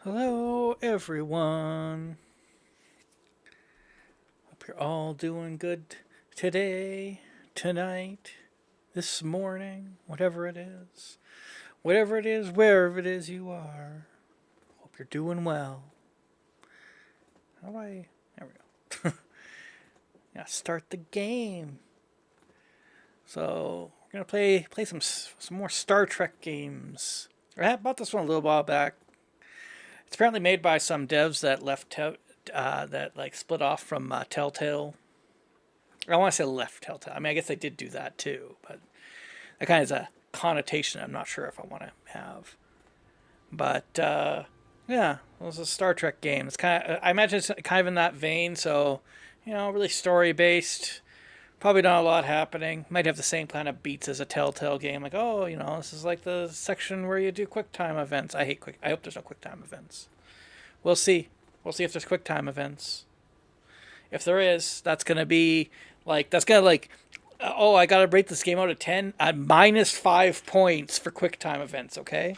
Hello, everyone. Hope you're all doing good today, tonight, this morning, whatever it is. Whatever it is, wherever it is you are. Hope you're doing well. How do I. There we go. Yeah, start the game. So, we're going to play some more Star Trek games. I bought this one a little while back. It's apparently made by some devs that that like split off from Telltale. I want to say left Telltale. I mean, I guess they did do that too, but that kind of is a connotation I'm not sure if I want to have. But yeah, it was a Star Trek game. It's kind of, I imagine it's kind of in that vein. So, really story based. Probably not a lot happening. Might have the same kind of beats as a Telltale game. Like, oh, this is like the section where you do QuickTime events. I hate quick. I hope there's no QuickTime events. We'll see. We'll see if there's QuickTime events. If there is, that's gonna be oh, I gotta rate this game out of 10 at minus 5 points for QuickTime events. Okay,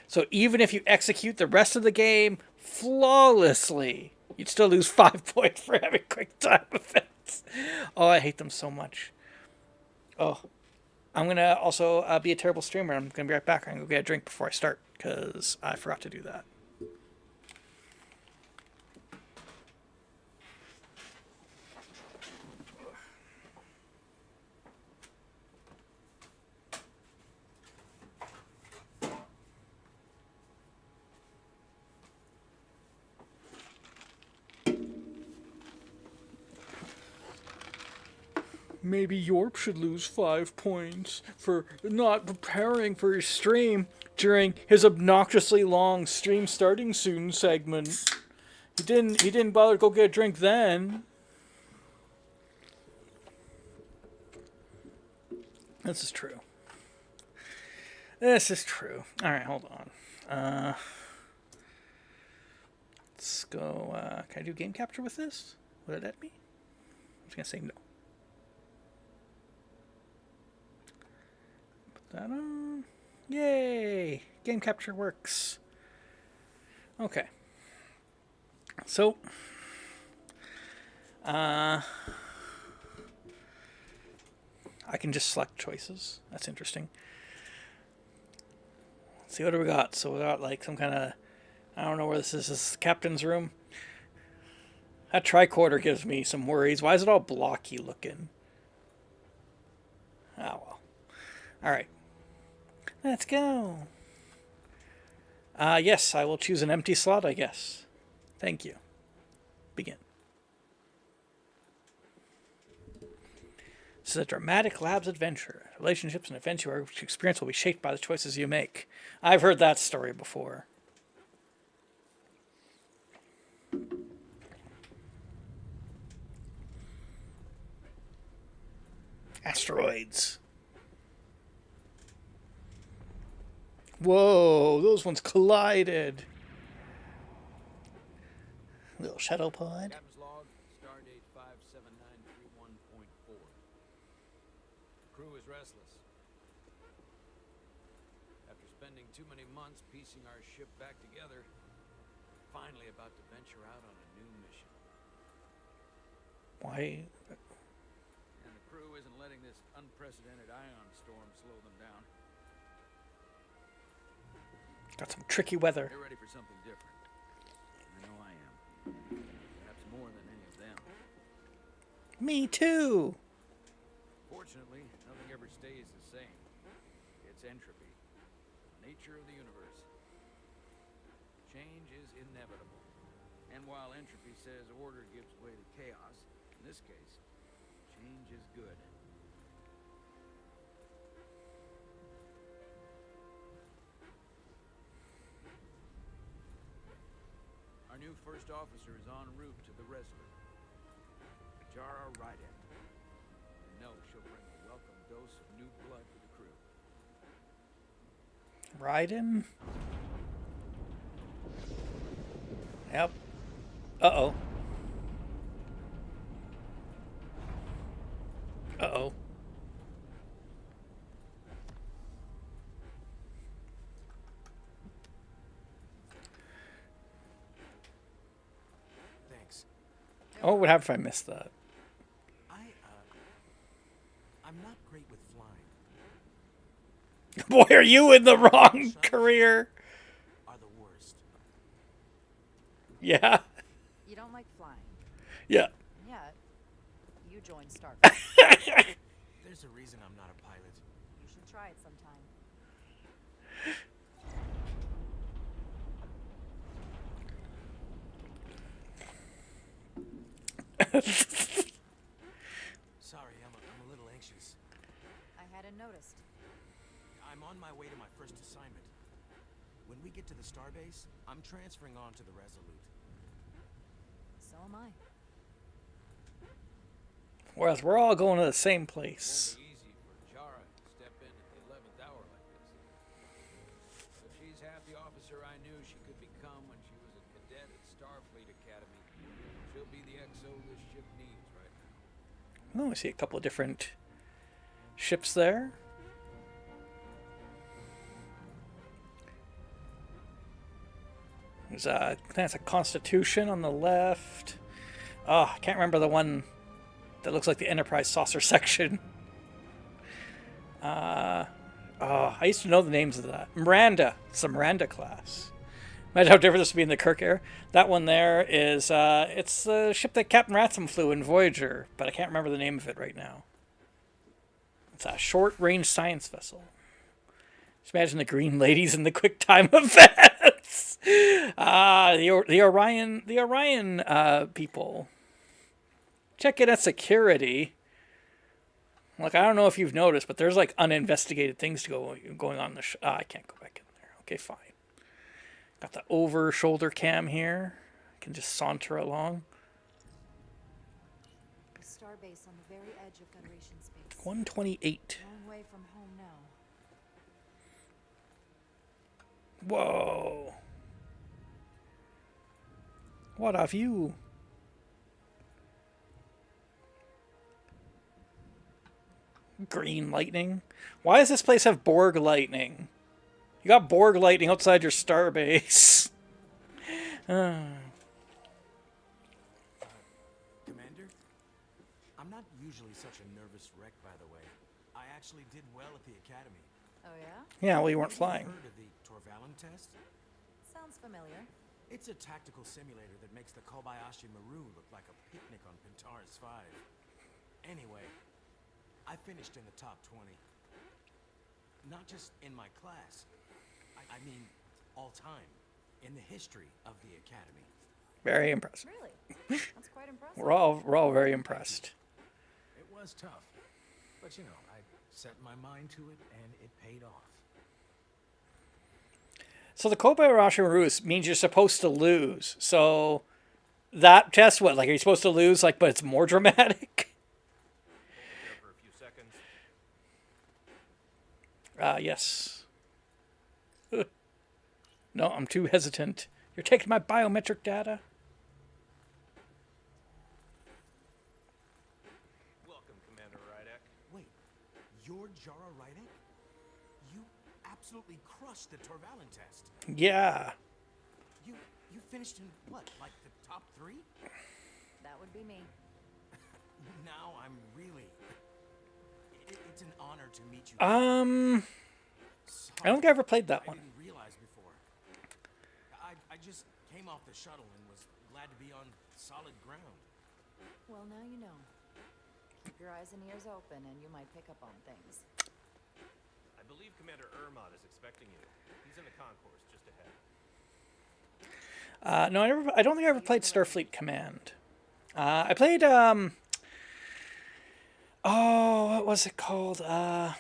so even if you execute the rest of the game flawlessly, you'd still lose 5 points for having QuickTime events. Oh, I hate them so much. Oh, I'm gonna also be a terrible streamer. I'm gonna be right back. I'm gonna go get a drink before I start because I forgot to do that. Maybe Yorp should lose 5 points for not preparing for his stream during his obnoxiously long stream starting soon segment. He didn't bother to go get a drink then. This is true. This is true. Alright, hold on. Let's go. Can I do game capture with this? Would it let me? I'm just gonna say no. Put that on. Yay! Game capture works. Okay. So, I can just select choices. That's interesting. Let's see, what do we got? So we got like some kind of, I don't know where this is. This is the captain's room. That tricorder gives me some worries. Why is it all blocky looking? Oh well. Alright. Let's go. Yes, I will choose an empty slot, I guess. Thank you. Begin. This is a dramatic labs adventure. Relationships and events you experience will be shaped by the choices you make. I've heard that story before. Asteroids. Whoa, those ones collided. Little shadow pod. Captain's log, stardate 57931.4. Crew is restless. After spending too many months piecing our ship back together, we're finally about to venture out on a new mission. Why? And the crew isn't letting this unprecedented ion storm slow them down. Got some tricky weather. They're ready for something different. I know I am. Perhaps more than any of them. Me too. Fortunately, nothing ever stays the same. It's entropy. Nature of the universe. Change is inevitable. And while entropy says order gives way to chaos, in this case, change is good. Our new first officer is en route to the Resolute. Jara Ryden. I know she'll bring a welcome dose of new blood to the crew. Raiden? Yep. Uh-oh. Uh-oh. Oh, what would happen if I missed that? I'm not great with flying. Boy, are you in the wrong career? Are the worst. Yeah. You don't like flying. Yeah. And yet, you joined Starfleet. There's a reason I'm not a pilot. You should try it sometime. Sorry, I'm a little anxious. I hadn't noticed. I'm on my way to my first assignment. When we get to the starbase, I'm transferring on to the Resolute. So am I. Whereas we're all going to the same place. Won't be easy for Jara to step in at the 11th hour like this. If she's half the officer I knew she could become when she was a cadet at Starfleet Academy, she'll be the XO this ship needs right now. Oh, I see a couple of different ships there. There's a, that's a Constitution on the left. Oh, I can't remember the one that looks like the Enterprise saucer section. Oh, I used to know the names of that. Miranda. It's the Miranda class. Imagine how different this would be in the Kirk era. That one there is, it's the ship that Captain Ransom flew in Voyager, but I can't remember the name of it right now. It's a short-range science vessel. Just imagine the green ladies in the quick time events. The Orion people. Check in at security. Like, I don't know if you've noticed, but there's like uninvestigated things going on in the I can't go back in there. Okay, fine. Got the over shoulder cam here. Can just saunter along. The starbase on the very edge of Federation space. 128. Long way from home now. Whoa. What a view. Green lightning. Why does this place have Borg lightning? You got Borg lightning outside your starbase. Commander? I'm not usually such a nervous wreck, by the way. I actually did well at the Academy. Oh yeah? Yeah, well, you weren't Have flying. you heard of the Torvalin test? Sounds familiar. It's a tactical simulator that makes the Kobayashi Maru look like a picnic on Pintaris 5. Anyway, I finished in the top 20. Not just in my class. I mean, all time. In the history of the Academy. Very impressive. Really? That's quite impressive. We're all very impressed. It was tough. But you know, I set my mind to it and it paid off. So the Kobayashi Maru means you're supposed to lose. So that test, what, like, are you supposed to lose, like, but it's more dramatic? For a few seconds. Yes. No, I'm too hesitant. You're taking my biometric data? Welcome, Commander Rydek. Wait, you're Jara Rydek? You absolutely crushed the Torvalin test. Yeah. You finished in what, like the top 3? That would be me. Now I'm really... It's an honor to meet you. I don't think I ever played that I one. didn't realize before. I just came off the shuttle and was glad to be on solid ground. Well, now you know. Keep your eyes and ears open and you might pick up on things. I believe Commander Ermod is expecting you. He's in the concourse just ahead. No, I don't think I ever played Starfleet Command. I played, what was it called? The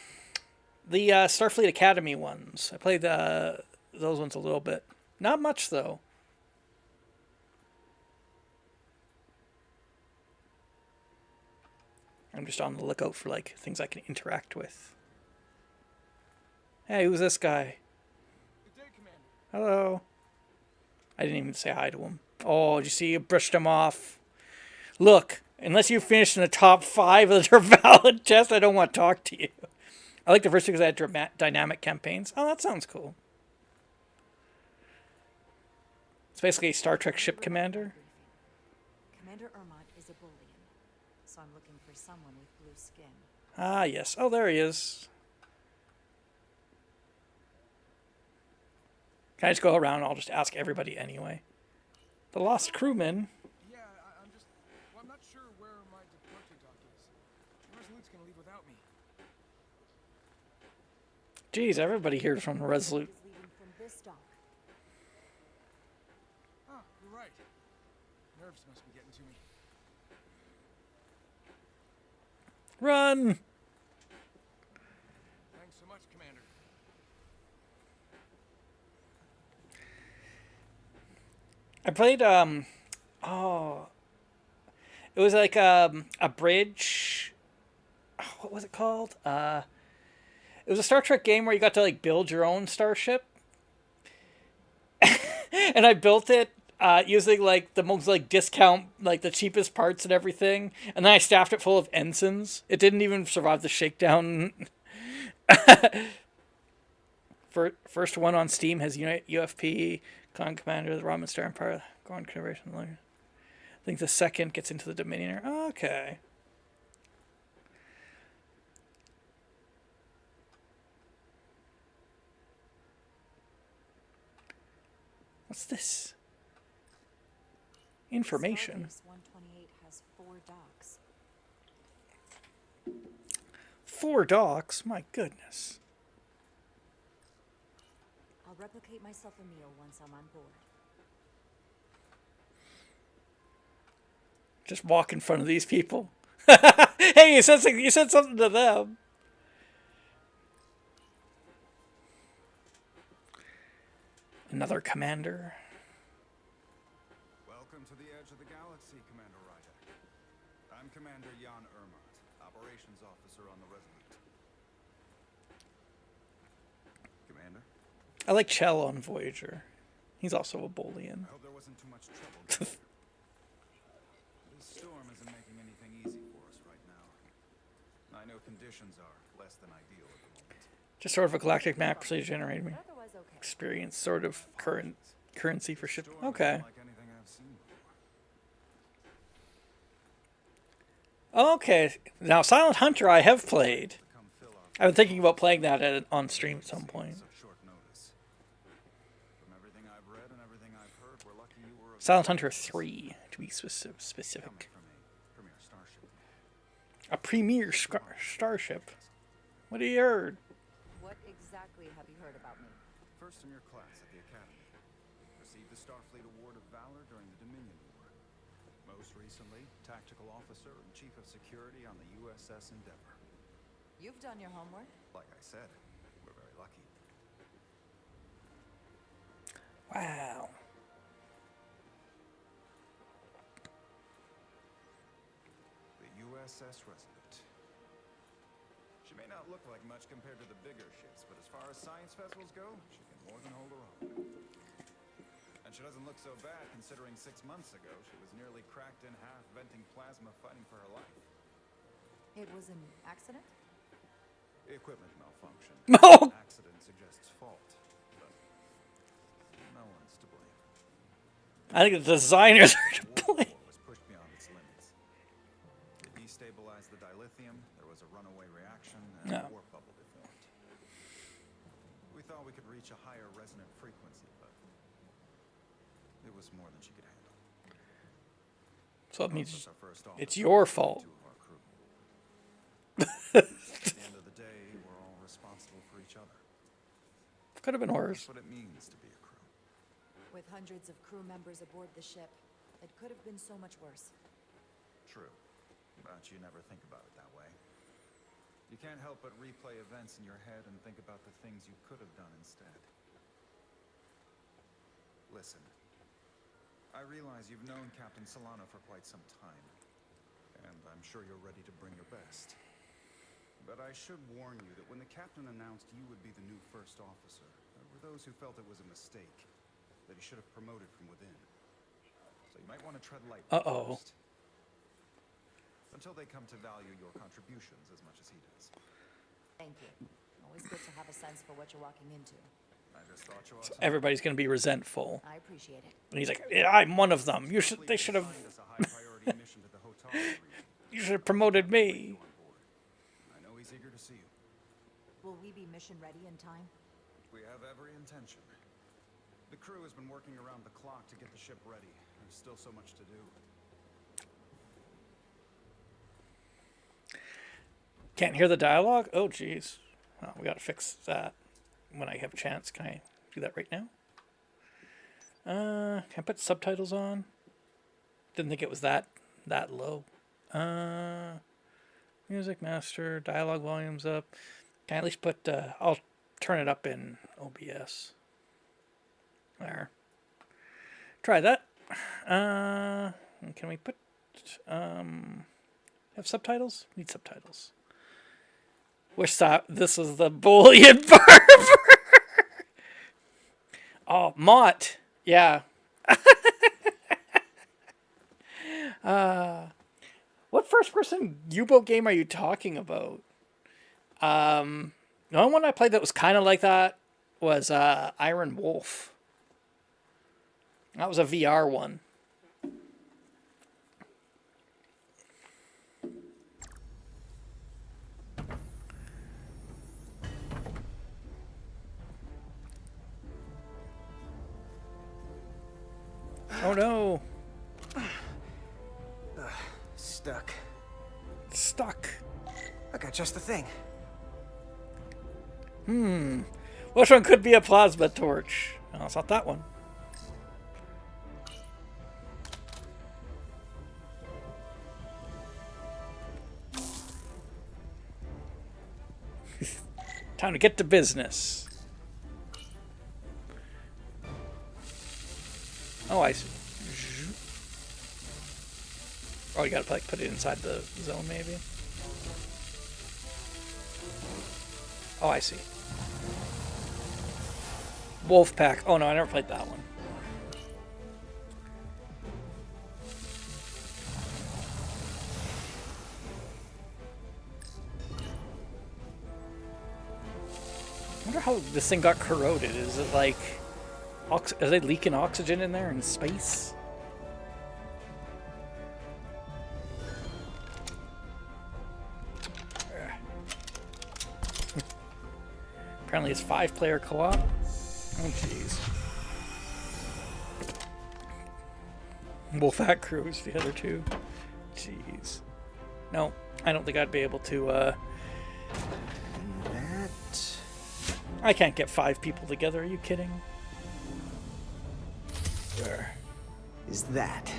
Starfleet Academy ones. I played those ones a little bit. Not much, though. I'm just on the lookout for, like, things I can interact with. Hey, who's this guy? Good day, Commander. Hello. I didn't even say hi to him. Oh, did you see you brushed him off? Look, unless you finish in the top 5 of the Torvalin test, I don't want to talk to you. I like the first because I had dynamic campaigns. Oh, that sounds cool. It's basically a Star Trek ship commander. Commander Ermont is a Bolian, so I'm looking for someone with blue skin. Ah, yes. Oh, there he is. Can I just go around? I'll just ask everybody anyway. The lost crewman. Yeah, I'm just... Well, I'm not sure where my departure dock is. Resolute's gonna leave without me. Geez, everybody here is from Resolute. Is leaving from this dock. Oh, you're right. Nerves must be getting to me. Run! Thanks so much, Commander. I played it was like a bridge. Oh, what was it called? It was a Star Trek game where you got to like build your own starship. And I built it using like the most like discount, like the cheapest parts and everything. And then I staffed it full of ensigns. It didn't even survive the shakedown. First one on Steam has UFP, Con Commander, the Ramen Star Empire, Gone Conversion. I think the second gets into the Dominioner. Okay. What's this? Information. Starbase 128 has 4 docks. 4 docks? My goodness. I'll replicate myself a meal once I'm on board. Just walk in front of these people. Hey, you said something to them. Another commander. Welcome to the edge of the galaxy, Commander Rydek. I'm Commander Jan Ermont, Operations Officer on the Resolute. Commander, I like Chell on Voyager. He's also a Bolian. I hope there wasn't too much trouble getting here. This storm isn't making anything easy for us right now. I know conditions are less than ideal at the moment. Just sort of a galactic map procedure generated me. But otherwise okay. Experience sort of currency for ship. Storm Okay. isn't like anything I've seen before. Okay. Now Silent Hunter I have played. To come fill our I've been thinking about playing that on stream at some point. such short notice. From everything I've read and everything I've heard, we're lucky you were Silent Hunter 3 to be coming specific. from a premier starship. A premier starship. What have you heard? What exactly have you heard about me? First in your class at the Academy. Received the Starfleet Award of Valor during the Dominion War. Most recently, Tactical Officer and Chief of Security on the USS Endeavour. You've done your homework. Like I said, we're very lucky. Wow. The USS Resolute. She may not look like much compared to the bigger ships, but as far as science vessels go, she can more than hold her own. And she doesn't look so bad considering 6 months ago she was nearly cracked in half venting plasma fighting for her life. It was an accident? Equipment malfunction. No. Accident suggests fault, but no one's to blame. I think the designers are to blame. War was pushed beyond its limits. To destabilize the dilithium, there was a runaway reaction and No. a warp bubble deformed. We thought we could reach a higher resonant frequency, but it was more than she could handle. So it That's means our first it's officer your and fault. 2 of our crew. At the end of the day, we're all responsible for each other. Could have been worse. That's what it means to be a crew. With hundreds of crew members aboard the ship, it could have been so much worse. True, but you never think about it that way. You can't help but replay events in your head and think about the things you could have done instead. Listen, I realize you've known Captain Solano for quite some time, and I'm sure you're ready to bring your best. But I should warn you that when the captain announced you would be the new first officer, there were those who felt it was a mistake, that he should have promoted from within. So you might want to tread lightly Uh-oh. first. Until they come to value your contributions as much as he does. Thank you. Always good to have a sense for what you're walking into. I just thought you ought to. Everybody's going to be resentful. I appreciate it. And he's like, yeah, I'm one of them. They should have. Assigned us a high priority You should have promoted me. I know he's eager to see you. Will we be mission ready in time? We have every intention. The crew has been working around the clock to get the ship ready. There's still so much to do. Can't hear the dialogue? Oh, jeez. Oh, we gotta fix that when I have a chance. Can I do that right now? Can I put subtitles on? Didn't think it was that low. Music master, dialogue volumes up. Can I at least put, I'll turn it up in OBS. There. Try that. Can we put, have subtitles? Need subtitles. Wish that this was the Boolean barber. Oh, Mott. Yeah. What first-person U-boat game are you talking about? The only one I played that was kind of like that was Iron Wolf. That was a VR one. Oh no. Stuck. Stuck. I got just the thing. Which one could be a plasma torch? No, it's not that one. Time to get to business. Oh, I see. Oh, you gotta like put it inside the zone, maybe. Oh, I see. Wolfpack. Oh no, I never played that one. I wonder how this thing got corroded. Is it like, are they leaking oxygen in there in space? Apparently it's 5-player co-op. Oh jeez. Wolfpack Crew is the other two. Jeez. No, I don't think I'd be able to, That... I can't get 5 people together, are you kidding? There. is that.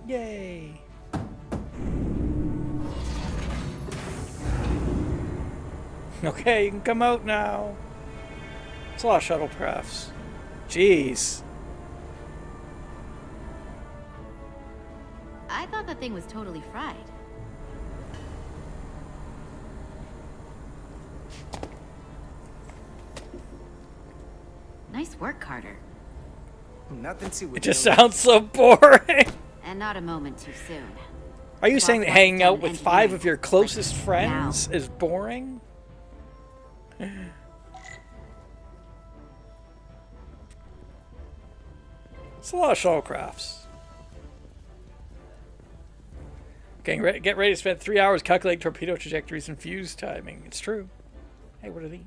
Yay! Okay, you can come out now. It's a lot of shuttlecrafts. Jeez. I thought the thing was totally fried. Nice work, Carter. Nothing too. It just sounds so boring. And not a moment too soon. Are you Boss saying that wants hanging done out with 5 of engineering, your closest like, friends is boring? It's a lot of shuttlecrafts. Get ready to spend 3 hours calculating torpedo trajectories and fuse timing. It's true. Hey, what are these?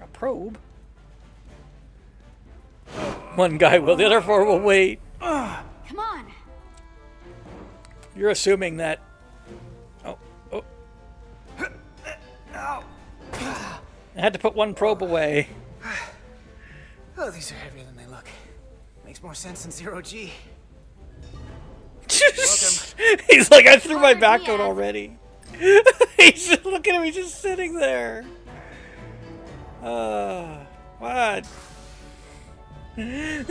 A probe? One guy will, the other 4 will wait. Come on. You're assuming that... Oh. I had to put one probe away. Oh, these are heavier than they look. Makes more sense than 0G. He's like, I threw my Carter back out Diaz. already. He's just, look at him, he's just sitting there. What? Good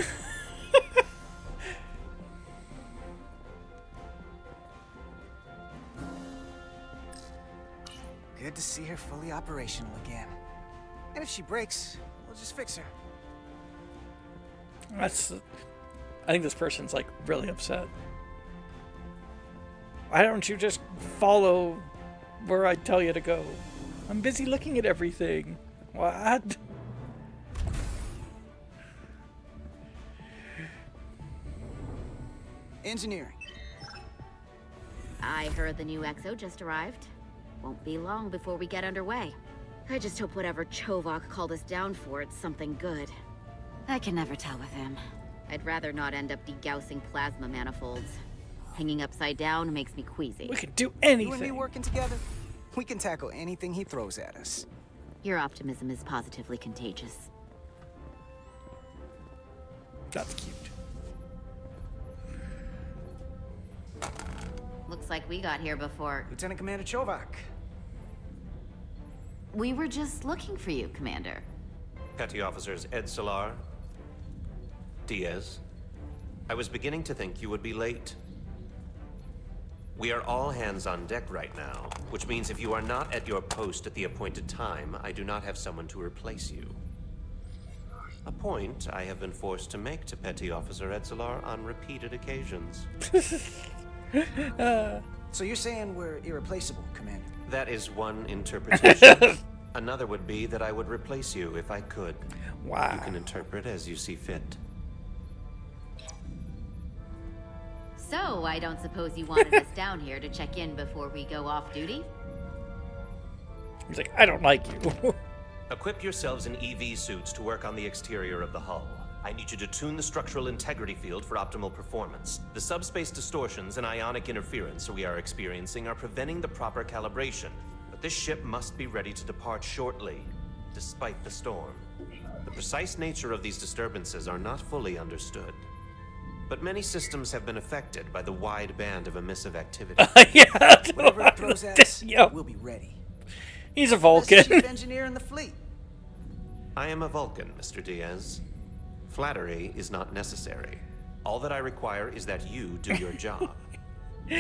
to see her fully operational again. And if she breaks, we'll just fix her. That's... I think this person's like really upset. Why don't you just follow where I tell you to go? I'm busy looking at everything. What? Engineering. I heard the new XO just arrived. Won't be long before we get underway. I just hope whatever Chovak called us down for, it's something good. I can never tell with him. I'd rather not end up degaussing plasma manifolds. Hanging upside down makes me queasy. We could do You and me anything. working together, we can tackle anything he throws at us. Your optimism is positively contagious. That's cute. Looks like we got here before. Lieutenant Commander Chovak. We were just looking for you, Commander. Petty Officers Ed Solar, Diaz. I was beginning to think you would be late. We are all hands on deck right now, which means if you are not at your post at the appointed time, I do not have someone to replace you. A point I have been forced to make to Petty Officer Ed Solar on repeated occasions. So you're saying we're irreplaceable, Commander? That is one interpretation. Another would be that I would replace you if I could. Wow. You can interpret as you see fit. So, I don't suppose you wanted us down here to check in before we go off duty? He's like, I don't like you. Equip yourselves in EV suits to work on the exterior of the hull. I need you to tune the structural integrity field for optimal performance. The subspace distortions and ionic interference we are experiencing are preventing the proper calibration. But this ship must be ready to depart shortly, despite the storm. The precise nature of these disturbances are not fully understood. But many systems have been affected by the wide band of emissive activity. Whatever it throws at us, Yep. we'll be ready. He's a Best Vulcan. chief engineer in the fleet. I am a Vulcan, Mr. Diaz. Flattery is not necessary. All that I require is that you do your job.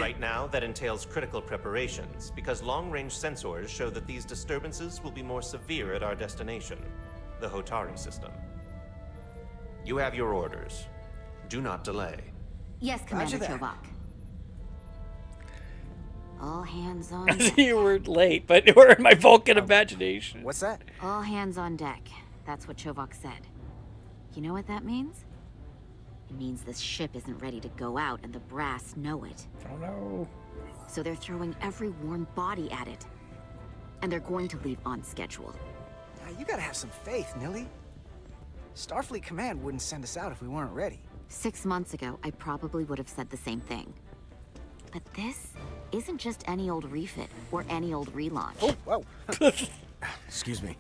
Right now, that entails critical preparations, because long-range sensors show that these disturbances will be more severe at our destination, the Hotari system. You have your orders. Do not delay. Yes, Commander that. Chovak. All hands on I deck. see you were late, but we're in my Vulcan imagination. What's that? All hands on deck. That's what Chovak said. You know what that means? It means this ship isn't ready to go out and the brass know it. Oh no. So they're throwing every warm body at it. And they're going to leave on schedule. Now, you gotta have some faith, Nilly. Starfleet Command wouldn't send us out if we weren't ready. 6 months ago, I probably would have said the same thing. But this isn't just any old refit or any old relaunch. Oh, whoa. Excuse me.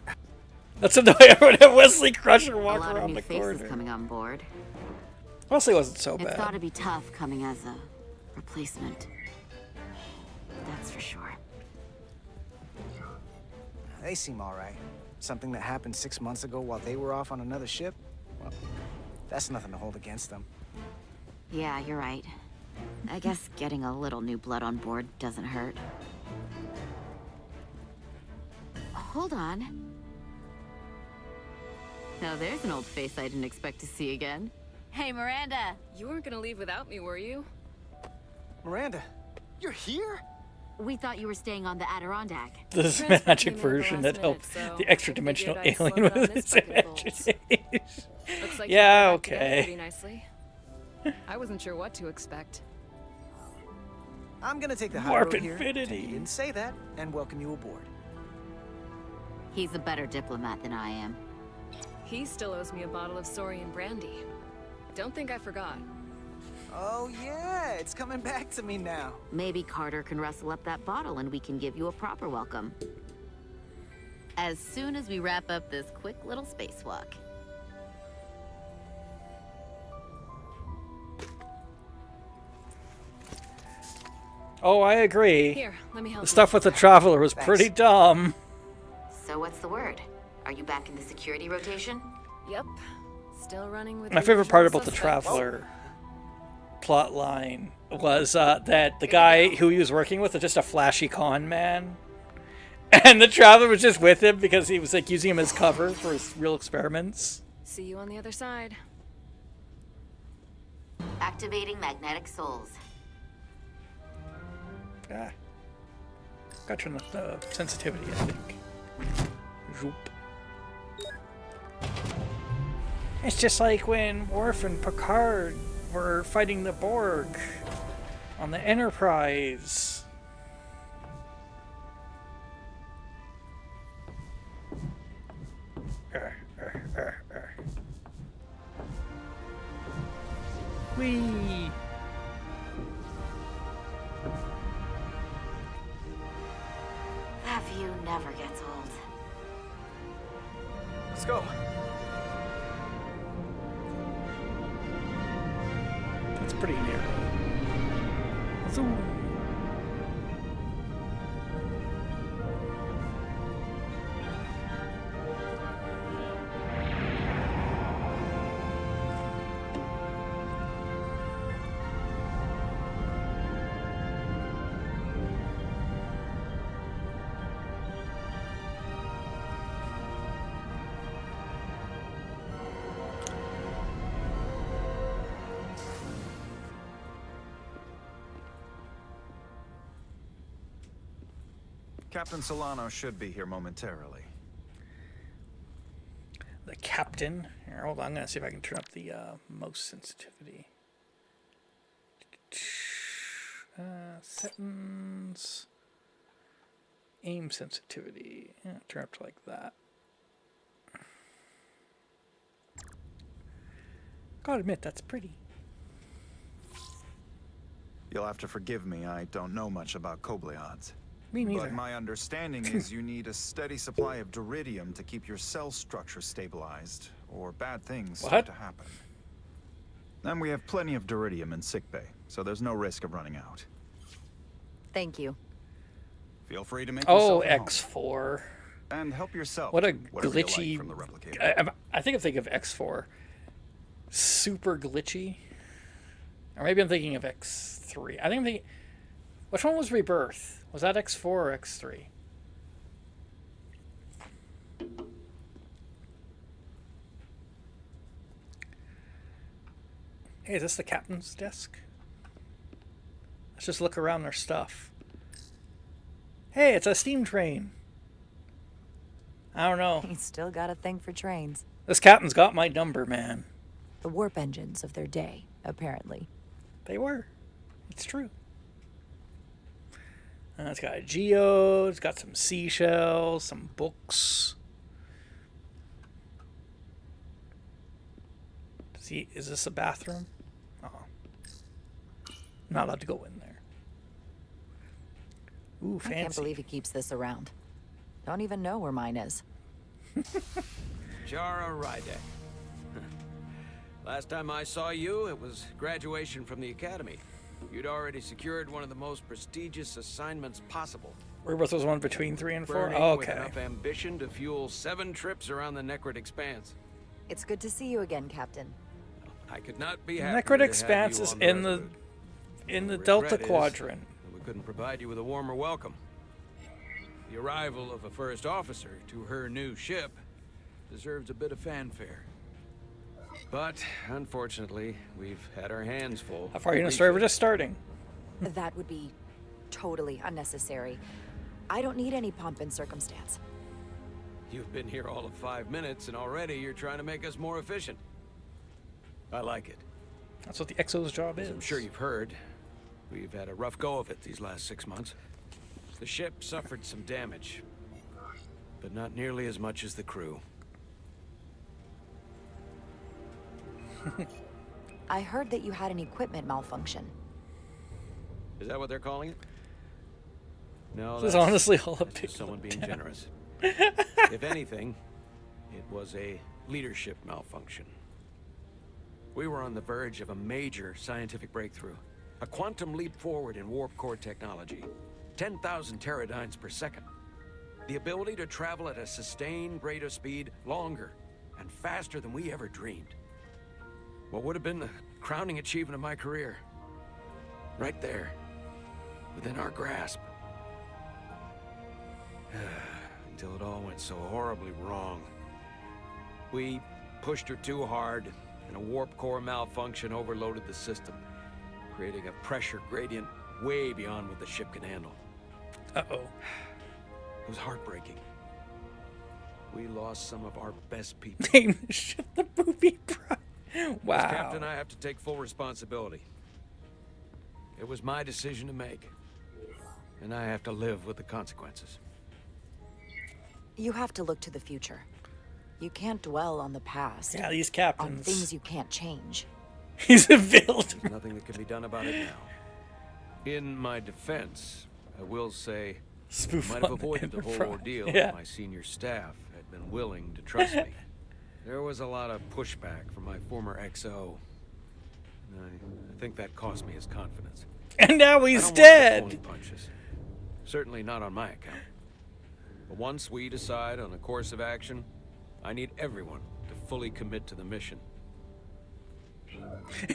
That's annoying. I would have Wesley Crusher A walk lot of around new the faces corner. coming on board. Wesley wasn't so It's bad. gotta be tough coming as a replacement. That's for sure. They seem all right. Something that happened 6 months ago while they were off on another ship? Well, that's nothing to hold against them. Yeah, you're right. I guess getting a little new blood on board doesn't hurt. Hold on. Now there's an old face I didn't expect to see again. Hey, Miranda! You weren't gonna leave without me, were you? Miranda, you're here? We thought you were staying on the Adirondack. This Transfer magic came in at the version that last helped minute, so the I extra figured dimensional I'd slow alien down with this his bucket of bolts. imagination. Looks like Yeah, you got back together okay. pretty nicely. I wasn't sure what to expect. I'm gonna take the high Warp road here. infinity. You didn't say that, and welcome you aboard. He's a better diplomat than I am. He still owes me a bottle of Saurian brandy. Don't think I forgot. Oh yeah, it's coming back to me now. Maybe Carter can rustle up that bottle and we can give you a proper welcome. As soon as we wrap up this quick little spacewalk. Oh, I agree. Here, let me help The you. stuff with the Traveler was pretty dumb. So what's the word? Are you back in the security rotation? Yep. Still running with My the favorite part usual about the suspects. Traveler plot line was that the guy who he was working with was just a flashy con man. And the Traveler was just with him because he was like using him as cover for his real experiments. See you on the other side. Activating magnetic souls. Ah. Got to turn up the sensitivity, I think. Zoop. It's just like when Worf and Picard We're fighting the Borg on the Enterprise. Whee! That view never gets old. Let's go. That's pretty narrow. Zoom. Captain Solano should be here momentarily. The captain. Here, hold on. I'm going to see if I can turn up the most sensitivity. Settings. Aim sensitivity. Yeah, turn up to like that. Gotta admit, that's pretty. You'll have to forgive me, I don't know much about Kobleods. Me neither. But my understanding is you need a steady supply of Duridium to keep your cell structure stabilized, or bad things start to happen. And we have plenty of Duridium in sickbay, so there's no risk of running out. Thank you. Feel free to make Oh, yourself at home. X4. And help yourself. What a to whatever you like glitchy. from the replicator. I think I'm thinking of X4. Super glitchy. Or maybe I'm thinking of X3. I think I'm thinking. Which one was Rebirth? Was that X4 or X3? Hey, is this the captain's desk? Let's just look around their stuff. Hey, it's a steam train. I don't know. He's still got a thing for trains. This captain's got my number, man. The warp engines of their day, apparently. They were. It's true. It's got a geode, it's got some seashells, some books. See, is this a bathroom? Oh. Not allowed to go in there. Ooh, fancy. I can't believe he keeps this around. Don't even know where mine is. Jara Rydek. Last time I saw you, it was graduation from the academy. You'd already secured one of the most prestigious assignments possible. Rebirth was one between 3 and 4? Burning Oh, with okay. enough ambition to fuel 7 trips around the Necrid Expanse. It's good to see you again, Captain. I could not be happier Necrid to have Expanse you is on in the Resolute. Delta Regret is Quadrant. that we couldn't provide you with a warmer welcome. The arrival of a first officer to her new ship deserves a bit of fanfare. But unfortunately, we've had our hands full. How far are you in the story? We're just starting. That would be totally unnecessary. I don't need any pomp and circumstance. You've been here all of 5 minutes, and already you're trying to make us more efficient. I like it. That's what the Exo's job is. As I'm sure you've heard, we've had a rough go of it these last 6 months. The ship suffered some damage, but not nearly as much as the crew. I heard that you had an equipment malfunction. Is that what they're calling it? No, This is that's- honestly all a that's big just someone being letdown. generous. If anything, it was a leadership malfunction. We were on the verge of a major scientific breakthrough. A quantum leap forward in warp core technology. 10,000 teradynes per second. The ability to travel at a sustained rate of speed longer and faster than we ever dreamed. What would have been the crowning achievement of my career. Right there. Within our grasp. Until it all went so horribly wrong. We pushed her too hard, and a warp core malfunction overloaded the system, creating a pressure gradient way beyond what the ship can handle. Uh-oh. It was heartbreaking. We lost some of our best people. Name the ship the Booby Bride. Wow. As captain, I have to take full responsibility. It was my decision to make, and I have to live with the consequences. You have to look to the future. You can't dwell on the past. Yeah, these On captains. things you can't change. He's a villain. There's nothing that can be done about it now. In my defense, I will say Spoof I might have on the avoided the whole Enterprise. ordeal Yeah. if my senior staff had been willing to trust me. There was a lot of pushback from my former XO. And I think that cost me his confidence. And now I he's don't want dead. the phony punches. Certainly not on my account. But once we decide on a course of action, I need everyone to fully commit to the mission.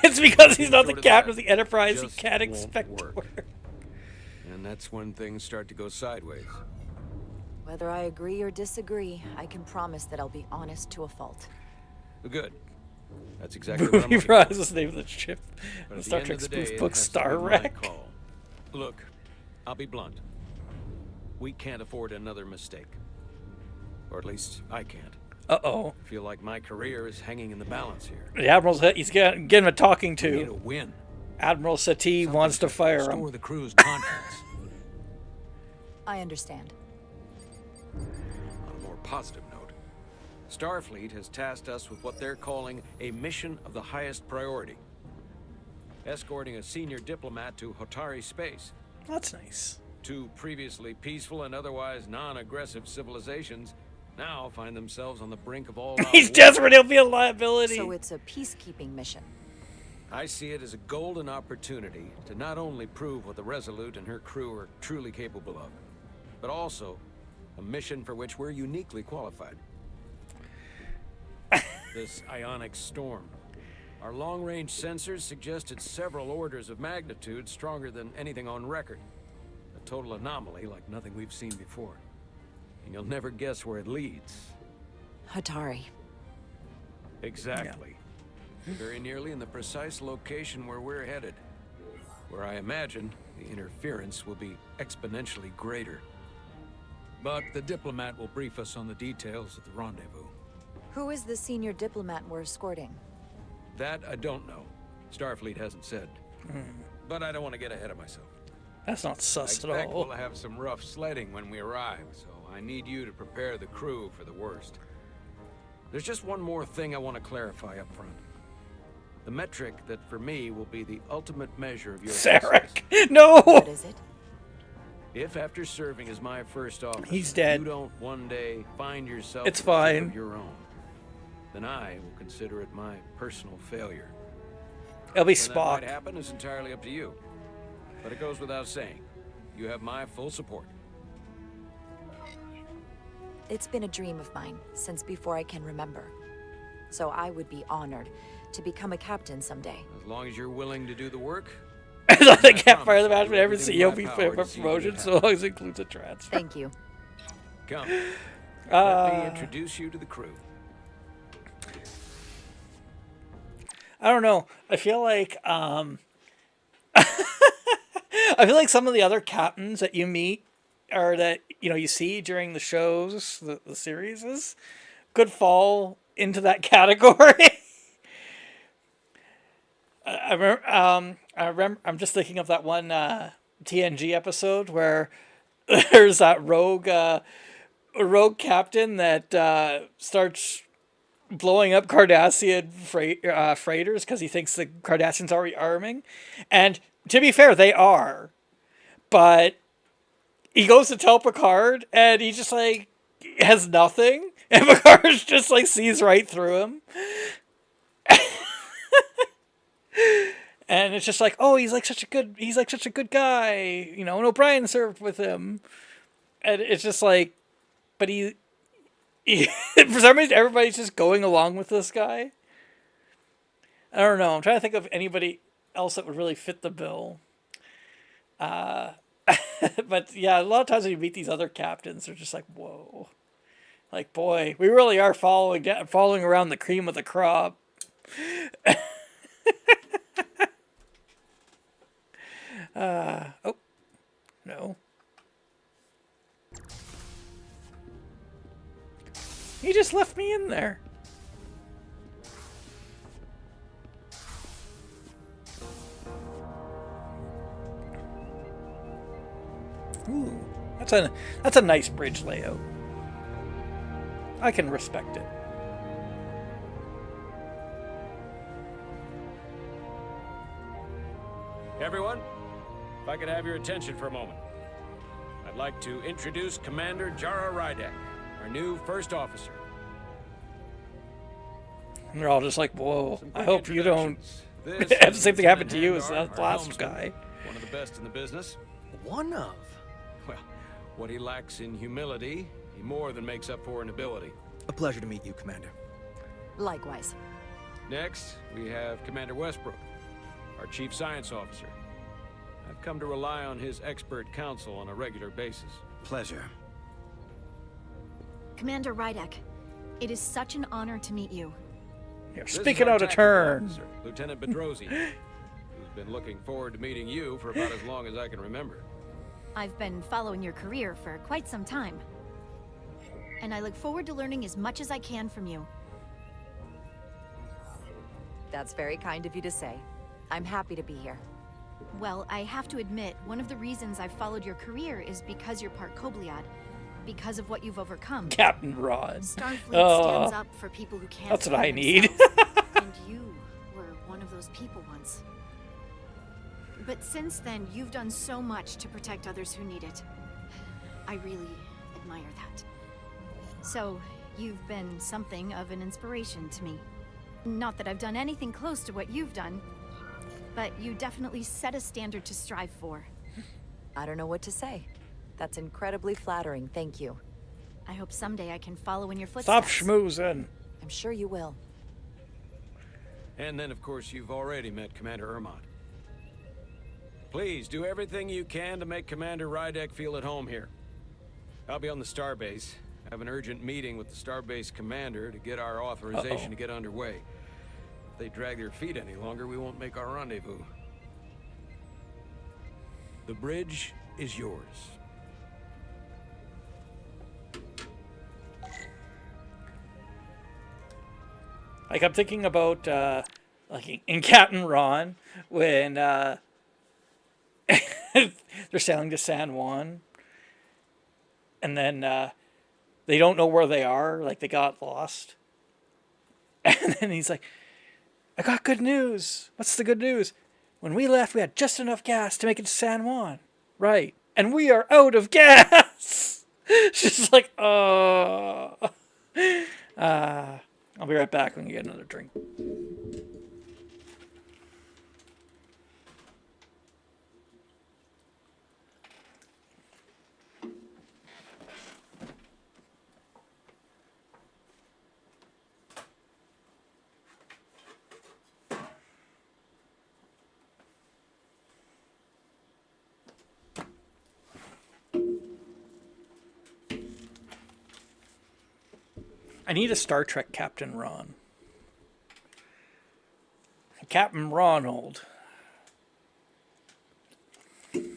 It's because he's not the Short of captain that, of the Enterprise. He just can't won't expect work. work. And that's when things start to go sideways. Whether I agree or disagree, I can promise that I'll be honest to a fault. Good. That's exactly what I'm Booby looking for. Fries is the name of the ship. But The at Star end Trek of the day, spoof it book has to Star be my Wreck. call. Look, I'll be blunt. We can't afford another mistake. Or at least I can't. Uh-oh. I feel like my career is hanging in the balance here. The Admiral's he's getting a talking We need a to. win. Admiral Satie wants to fire him. Restore the crew's confidence. I understand. On a more positive note, Starfleet has tasked us with what they're calling a mission of the highest priority. Escorting a senior diplomat to Hotari space. That's nice. Two previously peaceful and otherwise non-aggressive civilizations now find themselves on the brink of all-out He's war. desperate. He'll be a liability. So it's a peacekeeping mission. I see it as a golden opportunity to not only prove what the Resolute and her crew are truly capable of, but also a mission for which we're uniquely qualified. This ionic storm. Our long-range sensors suggest it's several orders of magnitude stronger than anything on record. A total anomaly like nothing we've seen before. And you'll never guess where it leads. Hatari. Exactly. Very nearly in the precise location where we're headed. Where I imagine the interference will be exponentially greater. But the diplomat will brief us on the details at the rendezvous. Who is the senior diplomat we're escorting? That I don't know. Starfleet hasn't said. But I don't want to get ahead of myself. That's not I sus at expect all. we'll have some rough sledding when we arrive, so I need you to prepare the crew for the worst. There's just one more thing I want to clarify up front. The metric that for me will be the ultimate measure of your Sarek. success. No. What is it? If after serving as my first officer, He's dead. you don't one day find yourself It's with a ship fine. of your own, then I will consider it my personal failure. It'll be When that Spock. might happen is entirely up to you. But it goes without saying, you have my full support. It's been a dream of mine since before I can remember. So I would be honored to become a captain someday. As long as you're willing to do the work. I can't fire the promise I'll match, do but every everything in CEO my be power fair to for see you promotion, happy. so long as it includes a transfer. Thank you. Come. Let me Uh, introduce you to the crew. I don't know. I feel like I feel like some of the other captains that you meet or that you see during the shows, the series, could fall into that category. I remember. I'm just thinking of that one TNG episode where there's that rogue captain that starts blowing up Cardassian freighters because he thinks the Cardassians are rearming. And to be fair, they are. But he goes to tell Picard and he just has nothing. And Picard just sees right through him. And it's just oh, he's such a good guy. And O'Brien served with him. And it's just but he for some reason, everybody's just going along with this guy. I don't know. I'm trying to think of anybody else that would really fit the bill. But yeah, a lot of times when you meet these other captains, they're just whoa. Boy, we really are following around the cream of the crop. Oh, no. He just left me in there. Ooh, that's a nice bridge layout. I can respect it. Everyone, if I could have your attention for a moment. I'd like to introduce Commander Jara Rydek, our new first officer. And they're all just like, whoa, Some I quick hope you don't introductions. have the same thing happen Lieutenant to you as Handar, that our last helmsman, guy. One of the best in the business. One of. Well, what he lacks in humility, he more than makes up for in ability. A pleasure to meet you, Commander. Likewise. Next, we have Commander Westbrook, our chief science officer. I've come to rely on his expert counsel on a regular basis. Pleasure. Commander Rydek, it is such an honor to meet you. You're This is speaking our out of tactical turn. officer, Lieutenant Bedrosian, who's been looking forward to meeting you for about as long as I can remember. I've been following your career for quite some time. And I look forward to learning as much as I can from you. That's very kind of you to say. I'm happy to be here. Well, I have to admit, one of the reasons I've followed your career is because you're part Kobliad. Because of what you've overcome. Captain Rod. Starfleet stands up for people who can't That's what I defend need. themselves, and you were one of those people once. But since then, you've done so much to protect others who need it. I really admire that. So, you've been something of an inspiration to me. Not that I've done anything close to what you've done, but you definitely set a standard to strive for. I don't know what to say. That's incredibly flattering, thank you. I hope someday I can follow in your Stop footsteps. schmoozing. I'm sure you will. And then, of course, you've already met Commander Ermont. Please, do everything you can to make Commander Rydek feel at home here. I'll be on the starbase. I have an urgent meeting with the starbase commander to get our authorization to get underway. If they drag their feet any longer, we won't make our rendezvous. The bridge is yours. Like, I'm thinking about, like, in Captain Ron, when, they're sailing to San Juan, and then, they don't know where they are, like, they got lost. And then he's like, I got good news. What's the good news? When we left, we had just enough gas to make it to San Juan. Right. And we are out of gas! She's like, I'll be right back when you get another drink. I need a Star Trek Captain Ron. Captain Ronald. It'd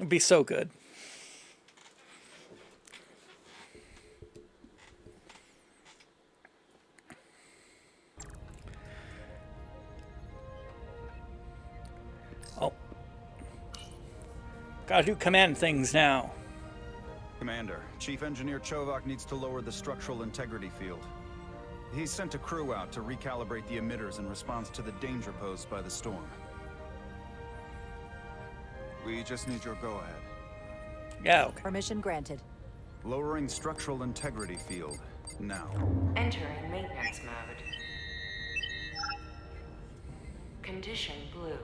be so good. Oh. Gotta do command things now. Commander, Chief Engineer Chovak needs to lower the structural integrity field. He's sent a crew out to recalibrate the emitters in response to the danger posed by the storm. We just need your go-ahead. Yeah, okay. Permission granted. Lowering structural integrity field, now. Entering maintenance mode. Condition blue.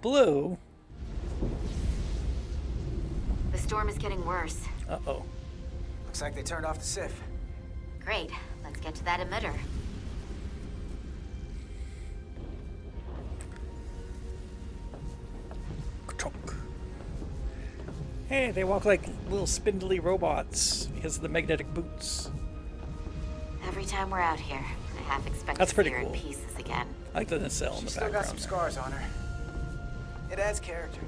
Blue? The storm is getting worse. Uh-oh. Looks like they turned off the SIF. Great. Let's get to that emitter. Ka-chunk. Hey, they walk like little spindly robots because of the magnetic boots. Every time we're out here, I half expect That's to pretty see her cool. in pieces again. I like the nacelle in She's the still got some background. scars on her. It adds character.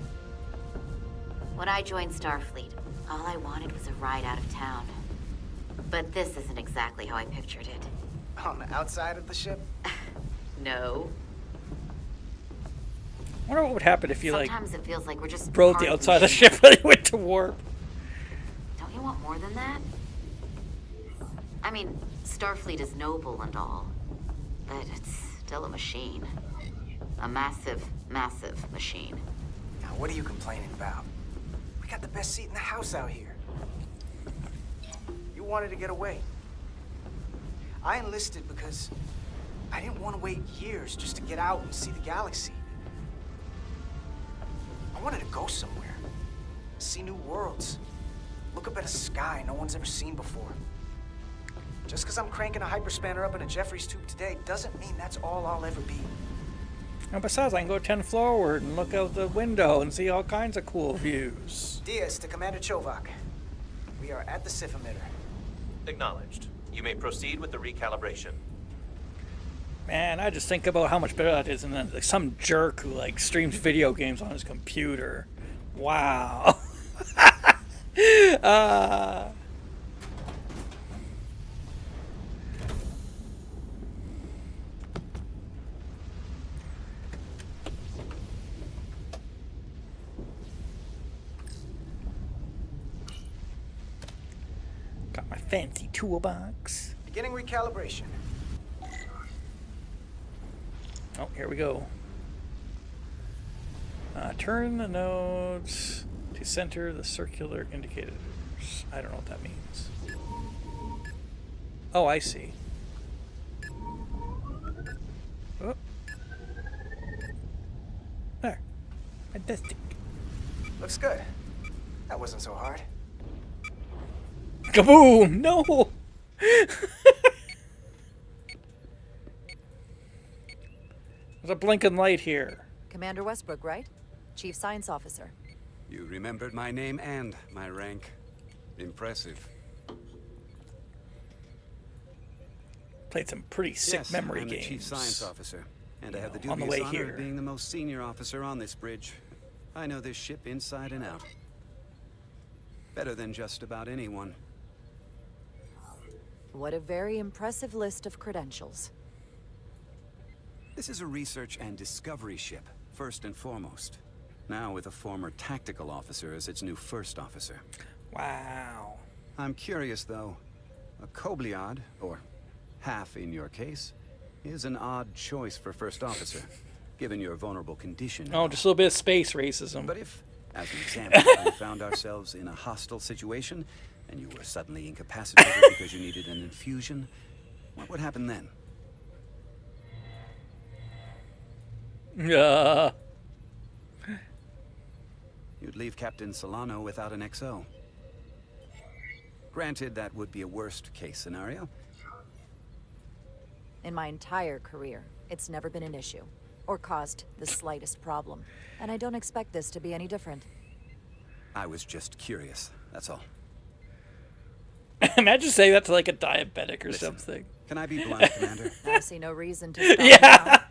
When I joined Starfleet, all I wanted was a ride out of town. But this isn't exactly how I pictured it. On the outside of the ship? No. I wonder what would happen if you Sometimes it feels like we're just broke the part outside of the machine. ship when you went to warp. Don't you want more than that? I mean, Starfleet is noble and all, but it's still a machine. A massive, massive machine. Now, what are you complaining about? We got the best seat in the house out here. You wanted to get away. I enlisted because I didn't want to wait years just to get out and see the galaxy. I wanted to go somewhere. See new worlds. Look up at a sky no one's ever seen before. Just because I'm cranking a hyperspanner up in a Jeffries tube today doesn't mean that's all I'll ever be. And besides, I can go 10 forward and look out the window and see all kinds of cool views. Diaz to Commander Chovak. We are at the Sif emitter. Acknowledged. You may proceed with the recalibration. Man, I just think about how much better that is than like some jerk who like streams video games on his computer. Wow. Got my fancy toolbox. Beginning recalibration. Oh, here we go. Turn the nodes to center the circular indicators. I don't know what that means. Oh, I see. Oh. There. Fantastic. Looks good. That wasn't so hard. Kaboom! No! There's a blinking light here. Commander Westbrook, right? Chief Science Officer. You remembered my name and my rank. Impressive. Played some pretty sick Yes, memory I'm games. the Chief Science Officer, and I have the on the dubious way honor here. of being the most senior officer on this bridge. I know this ship inside and out. Better than just about anyone. What a very impressive list of credentials. This is a research and discovery ship, first and foremost. Now with a former tactical officer as its new first officer. Wow. I'm curious, though. A Kobliad, or half in your case, is an odd choice for first officer, given your vulnerable condition. Oh, just a little bit of space racism. But if, as an example, we found ourselves in a hostile situation, and you were suddenly incapacitated because you needed an infusion, what would happen then? Yeah. You'd leave Captain Solano without an XO. Granted, that would be a worst-case scenario. In my entire career, it's never been an issue, or caused the slightest problem. And I don't expect this to be any different. I was just curious, that's all. Imagine saying that to like a diabetic or Listen, something. Can I be blunt, Commander? I see no reason to stop now. Yeah.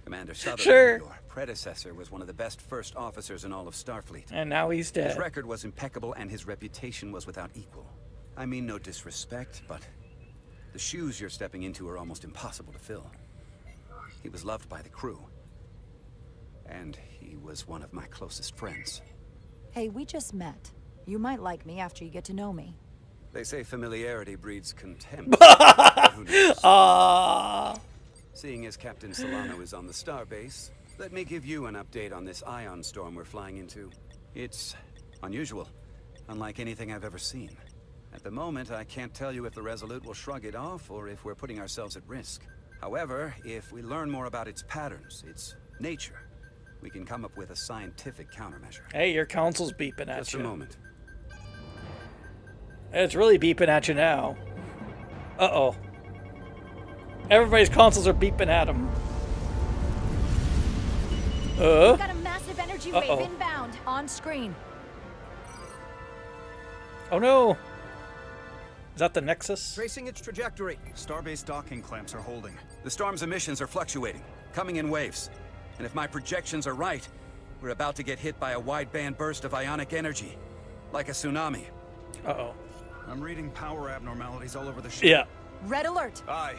Commander Sutherland, Sure. your predecessor, was one of the best first officers in all of Starfleet. And now he's dead. His record was impeccable and his reputation was without equal. I mean no disrespect, but the shoes you're stepping into are almost impossible to fill. He was loved by the crew. And he was one of my closest friends. Hey, we just met. You might like me after you get to know me. They say familiarity breeds contempt. Who knows? Ah. Seeing as Captain Solano is on the starbase, let me give you an update on this ion storm we're flying into. It's unusual, unlike anything I've ever seen. At the moment, I can't tell you if the Resolute will shrug it off or if we're putting ourselves at risk. However, if we learn more about its patterns, its nature, we can come up with a scientific countermeasure. Hey, your console's beeping at Just you. a moment. It's really beeping at you now. Uh-oh. Everybody's consoles are beeping at them. We've got a massive energy wave Uh-oh. inbound. On screen. Oh no. Is that the Nexus? Tracing its trajectory. Starbase docking clamps are holding. The storm's emissions are fluctuating, coming in waves. And if my projections are right, we're about to get hit by a wide-band burst of ionic energy. Like a tsunami. Uh-oh. I'm reading power abnormalities all over the ship. Yeah. Red alert. Aye.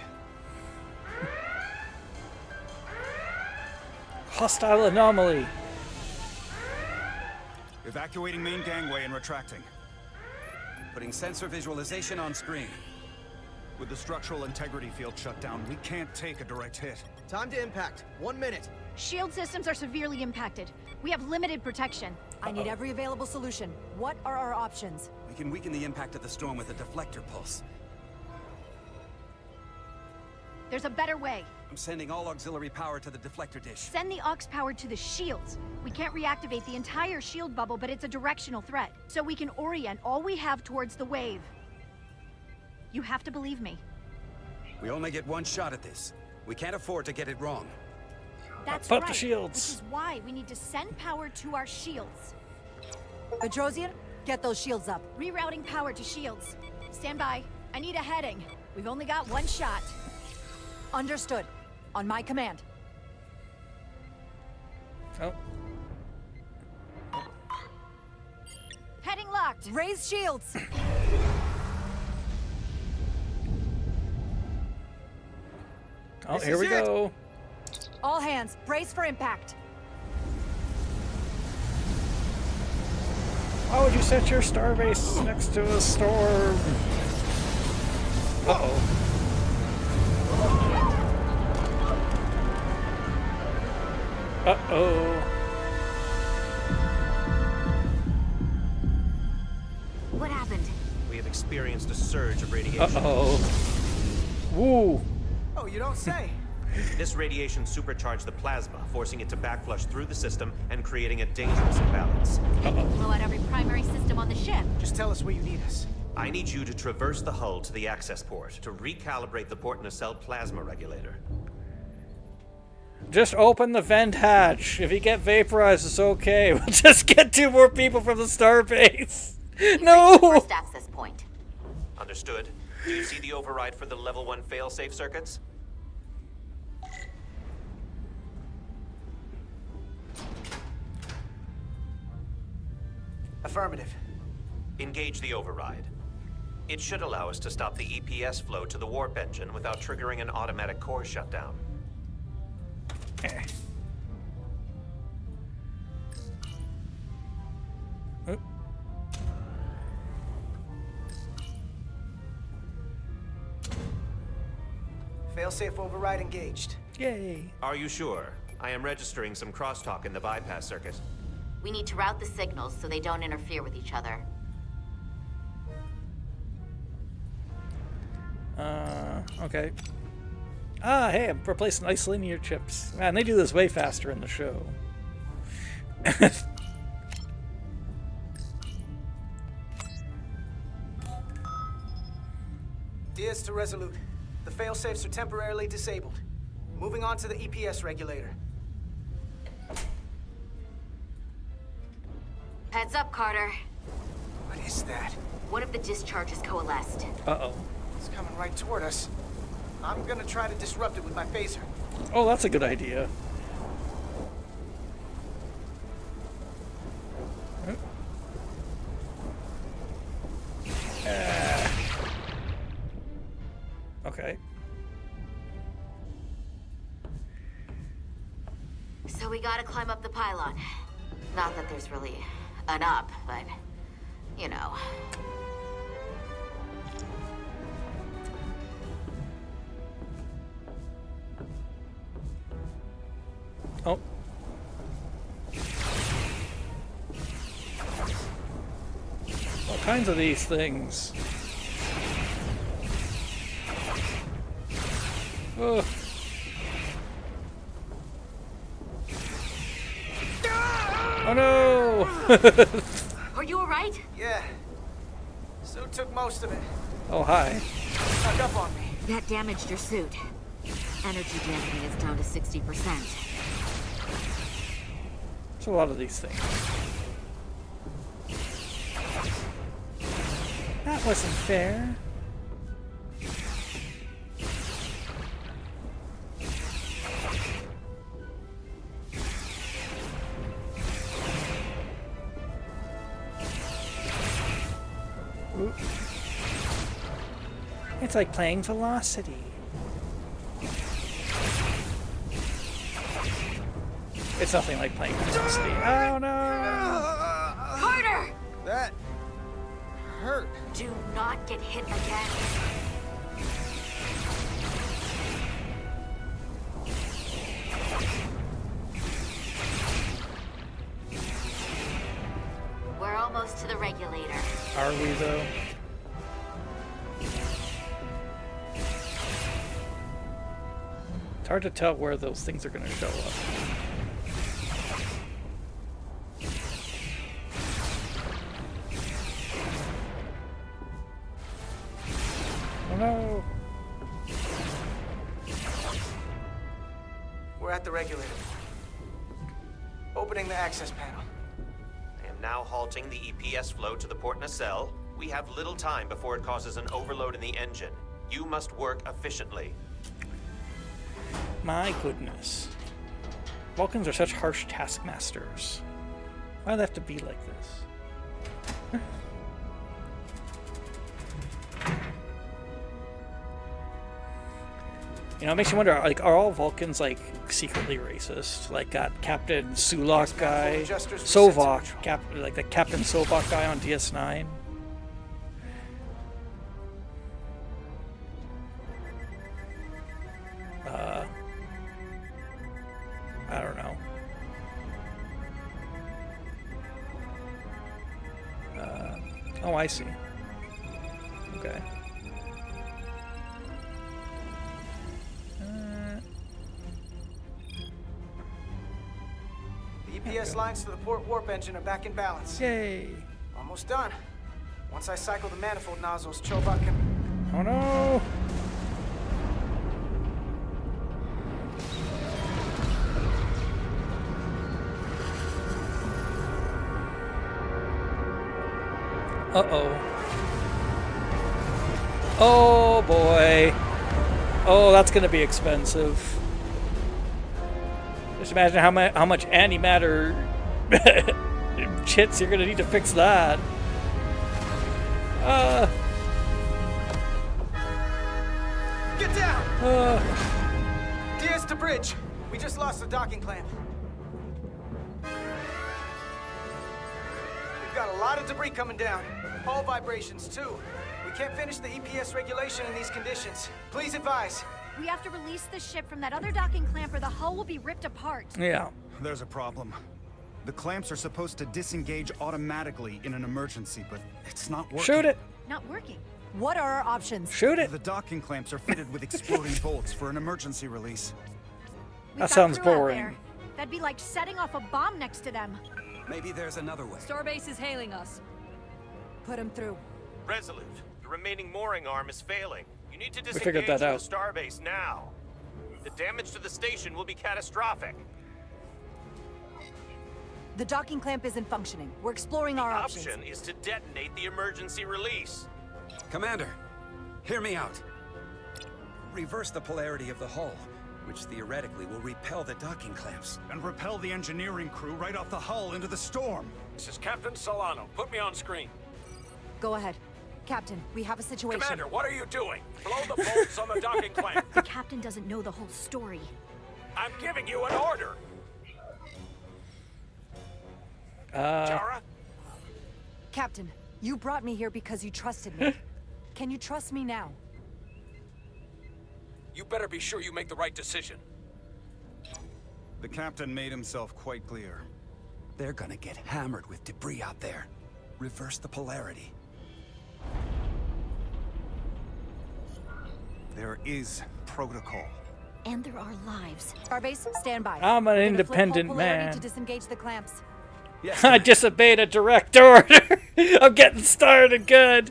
Hostile anomaly. Evacuating main gangway and retracting. Putting sensor visualization on screen. With the structural integrity field shut down, we can't take a direct hit. Time to impact. 1 minute. Shield systems are severely impacted. We have limited protection. I need every available solution. What are our options? We can weaken the impact of the storm with a deflector pulse. There's a better way. I'm sending all auxiliary power to the deflector dish. Send the aux power to the shields. We can't reactivate the entire shield bubble, but it's a directional threat. So we can orient all we have towards the wave. You have to believe me. We only get one shot at this. We can't afford to get it wrong. That's Put right. the shields. Which is why we need to send power to our shields. Adrosian, get those shields up. Rerouting power to shields. Stand by. I need a heading. We've only got one shot. Understood. On my command. Oh. Heading locked. Raise shields. Oh, here we go. All hands, brace for impact. Why would you set your starbase next to a storm? Uh-oh. Uh-oh. What happened? We have experienced a surge of radiation. Uh-oh. Woo. Oh, you don't say. This radiation supercharged the plasma, forcing it to backflush through the system and creating a dangerous imbalance. Blow out every primary system on the ship. Just tell us where you need us. I need you to traverse the hull to the access port to recalibrate the port nacelle plasma regulator. Just open the vent hatch. If you get vaporized, it's okay. We'll just get 2 more people from the starbase. No! First access point. Understood. Do you see the override for the level 1 failsafe circuits? Affirmative. Engage the override. It should allow us to stop the EPS flow to the warp engine without triggering an automatic core shutdown. Failsafe override engaged. Yay. Are you sure? I am registering some crosstalk in the bypass circuit. We need to route the signals so they don't interfere with each other. Okay. Ah, hey, I'm replacing nice linear chips. Man, they do this way faster in the show. Diaz to Resolute. The failsafes are temporarily disabled. Moving on to the EPS regulator. Heads up, Carter. What is that? One of the discharges coalesced. Uh-oh. It's coming right toward us. I'm gonna try to disrupt it with my phaser. Oh, that's a good idea. Okay. So we gotta climb up the pylon. Not that there's really an up, but, you know. Oh. All kinds of these things. Ugh. Oh no! Are you alright? Yeah. So took most of it. Oh, hi. Snuck up on me. That damaged your suit. Energy damping is down to 60%. There's a lot of these things. That wasn't fair. Ooh. It's like playing Velocity. It's nothing like playing Necessity. Oh no! Carter! That hurt. Do not get hit again. We're almost to the regulator. Are we though? It's hard to tell where those things are going to show up. Oh no! We're at the regulator. Opening the access panel. I am now halting the EPS flow to the port nacelle. We have little time before it causes an overload in the engine. You must work efficiently. My goodness. Vulcans are such harsh taskmasters. Why do they have to be like this? You know, it makes you wonder, like, are all Vulcans, like, secretly racist? Like, got Captain Sulak guy, Sovok, like the Captain Sovok guy on DS9? I don't know. Oh, I see. Okay. The EPS lines to the port warp engine are back in balance. Yay! Almost done. Once I cycle the manifold nozzles, Chobot can... Oh no! Uh-oh. Oh boy. Oh, that's gonna be expensive. Just imagine how much antimatter chits you're gonna need to fix that. Get down! Diaz to bridge. We just lost the docking clamp. We've got a lot of debris coming down. Hull vibrations, too. We can't finish the EPS regulation in these conditions. Please advise. We have to release the ship from that other docking clamp or the hull will be ripped apart. Yeah. There's a problem. The clamps are supposed to disengage automatically in an emergency, but it's not working. Shoot it! Not working. What are our options? Shoot it! The docking clamps are fitted with exploding bolts for an emergency release. We've That got sounds crew out boring. there. That'd be like setting off a bomb next to them. Maybe there's another way. Starbase is hailing us. Put him through. Resolute, the remaining mooring arm is failing. You need to figured disengage that from out. the starbase now. The damage to the station will be catastrophic. The docking clamp isn't functioning. We're exploring our options. Option is to detonate the emergency release. Commander, hear me out. Reverse the polarity of the hull, which theoretically will repel the docking clamps. And repel the engineering crew right off the hull into the storm. This is Captain Solano. Put me on screen. Go ahead. Captain, we have a situation. Commander, what are you doing? Blow the bolts on the docking clamp. The captain doesn't know the whole story. I'm giving you an order. Jara? Captain, you brought me here because you trusted me. Can you trust me now? You better be sure you make the right decision. The captain made himself quite clear. They're gonna get hammered with debris out there. Reverse the polarity. There is protocol. And there are lives. Starbase, stand by. I'm an We're gonna flip independent hull polarity man. to disengage the clamps. Yes, I disobeyed a direct order. I'm getting started good.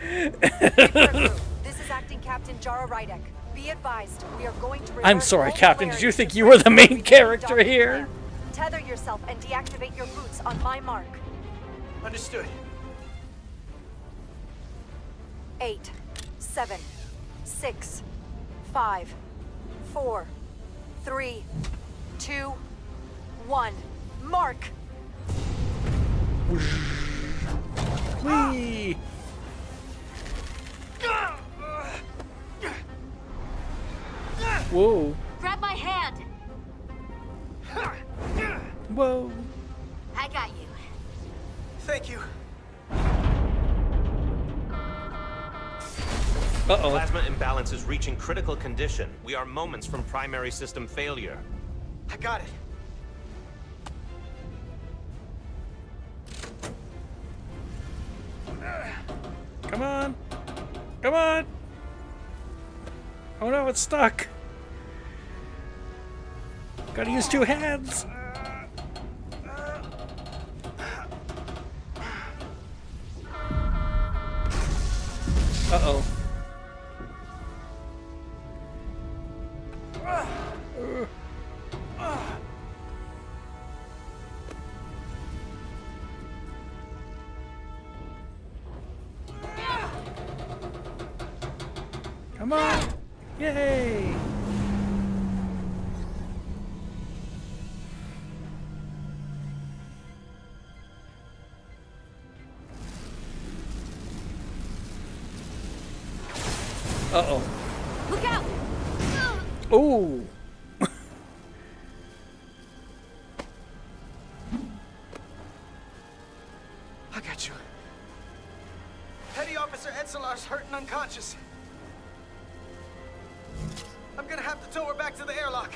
This is Acting Captain Jara Rydek. Be advised, we are going to I'm reverse sorry, all Captain. Did polarity you to think you were the main bridge character docking here? clamp. Tether yourself and deactivate your boots on my mark. Understood. 8, 7, 6, 5, 4, 3, 2, 1. Mark! Whee! Whoa. Grab my hand. Whoa. I got you. Thank you. Uh-oh. Plasma imbalance is reaching critical condition. We are moments from primary system failure. I got it. Come on. Come on. Oh no, it's stuck. Gotta use two hands. Uh-oh. Come on! Yay! Uh-oh. Look out! Ooh! I got you. Petty Officer Edselar's hurt and unconscious. I'm gonna have to tow her back to the airlock.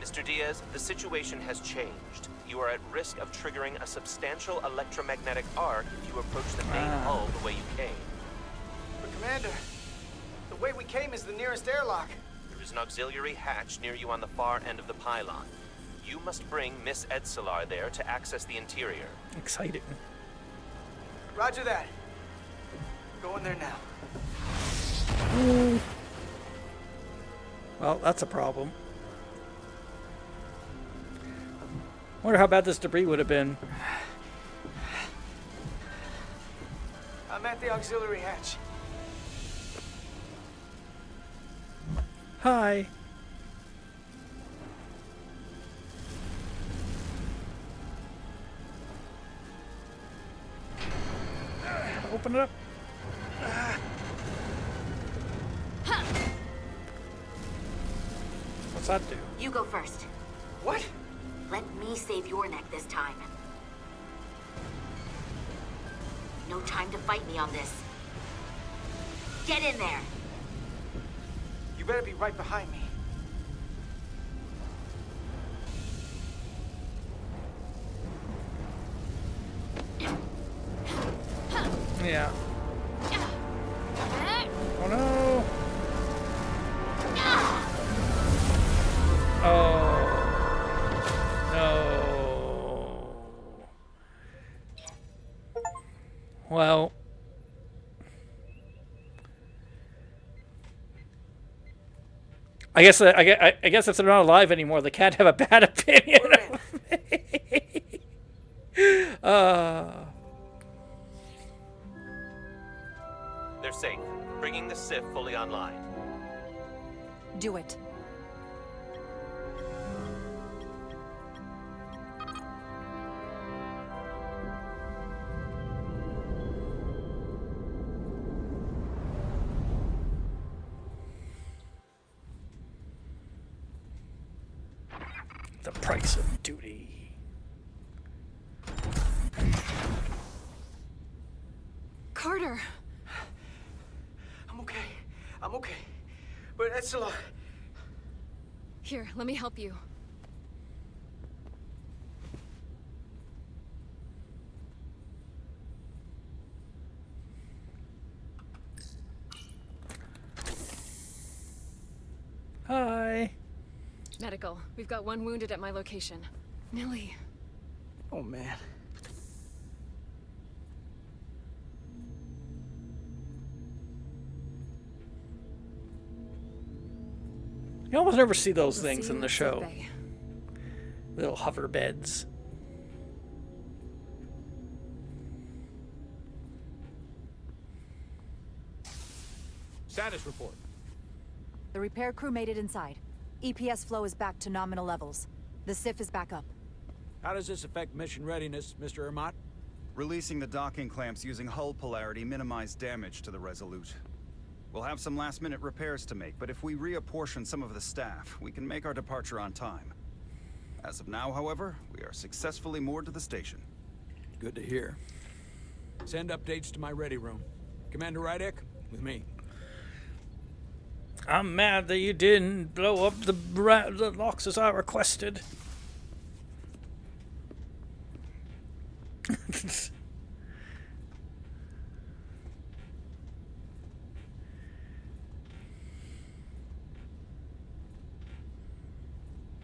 Mr. Diaz, the situation has changed. You are at risk of triggering a substantial electromagnetic arc if you approach the main hull the way you came. But Commander, the way we came is the nearest airlock. There is an auxiliary hatch near you on the far end of the pylon. You must bring Miss Edselar there to access the interior. Exciting. Roger that. Going there now. Well, that's a problem. Wonder how bad this debris would have been. I'm at the auxiliary hatch. Hi. Open it up. What's that do? You go first. What? Let me save your neck this time. No time to fight me on this. Get in there! You better be right behind me. Yeah. Oh no! Oh no! Well, I guess if they're not alive anymore, they can't have a bad opinion of me. They're safe, bringing the SIF fully online. Do it. The price of duty. Carter! I'm okay. I'm okay. But Edselar... Here, let me help you. Hi. Medical. We've got one wounded at my location. Millie. Oh, man. You almost never see those We'll things see in you the at show. sickbay. Little hover beds. Status report. The repair crew made it inside. EPS flow is back to nominal levels. The SIF is back up. How does this affect mission readiness, Mr. Ermot? Releasing the docking clamps using hull polarity minimized damage to the Resolute. We'll have some last-minute repairs to make, but if we reapportion some of the staff, we can make our departure on time. As of now, however, we are successfully moored to the station. Good to hear. Send updates to my ready room. Commander Rydek, with me. I'm mad that you didn't blow up the locks as I requested.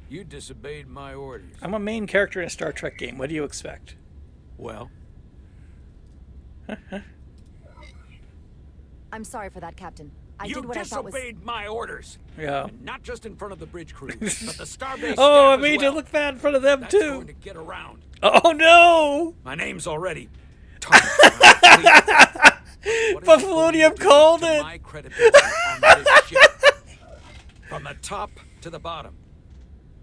You disobeyed my orders. I'm a main character in a Star Trek game. What do you expect? Well? I'm sorry for that, Captain. I You did what I thought was... disobeyed my orders. Yeah. And not just in front of the bridge crew, but the Starbase Oh, I staff as made you well. look bad in front of them That's too. going to get around. Oh no! My name's already tarnished around the fleet. What are you going to Buffalonium do called to it. my credibility on this ship? From the top to the bottom.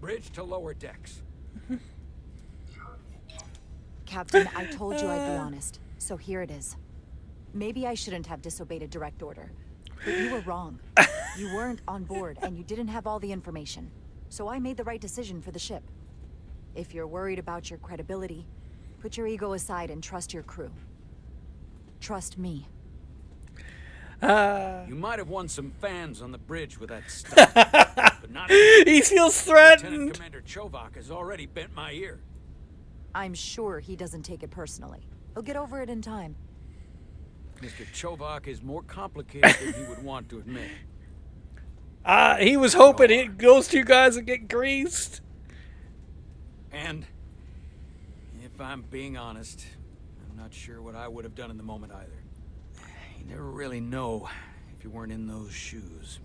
Bridge to lower decks. Captain, I told you I'd be honest, so here it is. Maybe I shouldn't have disobeyed a direct order, but you were wrong. You weren't on board, and you didn't have all the information. So I made the right decision for the ship. If you're worried about your credibility, put your ego aside and trust your crew. Trust me. You might have won some fans on the bridge with that stuff, but not He feels threatened. Lieutenant Commander Chovak has already bent my ear. I'm sure he doesn't take it personally. He'll get over it in time. Mr. Chovak is more complicated than he would want to admit. He was hoping it goes to you guys and get greased. And if I'm being honest, I'm not sure what I would have done in the moment either. You never really know if you weren't in those shoes.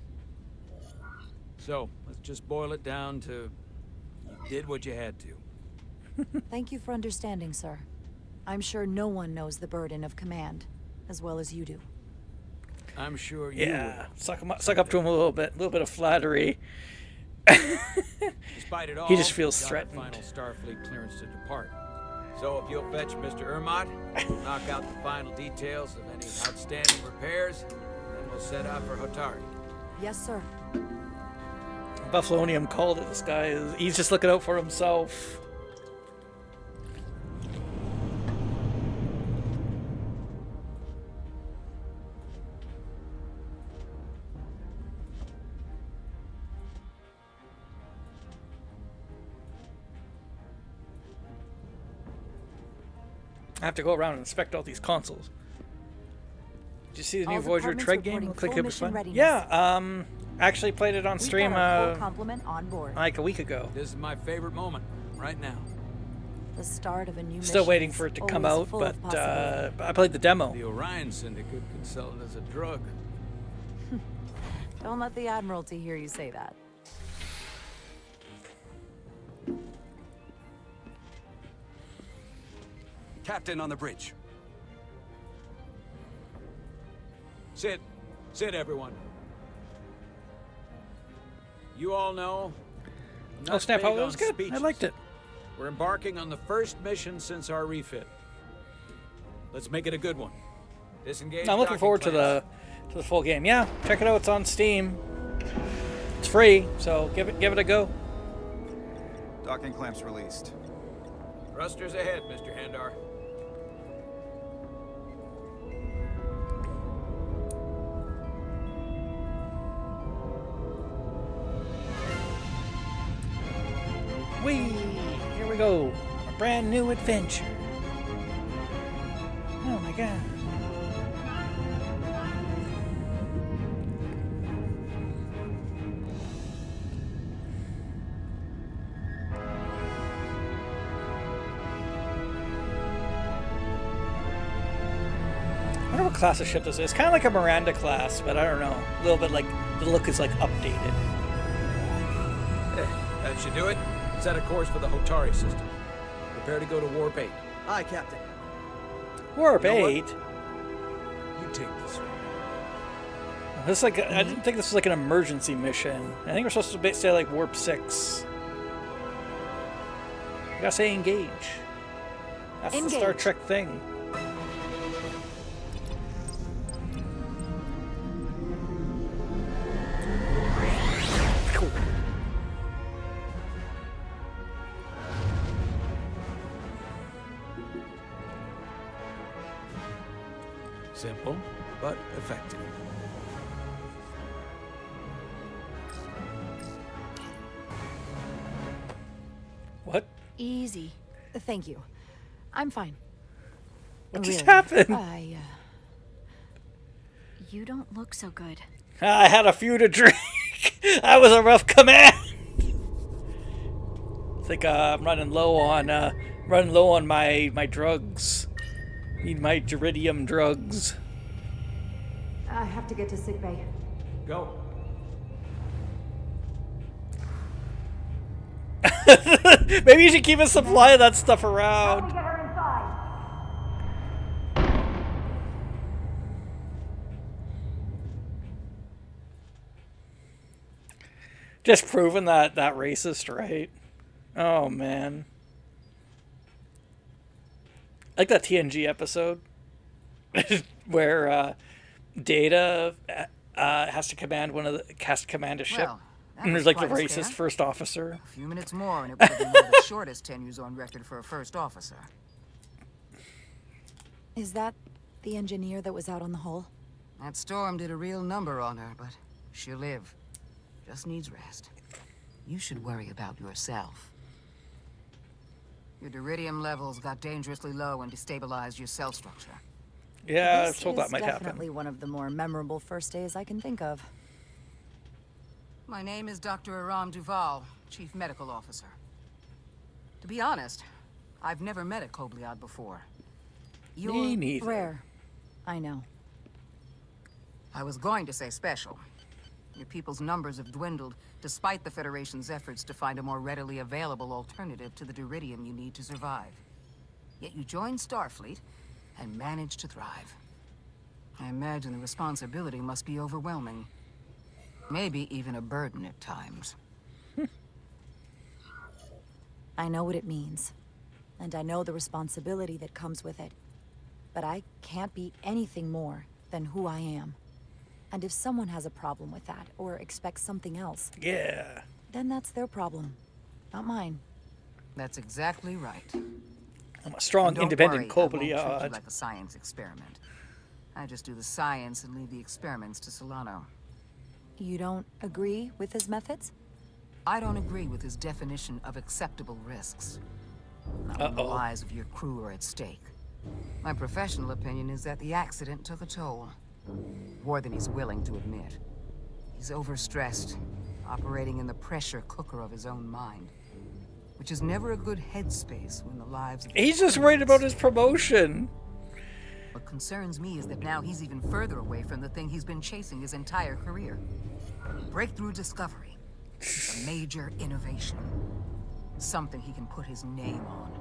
So, let's just boil it down to you did what you had to. Thank you for understanding, sir. I'm sure no one knows the burden of command as well as you do. I'm sure you Yeah, will. suck up to him a little bit of flattery. Despite it all, He just feels we got threatened. the final Starfleet clearance to depart. So if you'll fetch Mr. Ermot, we'll knock out the final details of any outstanding repairs, then we'll set out for Hotari. Yes, sir. Buffalonium called it. This guy he's just looking out for himself. I have to go around and inspect all these consoles. Did you see the new All Voyager departments Tread game? reporting Looks like full it was mission fun. readiness. Yeah, actually played it on We've stream got our full complement on board. like a week ago. This is my favorite moment, right now. The start of a new Still mission waiting is for it to come always out, full but of possibility. I played the demo. The Orion Syndicate could sell it as a drug. Don't let the Admiralty hear you say that. Captain on the bridge. Sit. Sit, everyone. You all know. I'm Oh not snap! big Oh, that on was good. I speeches. liked it. We're embarking on the first mission since our refit. Let's make it a good one. Disengage. I'm looking docking forward to clamps. the full game. Yeah, check it out. It's on Steam. It's free, so give it a go. Docking clamps released. Thrusters ahead, Mr. Handar. Whee! Here we go. A brand new adventure. Oh my god. I wonder what class of ship this is. Kind of like a Miranda class, but I don't know. A little bit like the look is like updated. That should do it. Set a course for the Hotari system. Prepare to go to Warp 8. Aye, Captain. Warp You know what? 8. You take this one. This is like I didn't think this was like an emergency mission. I think we're supposed to say like Warp 6. You gotta say engage. That's the Star Engage. Trek thing. Cool. Simple, but effective. What? Easy. Thank you. I'm fine. What just Really, happened? You don't look so good. I had a few to drink. That was a rough command. I think I'm running low on my drugs. Need my Duridium drugs. I have to get to sickbay. Go. Maybe you should keep a supply of that stuff around. Just proving that racist, right? Oh man. Like that TNG episode where Data has to command a ship. Well, that And was there's like the quite a racist scare. first officer. A few minutes more, and it would have been one of the shortest tenures on record for a first officer. Is that the engineer that was out on the hull? That storm did a real number on her, but she'll live. Just needs rest. You should worry about yourself. Your Duridium levels got dangerously low and destabilized your cell structure. Yeah, I This told that is might definitely happen. one of the more memorable first days I can think of. My name is Dr. Aram Duval, Chief Medical Officer. To be honest, I've never met a Kobliad before. Me neither. Rare. I know. I was going to say special. Your people's numbers have dwindled, despite the Federation's efforts to find a more readily available alternative to the Duridium you need to survive. Yet you joined Starfleet and managed to thrive. I imagine the responsibility must be overwhelming. Maybe even a burden at times. I know what it means. And I know the responsibility that comes with it. But I can't be anything more than who I am. And if someone has a problem with that, or expects something else, Yeah. then that's their problem, not mine. That's exactly right. I'm a strong, And don't independent worry, I won't treat you Kobliad. like a science experiment. I just do the science and leave the experiments to Solano. You don't agree with his methods? I don't agree with his definition of acceptable risks. Not when the lives of your crew are at stake. My professional opinion is that the accident took a toll. More than he's willing to admit. He's overstressed, operating in the pressure cooker of his own mind. Which is never a good headspace when the lives of He's just worried about his promotion. What concerns me is that now he's even further away from the thing he's been chasing his entire career. Breakthrough discovery. A major innovation. Something he can put his name on.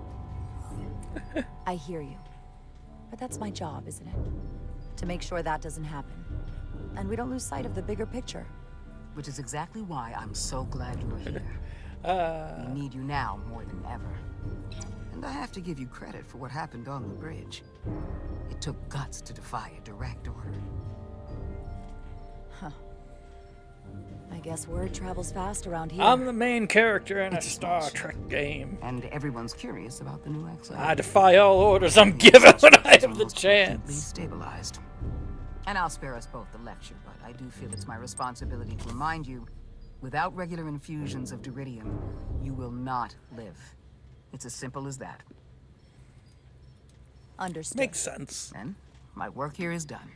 I hear you. But that's my job, isn't it? To make sure that doesn't happen. And we don't lose sight of the bigger picture. Which is exactly why I'm so glad you're here. We need you now more than ever. And I have to give you credit for what happened on the bridge. It took guts to defy a direct order. Huh. I guess word travels fast around here. I'm the main character in a Star Trek game. And everyone's curious about the new XO. I defy all orders I'm given when I have the chance. Stabilized. And I'll spare us both the lecture, but I do feel it's my responsibility to remind you, without regular infusions of Duridium, you will not live. It's as simple as that. Understood. Makes sense. And my work here is done.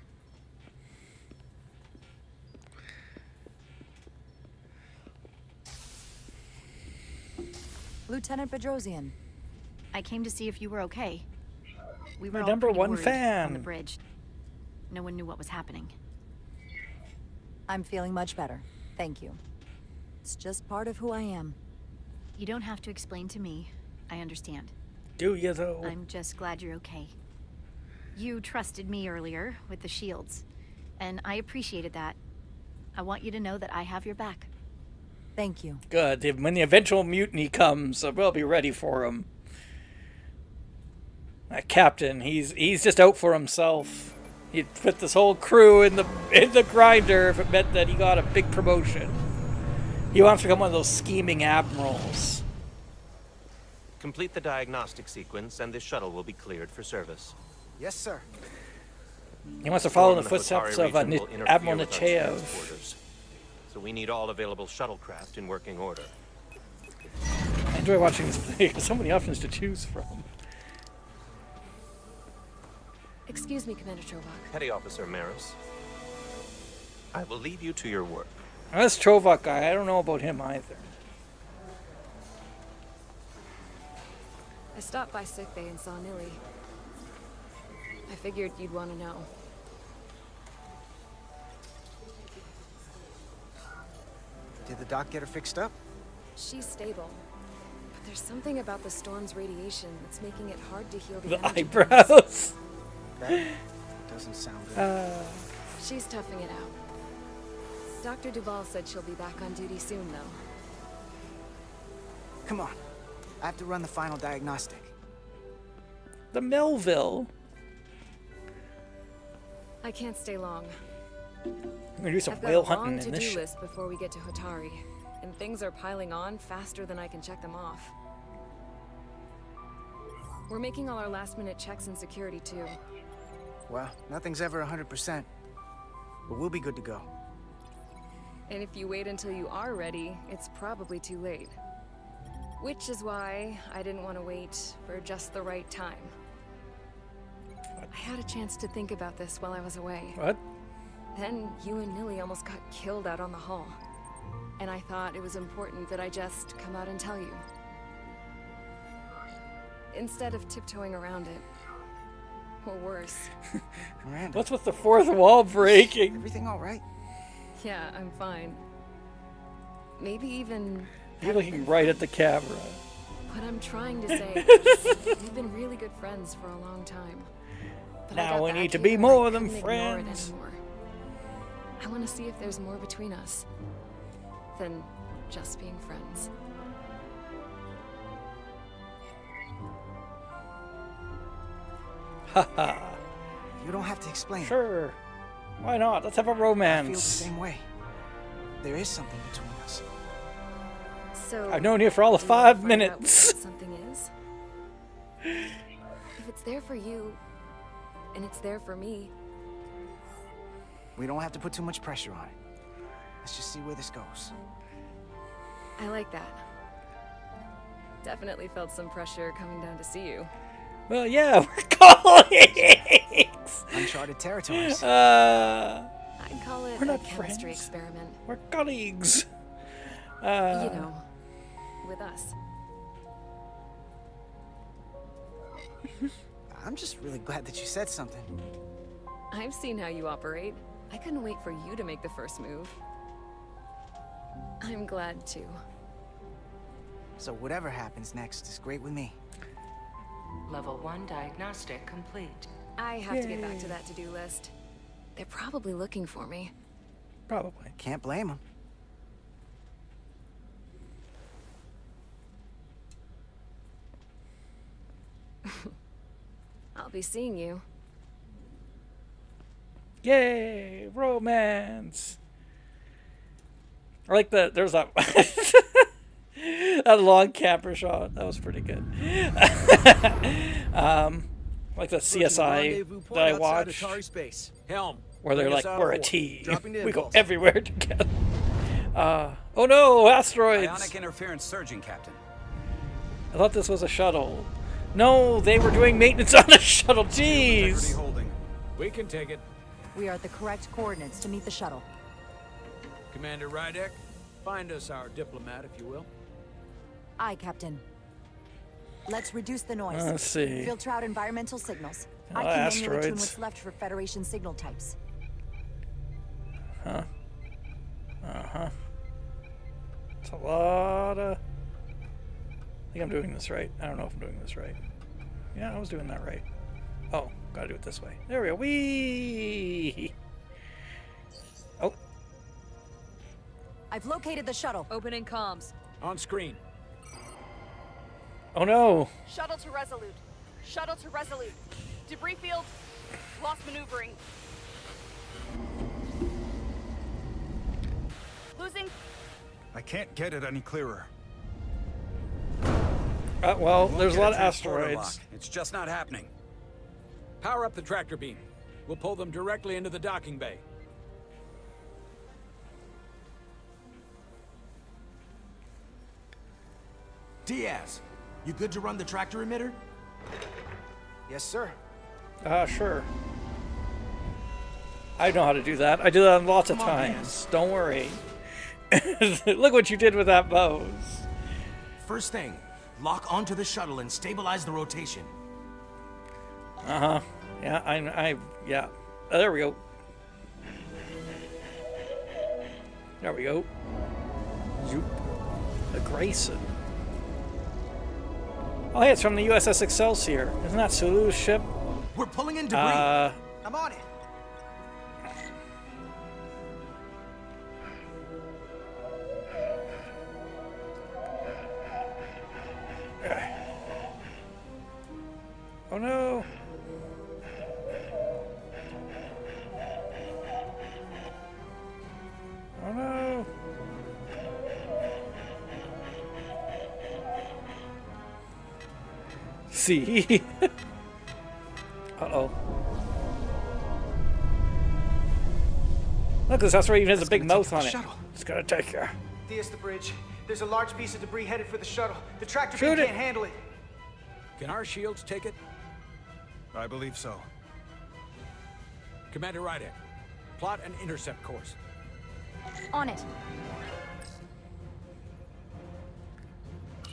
Lieutenant Bedrosian. I came to see if you were okay. We were My all number pretty one worried fan. on the bridge. No one knew what was happening. I'm feeling much better. Thank you. It's just part of who I am. You don't have to explain to me. I understand. Do you, though? I'm just glad you're okay. You trusted me earlier with the shields, and I appreciated that. I want you to know that I have your back. Thank you. Good. When the eventual mutiny comes, we'll be ready for him. That captain, he's just out for himself. He'd put this whole crew in the grinder if it meant that he got a big promotion. He wants to become one of those scheming admirals. Complete the diagnostic sequence, and this shuttle will be cleared for service. Yes, sir. He wants to follow in the Storm footsteps Hotari of region will interfere Admiral with our Nechayev. transporters. So we need all available shuttlecraft in working order. I enjoy watching this play. There's so many options to choose from. Excuse me, Commander Trovok. Petty Officer Maris, I will leave you to your work. Now, this Trovok guy, I don't know about him either. I stopped by sickbay and saw Nilly. I figured you'd want to know. Did the doc get her fixed up? She's stable. But there's something about the storm's radiation that's making it hard to heal the The energy eyebrows. burns. That doesn't sound good. She's toughing it out. Dr. Duval said she'll be back on duty soon, though. Come on. I have to run the final diagnostic. The Melville. I can't stay long. I'm gonna do some I've got whale a long hunting in to-do this shit. list before we get to Hotari, and things are piling on faster than I can check them off. We're making all our last-minute checks in security, too. Well, nothing's ever 100%. But we'll be good to go. And if you wait until you are ready, it's probably too late. Which is why I didn't want to wait for just the right time. I had a chance to think about this while I was away. What? Then you and Nilly almost got killed out on the hull. And I thought it was important that I just come out and tell you. Instead of tiptoeing around it. Or worse. Miranda. What's with the fourth wall breaking? Everything all right? Yeah, I'm fine. Maybe even... You're looking right at the camera. What I'm trying to say, we've been really good friends for a long time. But I Now got we back need to here be and more I than couldn't ignore it friends. anymore. I want to see if there's more between us than just being friends. Haha. You don't have to explain. Sure. Why not? Let's have a I feel the romance. same way. There is something between us. So I've known you for all of do you wanna 5 find out minutes. what that something is? If it's there for you, and it's there for me, We don't have to put too much pressure on it. Let's just see where this goes. I like that. Definitely felt some pressure coming down to see you. Well, yeah, we're colleagues. Uncharted territories. I'd call it We're a not chemistry friends. experiment. We're colleagues. You know, with us. I'm just really glad that you said something. I've seen how you operate. I couldn't wait for you to make the first move. I'm glad too. So whatever happens next is great with me. Level 1 diagnostic complete. I have to get back to that to-do list. They're probably looking for me. Probably. Can't blame them. I'll be seeing you. Yay, romance. I like that. There's that that long camera shot. That was pretty good. Like the CSI that I watch, Helm. where they're bring us like, out we're of a port. team. Dropping to We go impulse. everywhere together. Oh no, asteroids! Ionic interference surging, Captain. I thought this was a shuttle. No, they were doing maintenance on the shuttle. Jeez. Holding. We can take it. We are at the correct coordinates to meet the shuttle. Commander Rydek, find us our diplomat, if you will. Aye, Captain. Let's reduce the noise. Let's see. Filter out environmental signals. Oh, I can manually tune asteroids. what's left for Federation signal types. Huh? Uh-huh. It's a lot of... I think I'm doing this right. I don't know if I'm doing this right. Yeah, I was doing that right. Oh, gotta do it this way. There we go. Whee! Oh, I've located the shuttle. Opening comms. On screen. oh no! Shuttle to Resolute. Shuttle to Resolute. Debris field. Lost maneuvering. Losing. I can't get it any clearer. Well, Won't there's a get lot of transporter asteroids. lock. It's just not happening. Power up the tractor beam. We'll pull them directly into the docking bay. Diaz, you good to run the tractor emitter? Yes, sir. Sure. I know how to do that. I do that lots of Come on, times. Don't worry. Look what you did with that Bose. First thing, lock onto the shuttle and stabilize the rotation. Uh-huh. Yeah, yeah. Oh, there we go. There we go. Zoop. The Grayson. Oh, hey, it's from the USS Excelsior. Isn't that Sulu's ship? We're pulling in debris. I'm on it. Oh no. Oh no. See? Uh-oh. Look, that's where he even has a big mouth on it. It's gonna take you. Diaz, the bridge. There's a large piece of debris headed for the shuttle. The tractor Shoot beam it. can't handle it. Can our shields take it? I believe so. Commander Rydek, plot an intercept course. On it.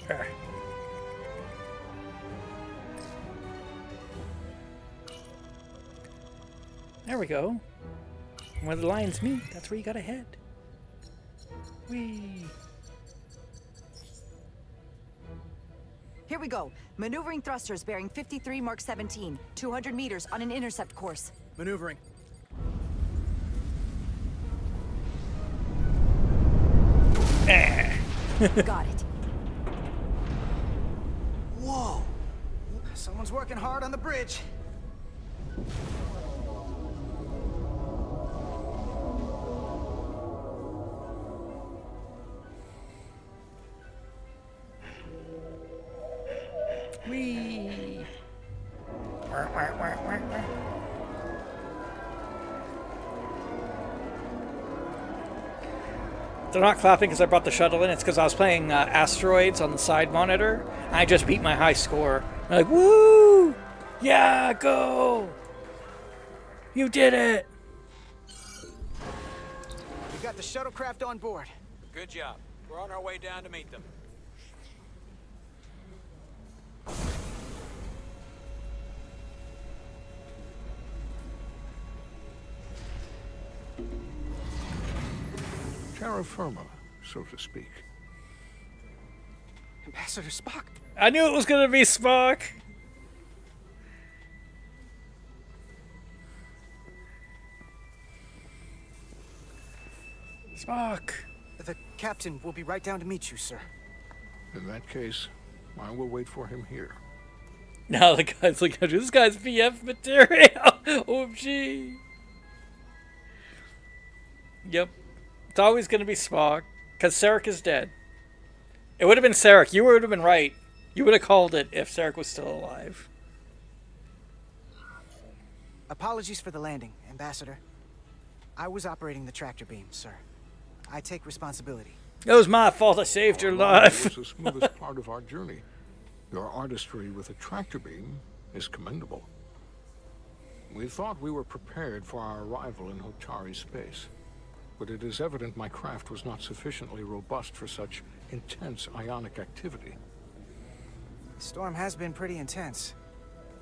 Okay. There we go. Where the lines meet, that's where you gotta head. Whee! Here we go. Maneuvering thrusters bearing 53 Mark 17, 200 meters on an intercept course. Maneuvering. Got it. Whoa! Someone's working hard on the bridge. Whee! They're not clapping because I brought the shuttle in. It's because I was playing Asteroids on the side monitor. And I just beat my high score. I'm like, woo! Yeah, go! You did it! We got the shuttlecraft on board. Good job. We're on our way down to meet them. Terra firma, so to speak. Ambassador Spock. I knew it was gonna be Spock! Spock! The captain will be right down to meet you, sir. In that case, I will wait for him here. Now the guy's like, this guy's BF material! OMG! Yep. It's always gonna be Spock, because Sarek is dead. It would have been Sarek. You would have been right. You would have called it if Sarek was still alive. Apologies for the landing, Ambassador. I was operating the tractor beam, sir. I take responsibility. It was my fault I saved your It life. was the smoothest part of our journey. Your artistry with a tractor beam is commendable. We thought we were prepared for our arrival in Hotari space, but it is evident my craft was not sufficiently robust for such intense ionic activity. The storm has been pretty intense.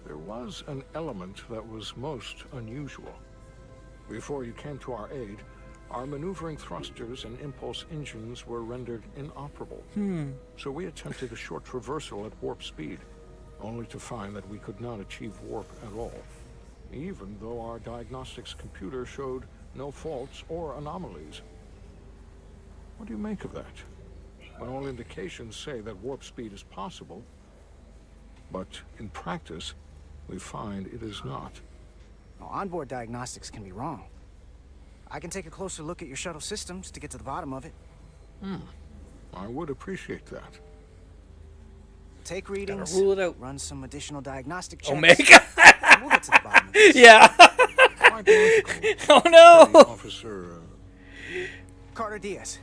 There was an element that was most unusual. Before you came to our aid, our maneuvering thrusters and impulse engines were rendered inoperable. So we attempted a short traversal at warp speed, only to find that we could not achieve warp at all, even though our diagnostics computer showed no faults or anomalies. What do you make of that? When all indications say that warp speed is possible, but in practice, we find it is not. Well, onboard diagnostics can be wrong. I can take a closer look at your shuttle systems to get to the bottom of it. I would appreciate that. Take readings, rule it out. run some additional diagnostic checks. Omega! and we'll get to the bottom of this. Yeah. Psychological. Oh no! Officer. Carter Diaz.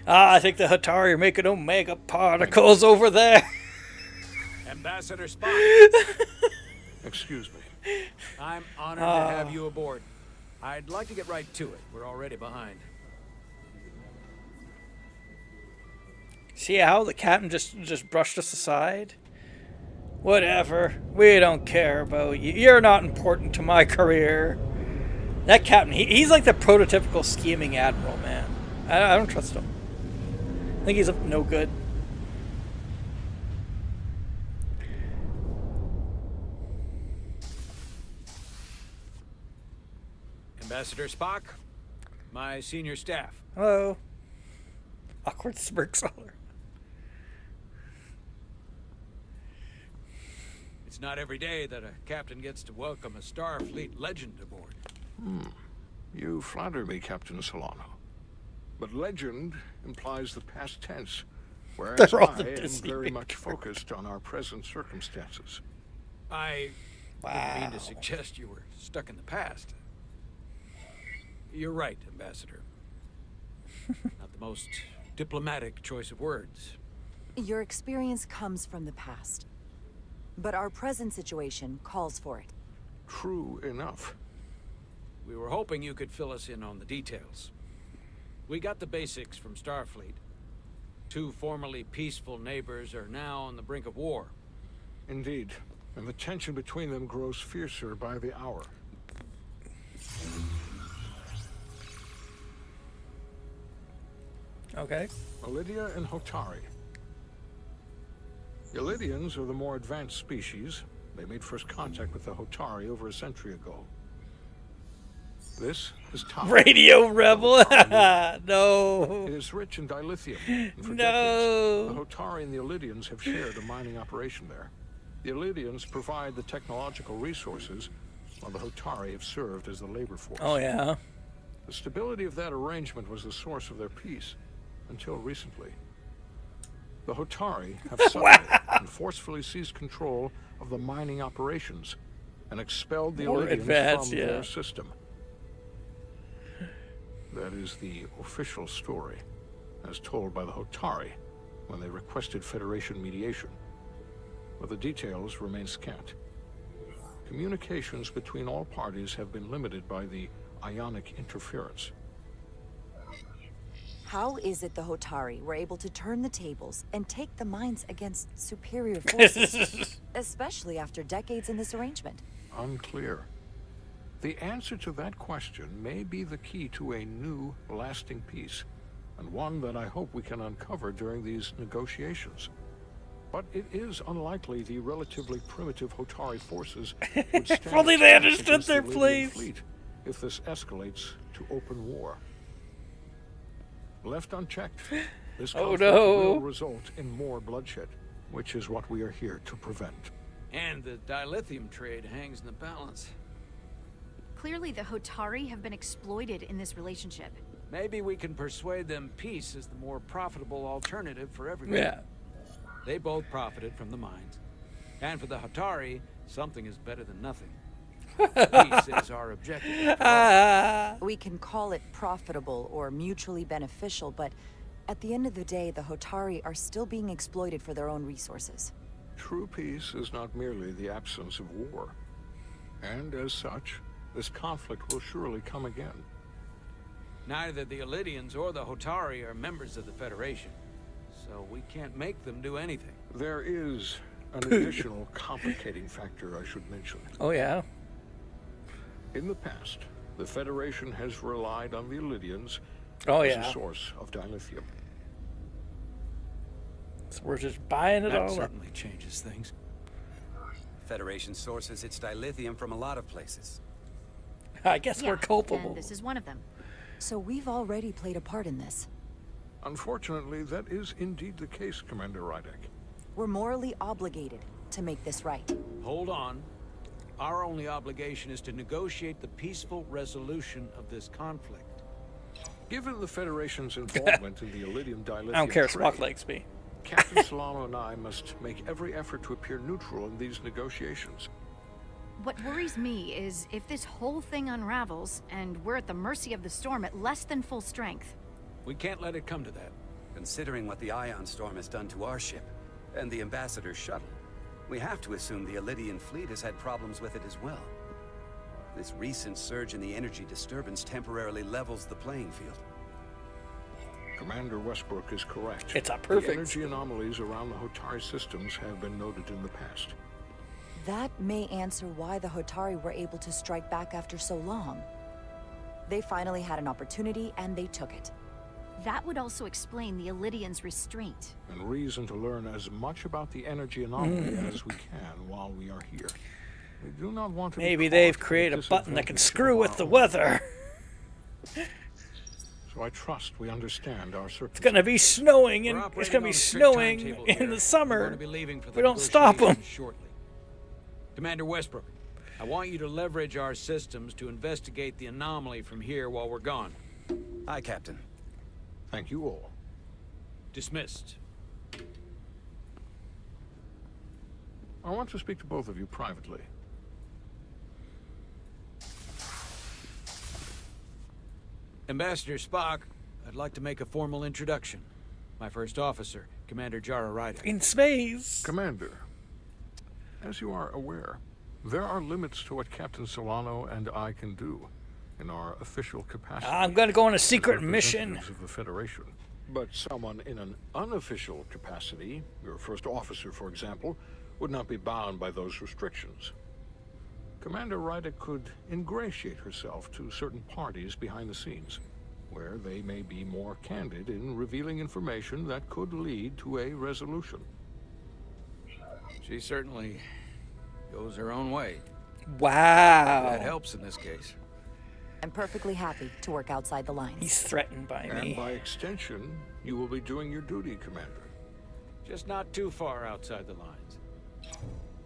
I think the Hatari are making Omega particles over there. Ambassador Spock. Excuse me. I'm honored to have you aboard. I'd like to get right to it. We're already behind. See how the captain just brushed us aside? Whatever. We don't care about you. You're not important to my career. That captain, he's like the prototypical scheming admiral, man. I don't trust him. I think he's up to no good. Ambassador Spock, my senior staff. Hello. Awkward smirks on her. It's not every day that a captain gets to welcome a Starfleet legend aboard. You flatter me, Captain Solano. But legend implies the past tense, whereas They're all I the am Disney very makers. much focused on our present circumstances. I didn't mean to suggest you were stuck in the past. You're right, Ambassador. Not the most diplomatic choice of words. Your experience comes from the past. But our present situation calls for it. True enough. We were hoping you could fill us in on the details. We got the basics from Starfleet. Two formerly peaceful neighbors are now on the brink of war. Indeed. And the tension between them grows fiercer by the hour. Okay. Elydia and Hotari. The Elydians are the more advanced species. They made first contact with the Hotari over a century ago. This is Tau. Radio Rebel. No. It is rich in dilithium. And for No. decades, the Hotari and the Elydians have shared a mining operation there. The Elydians provide the technological resources, while the Hotari have served as the labor force. Oh yeah. The stability of that arrangement was the source of their peace, until recently. The Hotari have suddenly and forcefully seized control of the mining operations and expelled the More Elydians advanced, from yeah. their system. That is the official story, as told by the Hotari when they requested Federation mediation. But the details remain scant. Communications between all parties have been limited by the ionic interference. How is it the Hotari were able to turn the tables and take the mines against superior forces, especially after decades in this arrangement? Unclear. The answer to that question may be the key to a new, lasting peace, and one that I hope we can uncover during these negotiations. But it is unlikely the relatively primitive Hotari forces would stand If only they a chance understood against their the Elydian place. fleet if this escalates to open war. Left unchecked, this Oh, conflict no. will result in more bloodshed, which is what we are here to prevent. And the dilithium trade hangs in the balance. Clearly, the Hotari have been exploited in this relationship. Maybe we can persuade them peace is the more profitable alternative for everyone. Yeah. They both profited from the mines. And for the Hatari, something is better than nothing. Peace is our objective. We can call it profitable or mutually beneficial, but at the end of the day, the Hotari are still being exploited for their own resources. True peace is not merely the absence of war. And as such, this conflict will surely come again. Neither the Elydians or the Hotari are members of the Federation, so we can't make them do anything. There is an additional complicating factor I should mention. Oh yeah. In the past, the Federation has relied on the Elydians Oh as yeah. a source of dilithium. So we're just buying it That all up. certainly changes things. Federation sources its dilithium from a lot of places. I guess we're culpable. And this is one of them. So we've already played a part in this. Unfortunately, that is indeed the case, Commander Rydek. We're morally obligated to make this right. Hold on. Our only obligation is to negotiate the peaceful resolution of this conflict. Given the Federation's involvement in the Elydium dilithium I don't care if trade, Spock likes me. Captain Solano and I must make every effort to appear neutral in these negotiations. What worries me is if this whole thing unravels and we're at the mercy of the storm at less than full strength. We can't let it come to that. Considering what the Ion Storm has done to our ship, and the Ambassador's shuttle, we have to assume the Elydian fleet has had problems with it as well. This recent surge in the energy disturbance temporarily levels the playing field. Commander Westbrook is correct. It's a perfect... The energy anomalies around the Hotari systems have been noted in the past. That may answer why the Hotari were able to strike back after so long. They finally had an opportunity, and they took it. That would also explain the Elydians' restraint. And reason to learn as much about the energy anomaly as we can while we are here. We do not want to Maybe they've created a button that can screw with the weather. So I trust we understand our circumstances. It's gonna be snowing, and it's gonna be snowing in the summer. We don't stop them. Shortly. Commander Westbrook, I want you to leverage our systems to investigate the anomaly from here while we're gone. Aye, Captain. Thank you all. Dismissed. I want to speak to both of you privately. Ambassador Spock, I'd like to make a formal introduction. My first officer, Commander Jara Ryder. In space. Commander, as you are aware, there are limits to what Captain Solano and I can do in our official capacity. I'm gonna go on a as secret mission. representatives of the Federation. But someone in an unofficial capacity, your first officer, for example, would not be bound by those restrictions. Commander Ryder could ingratiate herself to certain parties behind the scenes, where they may be more candid in revealing information that could lead to a resolution. She certainly goes her own way. Wow. That helps in this case. I'm perfectly happy to work outside the lines. He's threatened by me. And by extension, you will be doing your duty, Commander. Just not too far outside the lines.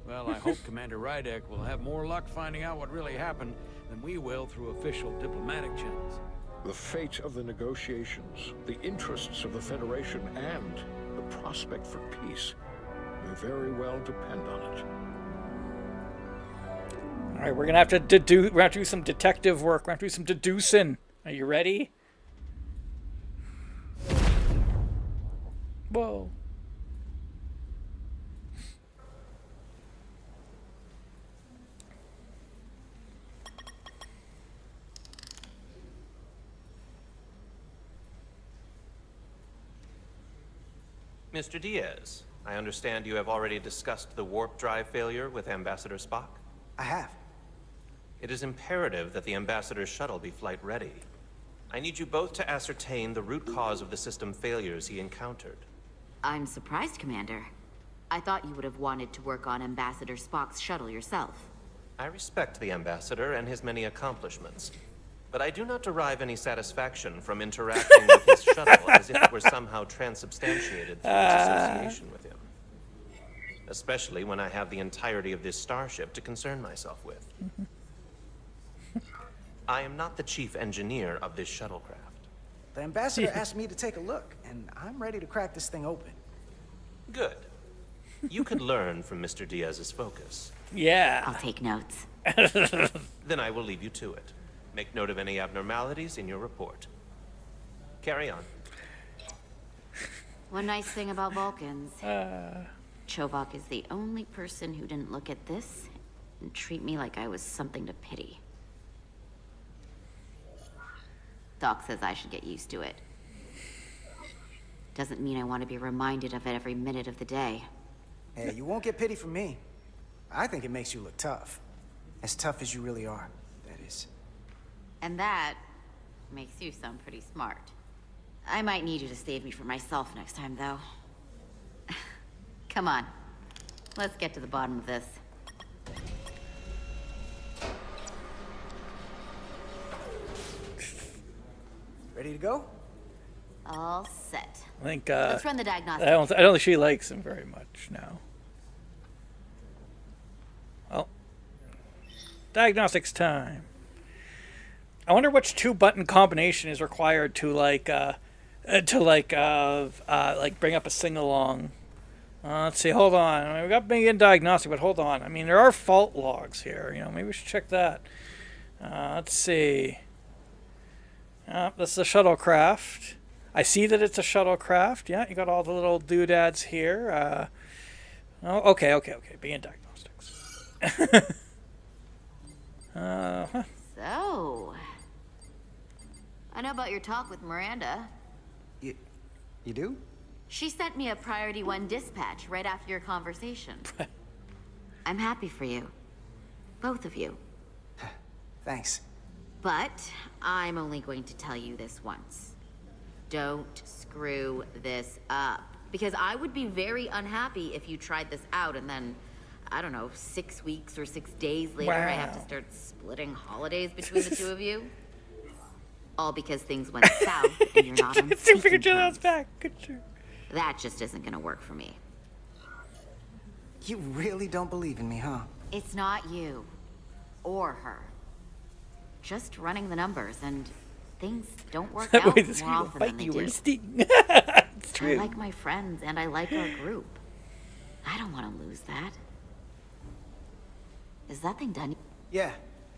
Well, I hope Commander Rydek will have more luck finding out what really happened than we will through official diplomatic channels. The fate of the negotiations, the interests of the Federation, and the prospect for peace may very well depend on it. All right, we're gonna have to do some detective work. We're gonna have to do some deducing. Are you ready? Whoa. Mr. Diaz, I understand you have already discussed the warp drive failure with Ambassador Spock? I have. It is imperative that the Ambassador's shuttle be flight ready. I need you both to ascertain the root cause of the system failures he encountered. I'm surprised, Commander. I thought you would have wanted to work on Ambassador Spock's shuttle yourself. I respect the Ambassador and his many accomplishments, but I do not derive any satisfaction from interacting with his shuttle as if it were somehow transubstantiated through its association with him. Especially when I have the entirety of this starship to concern myself with. I am not the chief engineer of this shuttlecraft. The Ambassador asked me to take a look, and I'm ready to crack this thing open. Good. You could learn from Mr. Diaz's focus. Yeah. I'll take notes. Then I will leave you to it. Make note of any abnormalities in your report. Carry on. One nice thing about Vulcans. Chovak is the only person who didn't look at this and treat me like I was something to pity. Doc says I should get used to it. Doesn't mean I want to be reminded of it every minute of the day. Hey, you won't get pity from me. I think it makes you look tough. As tough as you really are, that is. And that makes you sound pretty smart. I might need you to save me from myself next time, though. Come on. Let's get to the bottom of this. Ready to go? All set. I think. Let's run the diagnostic. I don't think she likes him very much now. Well, diagnostics time. I wonder which two-button combination is required to bring up a sing-along Let's see. Hold on. I mean, we got begin diagnostic, but hold on. I mean, there are fault logs here. You know, maybe we should check that. Let's see. That's the shuttlecraft. I see that it's a shuttlecraft. Yeah, you got all the little doodads here. Okay. Begin diagnostics. So, I know about your talk with Miranda. You do? She sent me a Priority 1 dispatch right after your conversation. I'm happy for you. Both of you. Thanks. But I'm only going to tell you this once. Don't screw this up. Because I would be very unhappy if you tried this out and then, I don't know, 6 weeks or 6 days later, I have to start splitting holidays between the two of you. All because things went south and you're not on speaking terms. Back. Good sure. That just isn't gonna work for me. You really don't believe in me, huh? It's not you. Or her. Just running the numbers, and things don't work out more often than they do. It's true. I like my friends, and I like our group. I don't want to lose that. Is that thing done? Yeah,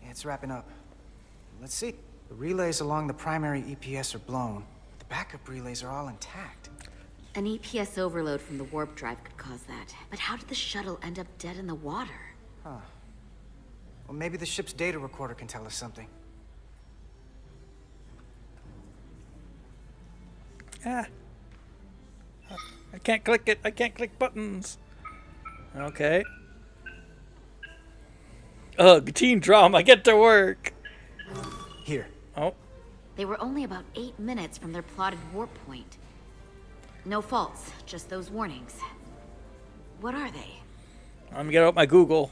it's wrapping up. Let's see. The relays along the primary EPS are blown. The backup relays are all intact. An EPS overload from the warp drive could cause that. But how did the shuttle end up dead in the water? Huh. Well, maybe the ship's data recorder can tell us something. Ah. I can't click it. I can't click buttons. Okay. Ugh, teen drama. Get to work. Here. Oh. They were only about 8 minutes from their plotted warp point. No faults, just those warnings. What are they? I'm gonna get out my Google.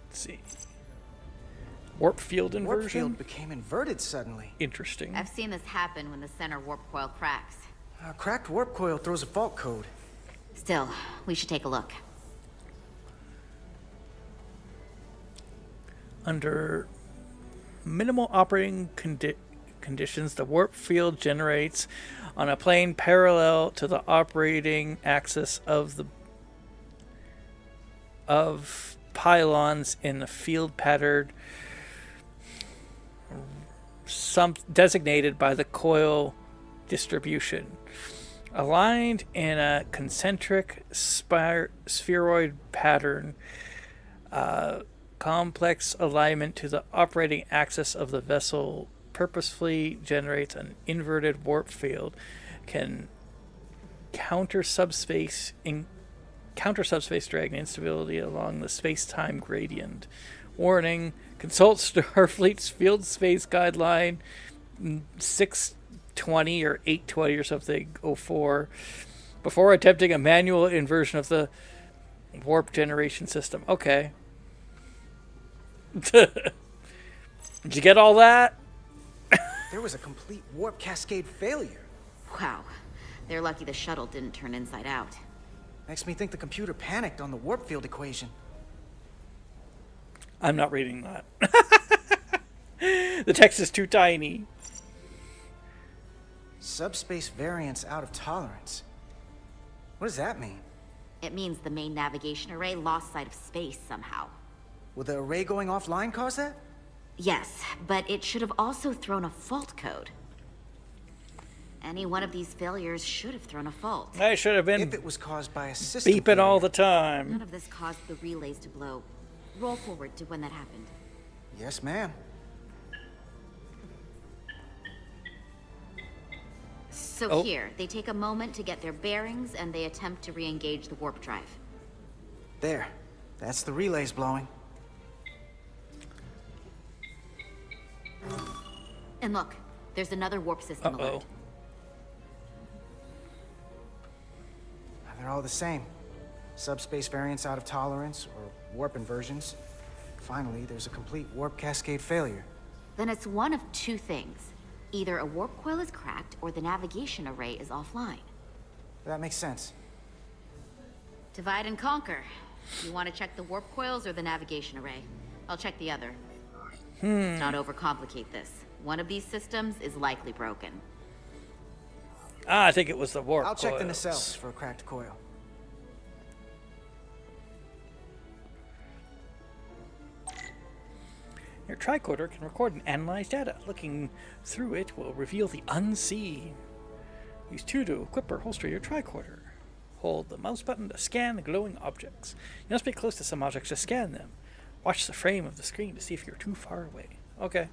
Let's see. Warp field inversion? Warp field became inverted suddenly. Interesting. I've seen this happen when the center warp coil cracks. A cracked warp coil throws a fault code. Still, we should take a look. Under minimal operating conditions, the warp field generates on a plane parallel to the operating axis of pylons in the field pattern designated by the coil distribution. Aligned in a concentric spheroid pattern, complex alignment to the operating axis of the vessel purposefully generates an inverted warp field, can counter subspace drag and instability along the space-time gradient. Warning, consult Starfleet's field space guideline 620 or 820 or something 04 before attempting a manual inversion of the warp generation system. Okay. Did you get all that? There was a complete warp cascade failure. Wow. They're lucky the shuttle didn't turn inside out. Makes me think the computer panicked on the warp field equation. I'm not reading that. The text is too tiny. Subspace variance out of tolerance. What does that mean? It means the main navigation array lost sight of space somehow. Will the array going offline cause that? Yes, but it should have also thrown a fault code. Any one of these failures should have thrown a fault. I should have been if it was caused by a system beeping failure. all the time. None of this caused the relays to blow. Roll forward to when that happened. Yes, ma'am. So here, they take a moment to get their bearings and they attempt to re-engage the warp drive. There. That's the relays blowing. And look, there's another warp system alert. They're all the same. Subspace variance out of tolerance, or warp inversions. Finally, there's a complete warp cascade failure. Then it's one of two things. Either a warp coil is cracked, or the navigation array is offline. That makes sense. Divide and conquer. You want to check the warp coils or the navigation array? I'll check the other. Let's not overcomplicate this. One of these systems is likely broken. I think it was the warp I'll check the coils. nacelles for a cracked coil. Your tricorder can record and analyze data. Looking through it will reveal the unseen. Use 2 to equip or holster your tricorder. Hold the mouse button to scan the glowing objects. You must be close to some objects to scan them. Watch the frame of the screen to see if you're too far away. Okay.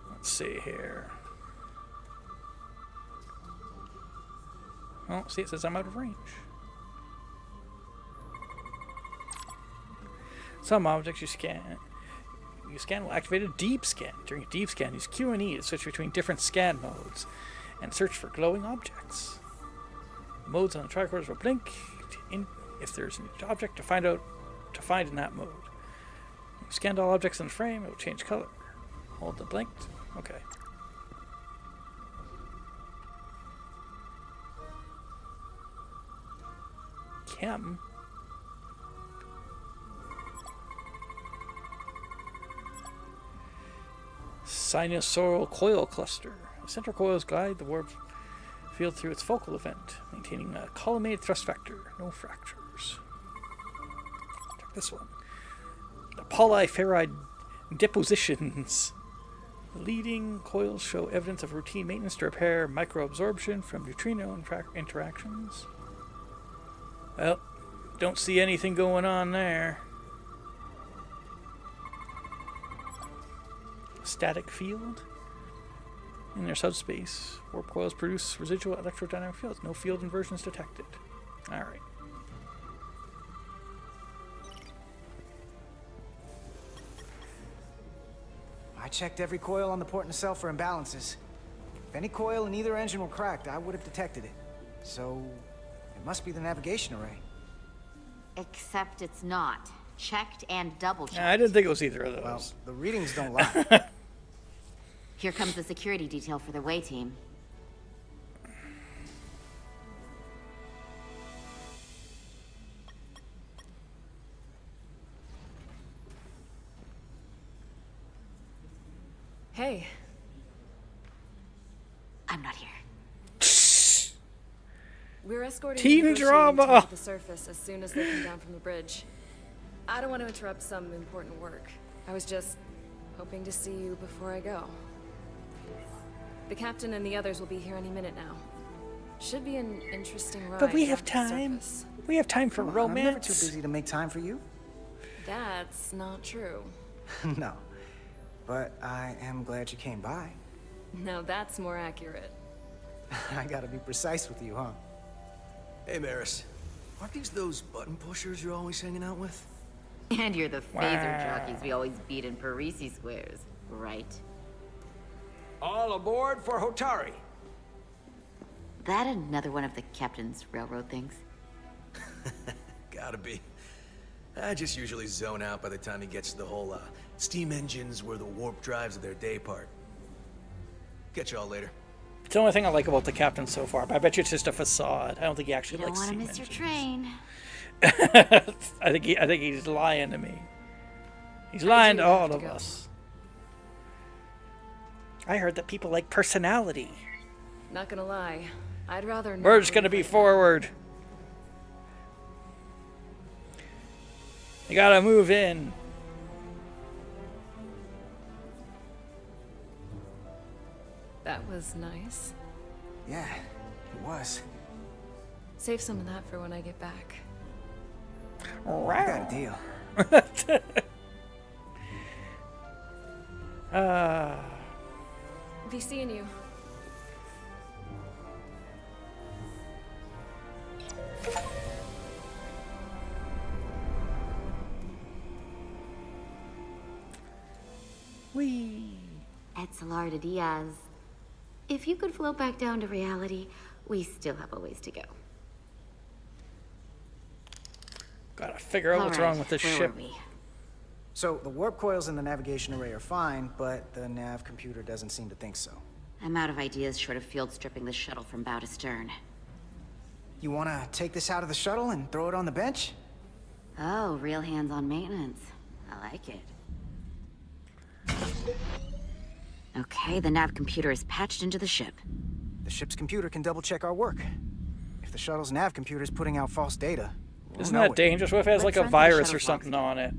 Let's see here. Oh, see, it says I'm out of range. Some objects you scan will activate a deep scan. During a deep scan, use Q and E to switch between different scan modes and search for glowing objects. Modes on the tricorders will blink if there's an object to find in that mode. If you scanned all objects in the frame, it will change color. Hold the blinked. Okay. Chem. Sinusoidal coil cluster. The central coils guide the warp field through its focal event, maintaining a collimated thrust vector. No fractures. Check this one. The polyferride depositions. The leading coils show evidence of routine maintenance to repair microabsorption from neutrino interactions. Well, don't see anything going on there. Static field in their subspace. Warp coils produce residual electrodynamic fields. No field inversions detected. Alright. I checked every coil on the port nacelle for imbalances. If any coil in either engine were cracked, I would have detected it. So, it must be the navigation array. Except it's not. Checked and double-checked. I didn't think it was either of those. Well, the readings don't lie. Here comes the security detail for the way team. Hey. I'm not here. We're escorting Teen the negotiating drama. team to the surface as soon as they come down from the bridge. I don't want to interrupt some important work. I was just hoping to see you before I go. The captain and the others will be here any minute now. Should be an interesting ride. But we have down to the time. surface. We have time for I'm never romance. too busy to make time for you. That's not true. No. But I am glad you came by. No, that's more accurate. I gotta be precise with you, huh? Hey, Maris. Aren't these those button pushers you're always hanging out with? And you're the phaser jockeys we always beat in Parisi squares, right? All aboard for Hotari. That another one of the captain's railroad things? Gotta be. I just usually zone out by the time he gets to the whole, steam engines were the warp drives of their day part. Catch y'all later. It's the only thing I like about the captain so far, but I bet you it's just a facade. I don't think he actually You don't likes want to steam miss your train. I think he's lying to me. He's lying to all of us. I heard that people like personality. Not gonna lie, I'd rather. We're just gonna be forward. You gotta move in. That was nice. Yeah, it was. Save some of that for when I get back. I got a deal. Be seeing you. Whee! Etzelar de Diaz. If you could float back down to reality, we still have a ways to go. Gotta figure out what's wrong with this where ship. were we? So, the warp coils in the navigation array are fine, but the nav computer doesn't seem to think so. I'm out of ideas short of field stripping the shuttle from bow to stern. You wanna take this out of the shuttle and throw it on the bench? Oh, real hands-on maintenance. I like it. Okay, the nav computer is patched into the ship. The ship's computer can double-check our work. If the shuttle's nav computer is putting out false data, we'll Isn't know that it. dangerous? What if it has like Let's a run through the virus or shuttle's something on it?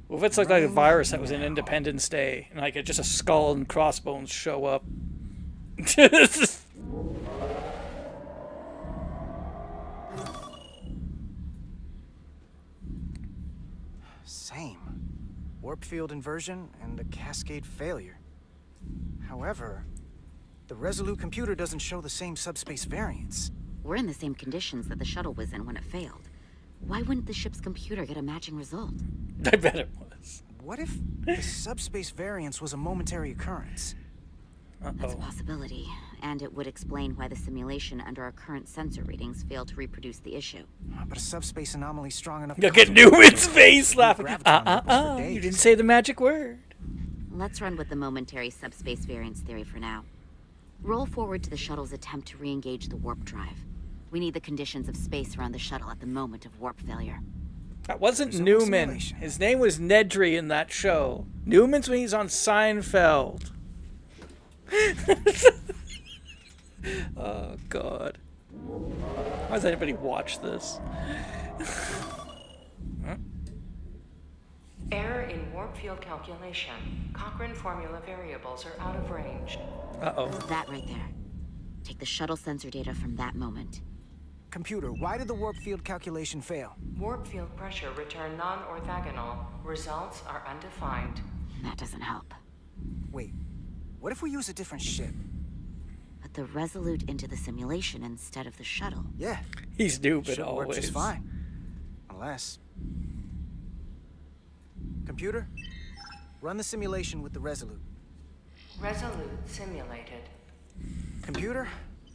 What if it's like a virus that was in Independence Day, and like just a skull and crossbones show up? Same. Warp field inversion and a cascade failure. However, the Resolute computer doesn't show the same subspace variance. We're in the same conditions that the shuttle was in when it failed. Why wouldn't the ship's computer get a matching result? I bet it was. What if the subspace variance was a momentary occurrence? That's a possibility, and it would explain why the simulation under our current sensor readings failed to reproduce the issue. But a subspace anomaly strong enough Look to at Newman's face laughing. for You days. didn't say the magic word. Let's run with the momentary subspace variance theory for now. Roll forward to the shuttle's attempt to re-engage the warp drive. We need the conditions of space around the shuttle at the moment of warp failure. That wasn't There's no Newman. simulation. His name was Nedry in that show. Newman's when he's on Seinfeld. Oh, God. Why does anybody watch this? Error in warp field calculation. Cochrane formula variables are out of range. Uh-oh. That right there. Take the shuttle sensor data from that moment. Computer, why did the warp field calculation fail? Warp field pressure returned non-orthogonal. Results are undefined. That doesn't help. Wait, what if we use a different ship? Put the Resolute into the simulation instead of the shuttle. Yeah. He's stupid Should work always. just fine. Unless... Computer, run the simulation with the Resolute. Resolute simulated. Computer,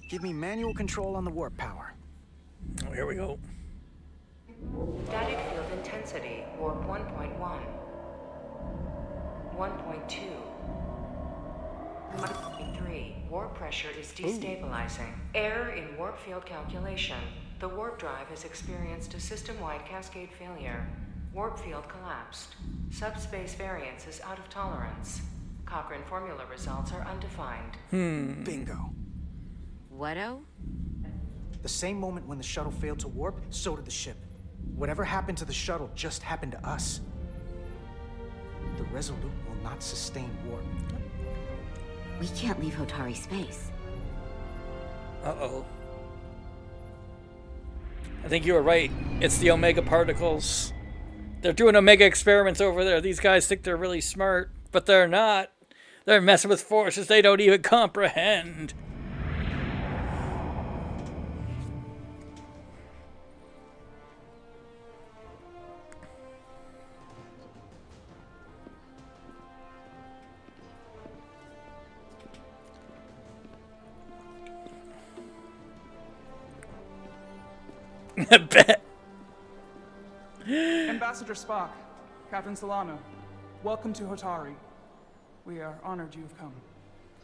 give me manual control on the warp power. Oh, here we go. Static field intensity, warp 1.1. 1.2. 1.3. Warp pressure is destabilizing. Error in warp field calculation. The warp drive has experienced a system-wide cascade failure. Warp field collapsed. Subspace variance is out of tolerance. Cochrane formula results are undefined. Bingo. What-o? The same moment when the shuttle failed to warp, so did the ship. Whatever happened to the shuttle just happened to us. The Resolute will not sustain warp. We can't leave Hotari space. Uh-oh. I think you were right. It's the Omega particles. They're doing Omega experiments over there. These guys think they're really smart, but they're not. They're messing with forces they don't even comprehend. I bet. Ambassador Spock, Captain Solano, welcome to Hotari. We are honored you've come.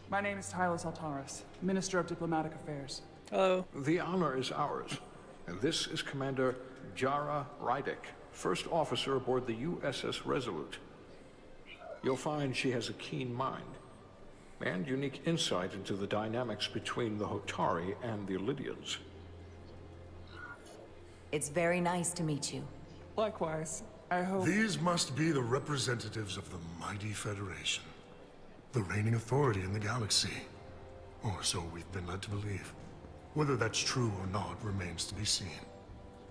My name is Tylos Altaris, Minister of Diplomatic Affairs. Hello. The honor is ours. And this is Commander Jara Rydick, first officer aboard the USS Resolute. You'll find she has a keen mind and unique insight into the dynamics between the Hotari and the Illidians. It's very nice to meet you. Likewise, I hope... These must be the representatives of the mighty Federation. The reigning authority in the galaxy. Or so we've been led to believe. Whether that's true or not remains to be seen.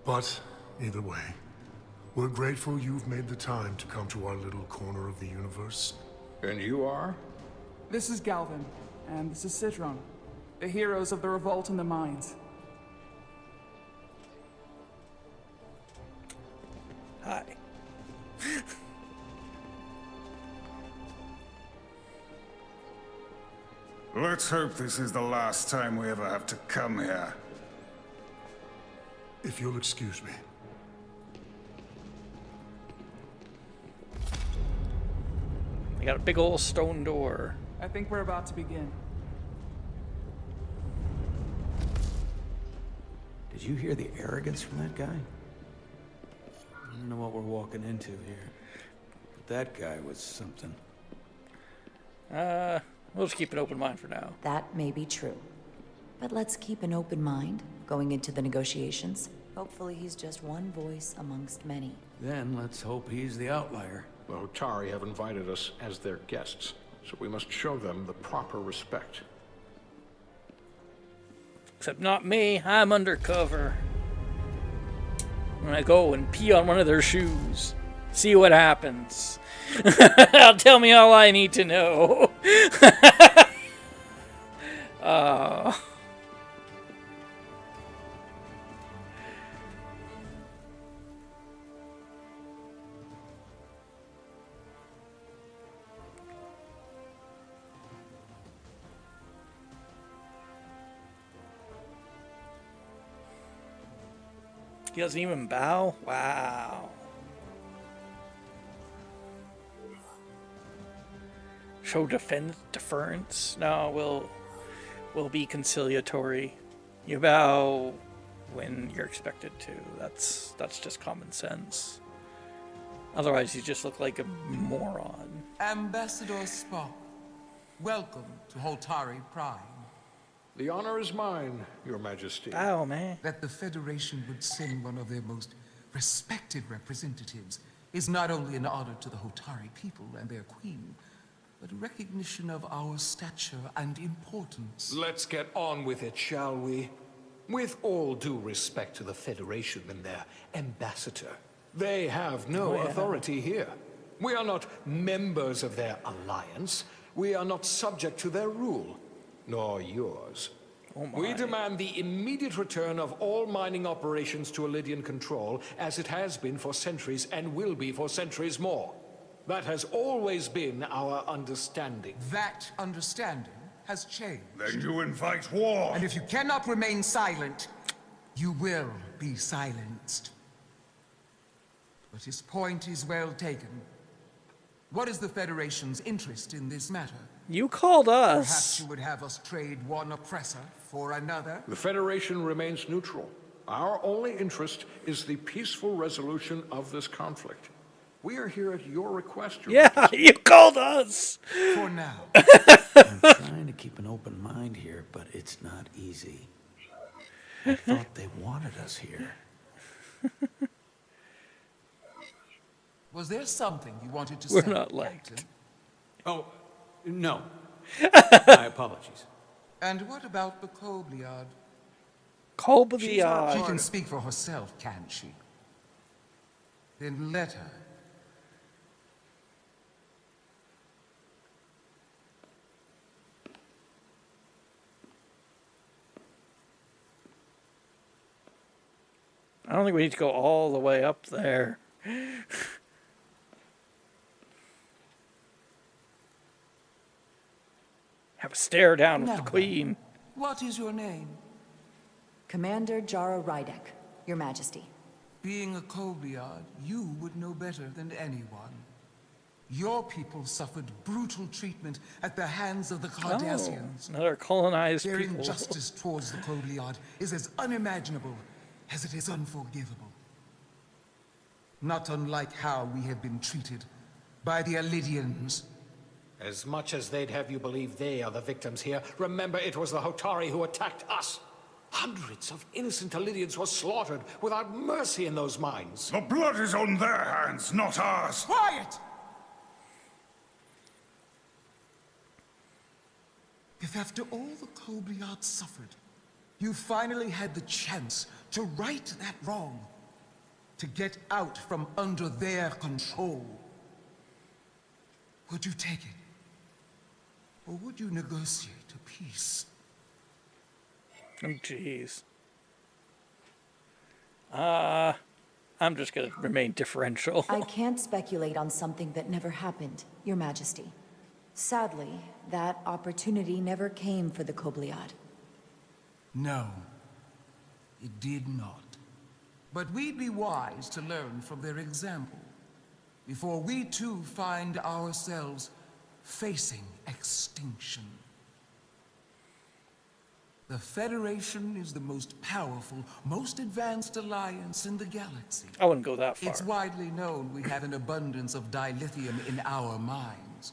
But, either way, we're grateful you've made the time to come to our little corner of the universe. And you are? This is Galvin, and this is Citron, the heroes of the revolt in the mines. Hi. Let's hope this is the last time we ever have to come here. If you'll excuse me. They got a big old stone door. I think we're about to begin. Did you hear the arrogance from that guy? I don't know what we're walking into here. But that guy was something. We'll just keep an open mind for now. That may be true. But let's keep an open mind going into the negotiations. Hopefully he's just one voice amongst many. Then let's hope he's the outlier. The Hotari have invited us as their guests, so we must show them the proper respect. Except not me. I'm undercover. I'm gonna go and pee on one of their shoes. See what happens. Tell me all I need to know. He doesn't even bow? Wow. Show deference? No, we'll be conciliatory. You bow when you're expected to. That's just common sense. Otherwise, you just look like a moron. Ambassador Spock, welcome to Holtari Prime. The honor is mine, Your Majesty. Oh, man. That the Federation would send one of their most respected representatives is not only an honor to the Hotari people and their queen, but a recognition of our stature and importance. Let's get on with it, shall we? With all due respect to the Federation and their ambassador, they have no authority here. We are not members of their alliance. We are not subject to their rule. Nor yours. We demand the immediate return of all mining operations to Elydian control, as it has been for centuries and will be for centuries more. That has always been our understanding. That understanding has changed. Then you invite war. And if you cannot remain silent, you will be silenced. But his point is well taken. What is the Federation's interest in this matter? You called us. Perhaps you would have us trade one oppressor for another? The Federation remains neutral. Our only interest is the peaceful resolution of this conflict. We are here at your request, Your Majesty. You called us! For now. I'm trying to keep an open mind here, but it's not easy. I thought they wanted us here. Was there something you wanted to say? We're not liked. Captain? Oh, no. My apologies. And what about the Kobliad? Kobliad. She can speak for herself, can't she? Then let her. I don't think we need to go all the way up there. Have a stare down with Now the Queen. What is your name? Commander Jara Rydek, Your Majesty. Being a Kobliad, you would know better than anyone. Your people suffered brutal treatment at the hands of the Cardassians. Another colonized Their people. injustice towards the Kobliad is as unimaginable as it is unforgivable. Not unlike how we have been treated by the Elydians. As much as they'd have you believe they are the victims here, remember it was the Hotari who attacked us. Hundreds of innocent Elydians were slaughtered without mercy in those mines. The blood is on their hands, not ours. Quiet! If after all the Kobliad suffered, you finally had the chance to right that wrong, to get out from under their control, would you take it? Or would you negotiate a peace? Oh, jeez. I'm just gonna remain differential. I can't speculate on something that never happened, Your Majesty. Sadly, that opportunity never came for the Kobliad. No, it did not. But we'd be wise to learn from their example, before we too find ourselves facing extinction. The Federation is the most powerful, most advanced alliance in the galaxy. I wouldn't go that far. It's widely known we have an abundance of dilithium in our mines.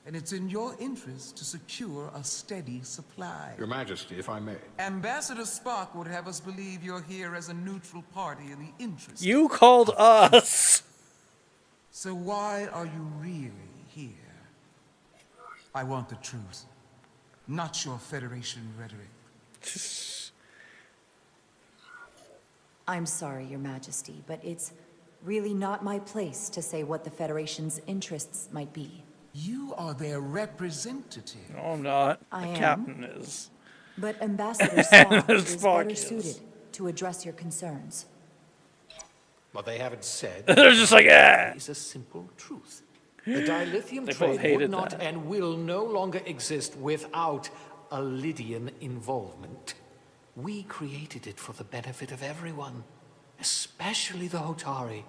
and it's in your interest to secure a steady supply. Your Majesty, if I may. Ambassador Spock would have us believe you're here as a neutral party in the interest. You called us. So why are you really here? I want the truth, not your Federation rhetoric. I'm sorry, Your Majesty, but it's really not my place to say what the Federation's interests might be. You are their representative. No, I'm not. I The am. captain is. But Ambassador Spock is Spock better is. suited to address your concerns. What they haven't said. They're just like, ah. Is a simple truth. The dilithium They both trade hated would not that. and will no longer exist without a Lydian involvement. We created it for the benefit of everyone, especially the Hotari.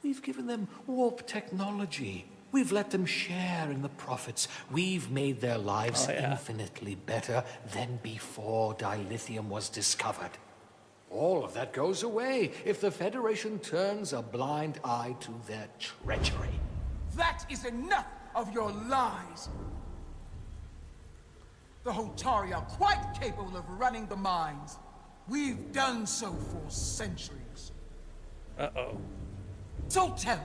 We've given them warp technology. We've let them share in the profits. We've made their lives infinitely better than before dilithium was discovered. All of that goes away if the Federation turns a blind eye to their treachery. That is enough of your lies. The Hotari are quite capable of running the mines. We've done so for centuries. Uh-oh. So tell me,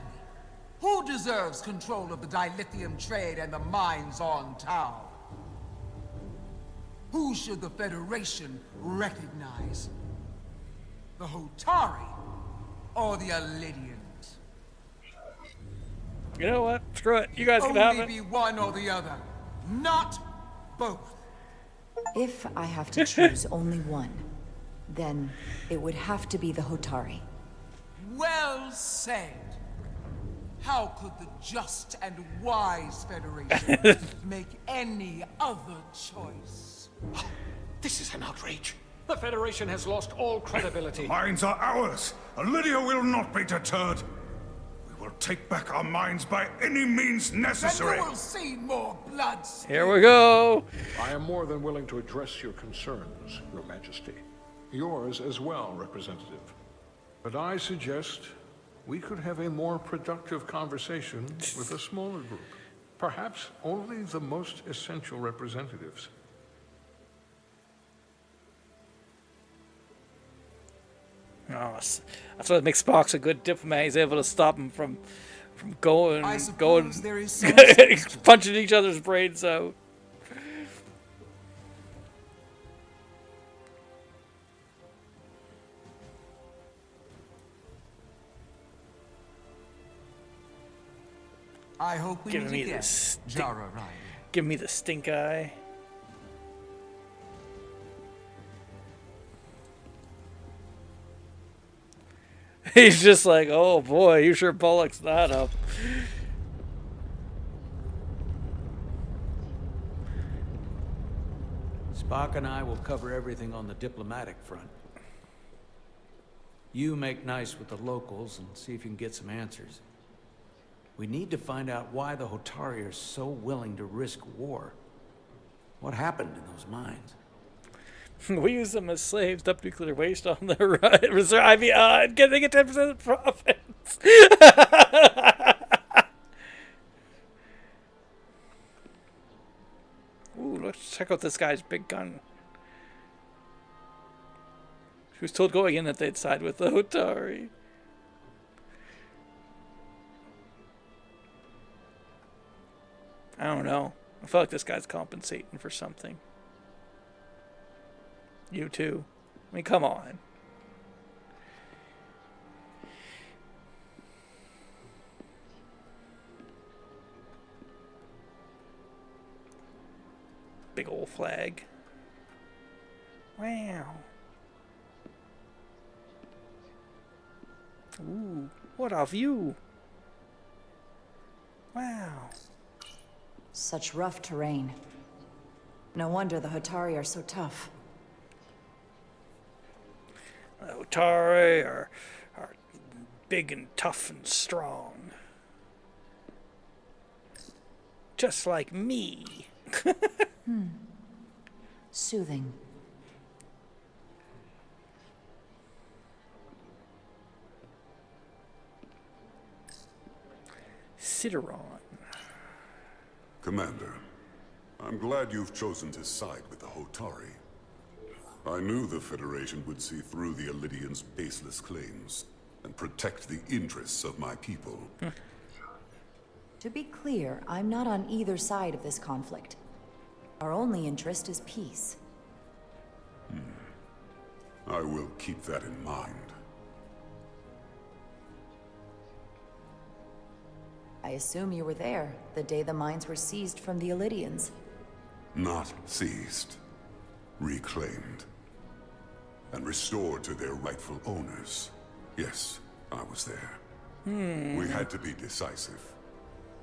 who deserves control of the dilithium trade and the mines on Tau? Who should the Federation recognize? The Hotari or the Alydians? You know what? Screw it. You guys can have Only it. be one or the other, not both. If I have to choose only one, then it would have to be the Hotari. Well said. How could the just and wise Federation make any other choice? This is an outrage. The Federation has lost all credibility. The mines are ours. Lydia will not be deterred. We will take back our mines by any means necessary. And you will see more blood. Here we go. I am more than willing to address your concerns, Your Majesty. Yours as well, Representative. But I suggest we could have a more productive conversation with a smaller group. Perhaps only the most essential representatives. Oh, that's what makes Spock a good diplomat. He's able to stop him from going, there is some sense to punching each other's brains out. I hope we Give meet me again, this. Jara Riley. Give me the stink eye. He's just like, oh boy, you sure bollocks that up. Spock and I will cover everything on the diplomatic front. You make nice with the locals and see if you can get some answers. We need to find out why the Hotari are so willing to risk war. What happened in those mines? We use them as slaves, dump nuclear waste on the reserve. I mean, they get 10% of the profits. Ooh, let's check out this guy's big gun. She was told going in that they'd side with the Hotari. I don't know. I feel like this guy's compensating for something. You too. I mean, come on. Big old flag. Wow. Ooh, what a view. Wow. Such rough terrain. No wonder the Hotari are so tough. The Hotari are big and tough and strong. Just like me. Soothing. Cideron. Commander, I'm glad you've chosen to side with the Hotari. I knew the Federation would see through the Elidians' baseless claims and protect the interests of my people. To be clear, I'm not on either side of this conflict. Our only interest is peace. I will keep that in mind. I assume you were there the day the mines were seized from the Elidians. Not seized. Reclaimed. And restored to their rightful owners. Yes, I was there. We had to be decisive.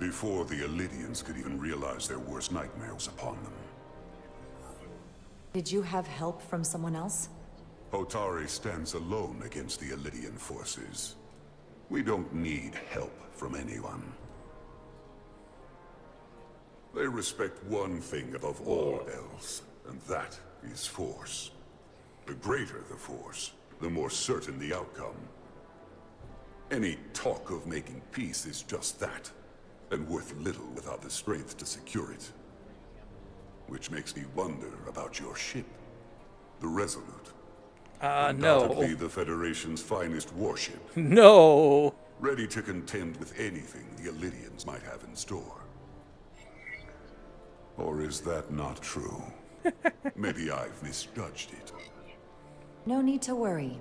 Before the Elidians could even realize their worst nightmare was upon them. Did you have help from someone else? Hotari stands alone against the Elidian forces. We don't need help from anyone. They respect one thing above all else, and that is force. The greater the force, the more certain the outcome. Any talk of making peace is just that, and worth little without the strength to secure it. Which makes me wonder about your ship, the Resolute. No. Undoubtedly the Federation's finest warship. No. Ready to contend with anything the Elidians might have in store. Or is that not true? Maybe I've misjudged it. No need to worry.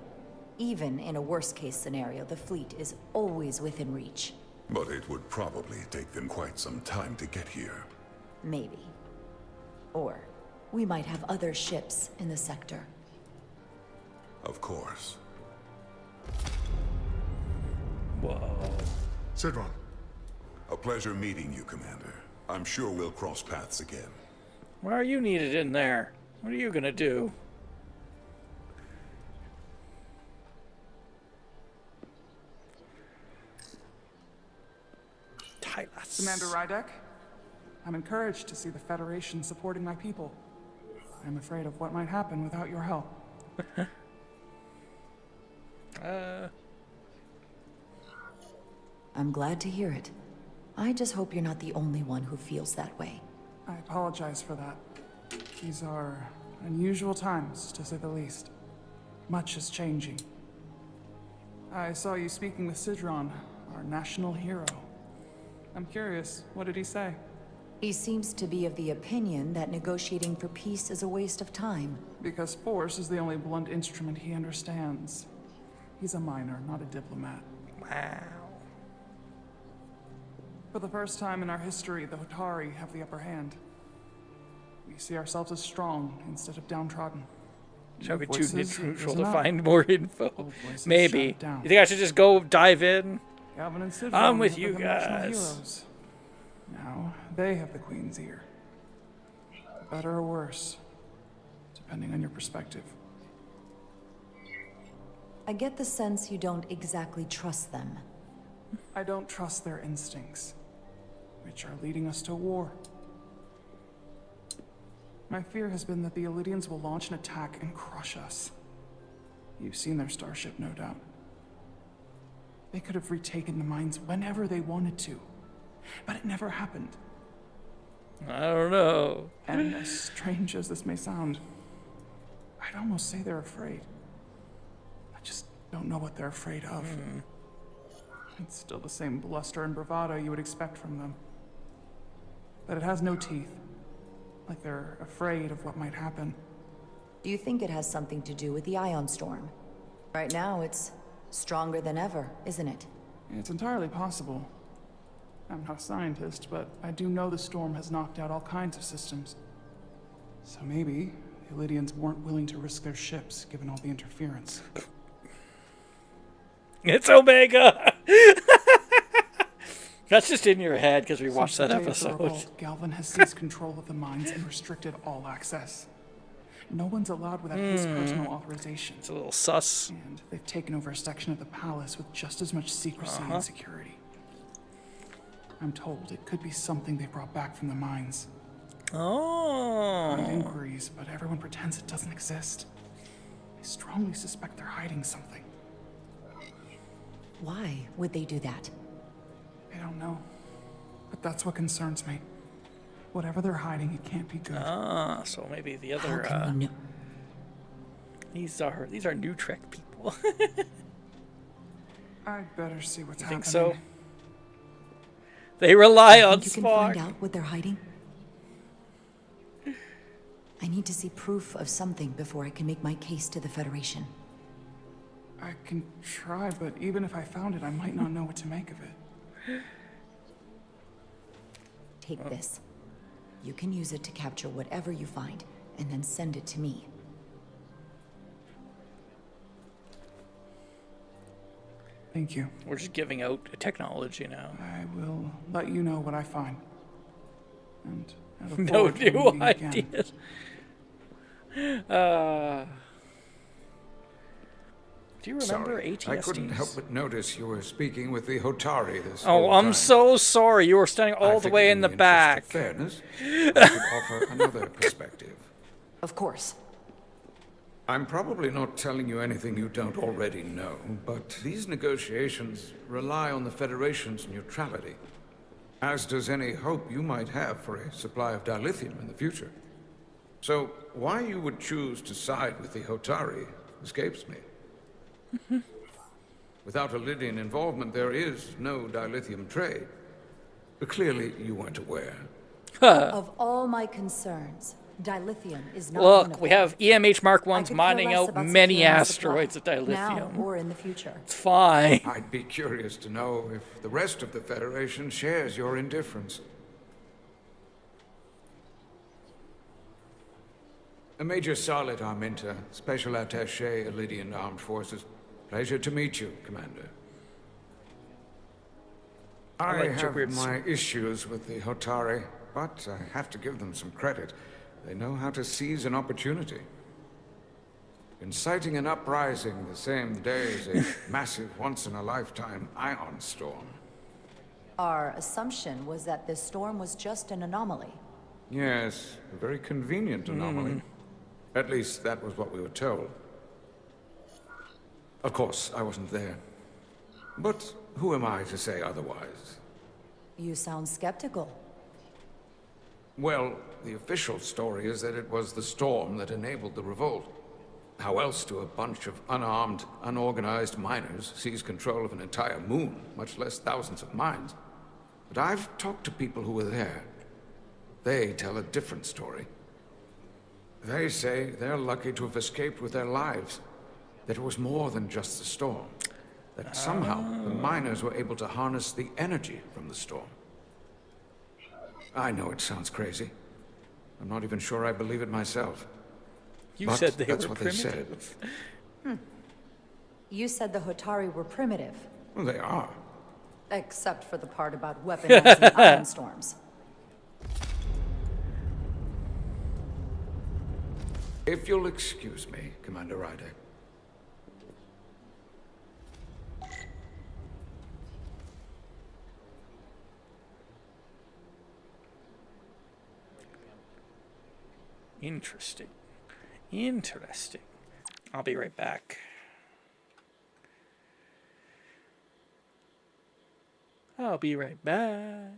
Even in a worst-case scenario, the fleet is always within reach. But it would probably take them quite some time to get here. Maybe. Or we might have other ships in the sector. Of course. Whoa. Sidron. A pleasure meeting you, Commander. I'm sure we'll cross paths again. Why are you needed in there? What are you gonna do? Tylas. Commander Rydek, I'm encouraged to see the Federation supporting my people. I'm afraid of what might happen without your help. I'm glad to hear it. I just hope you're not the only one who feels that way. I apologize for that. These are unusual times, to say the least. Much is changing. I saw you speaking with Sidron, our national hero. I'm curious, what did he say? He seems to be of the opinion that negotiating for peace is a waste of time. Because force is the only blunt instrument he understands. He's a miner, not a diplomat. Wow. For the first time in our history, the Hotari have the upper hand. We see ourselves as strong instead of downtrodden. Shall we Voices tune in is neutral to enough. find more info? Old voices Maybe. shut down. You think I should just go dive in? Calvin and Sidron I'm with have you become national guys. heroes. Now they have the Queen's ear. For better or worse, depending on your perspective. I get the sense you don't exactly trust them. I don't trust their instincts, which are leading us to war. My fear has been that the Elidians will launch an attack and crush us. You've seen their starship, no doubt. They could have retaken the mines whenever they wanted to, but it never happened. I don't know. And as strange as this may sound, I'd almost say they're afraid. I just don't know what they're afraid of. It's still the same bluster and bravado you would expect from them. But it has no teeth. Like they're afraid of what might happen. Do you think it has something to do with the ion storm? Right now, it's stronger than ever, isn't it? It's entirely possible. I'm not a scientist, but I do know the storm has knocked out all kinds of systems. So maybe the Elidians weren't willing to risk their ships, given all the interference. It's Omega! That's just in your head because we watched Since that the day of the episode. revolt, Galvin has seized control of the mines and restricted all access. No one's allowed without his personal authorization. It's a little sus. And they've taken over a section of the palace with just as much secrecy and security. I'm told it could be something they brought back from the mines. Oh. I've inquiries, but everyone pretends it doesn't exist. I strongly suspect they're hiding something. Why would they do that? I don't know. But that's what concerns me. Whatever they're hiding, it can't be good. Ah, so maybe the other. How can we know? These are new Trek people. I'd better see what's You happening. think so? They rely You on think you can Spock. find out what they're hiding? I need to see proof of something before I can make my case to the Federation. I can try, but even if I found it, I might not know what to make of it. Take this. You can use it to capture whatever you find, and then send it to me. Thank you. We're just giving out technology now. I will let you know what I find. And I look No forward to new meeting again. ideas. Do you remember Sorry, ATSTs? I couldn't help but notice you were speaking with the Hotari this Oh, whole I'm time. so sorry. You were standing all the way in the back. Fairness, I should offer another perspective. Of course. I'm probably not telling you anything you don't already know, but these negotiations rely on the Federation's neutrality, as does any hope you might have for a supply of dilithium in the future. So, why you would choose to side with the Hotari escapes me. Without a Lydian involvement, there is no dilithium trade. But clearly, you weren't aware. Of all my concerns, dilithium is not one Look, of we them. have EMH Mark I 1s could mining care less out about many securing the supply, asteroids of dilithium. now or in the future. It's fine. I'd be curious to know if the rest of the Federation shares your indifference. Major Solid Arminta, Special Attaché, Elydian Armed Forces. Pleasure to meet you, Commander. I like have Jaquir's- my issues with the Hotari, but I have to give them some credit. They know how to seize an opportunity. Inciting an uprising the same day as a massive, once-in-a-lifetime ion storm. Our assumption was that this storm was just an anomaly. Yes, a very convenient anomaly. At least that was what we were told. Of course, I wasn't there. But who am I to say otherwise? You sound skeptical. Well, the official story is that it was the storm that enabled the revolt. How else do a bunch of unarmed, unorganized miners seize control of an entire moon, much less thousands of mines? But I've talked to people who were there. They tell a different story. They say they're lucky to have escaped with their lives. That it was more than just the storm. That somehow the miners were able to harness the energy from the storm. I know it sounds crazy. I'm not even sure I believe it myself. You But said they that's were what they said. primitive. You said the Hotari were primitive, Well, they are. except for the part about weaponizing ion storms. If you'll excuse me, Commander Ryder. Interesting. Interesting. I'll be right back. I'll be right back.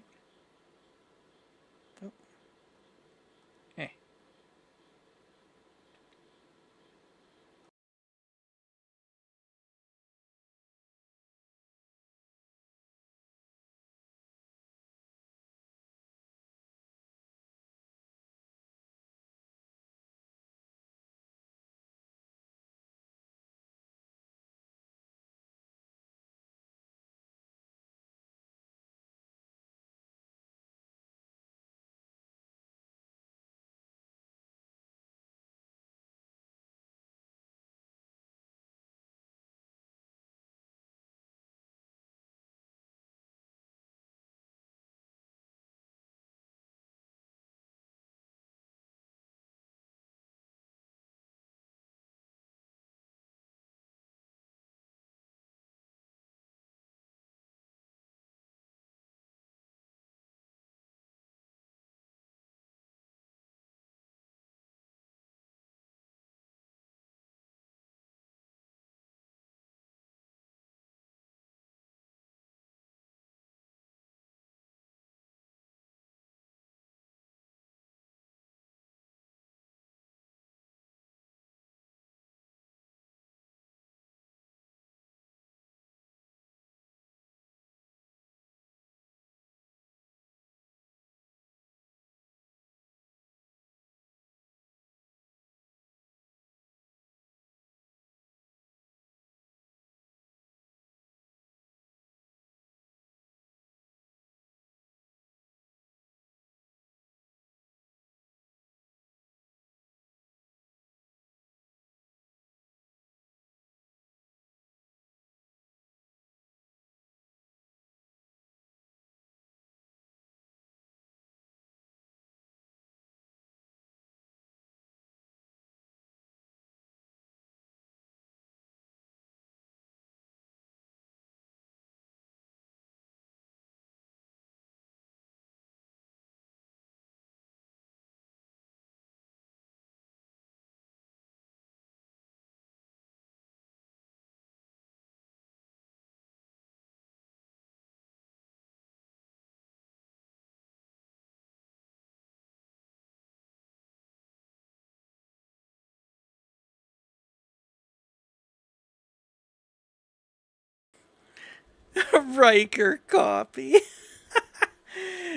Riker copy.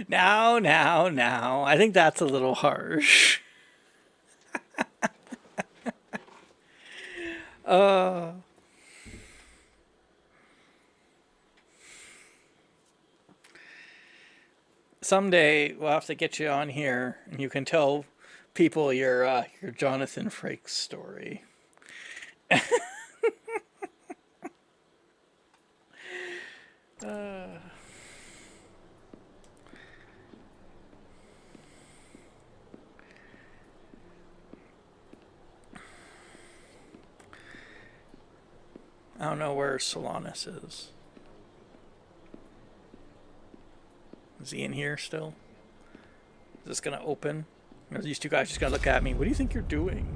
Now. I think that's a little harsh. Someday we'll have to get you on here, and you can tell people your Jonathan Frakes story. I don't know where Solanus is. Is he in here still? Is this gonna open? Or are these two guys just gonna look at me? What do you think you're doing?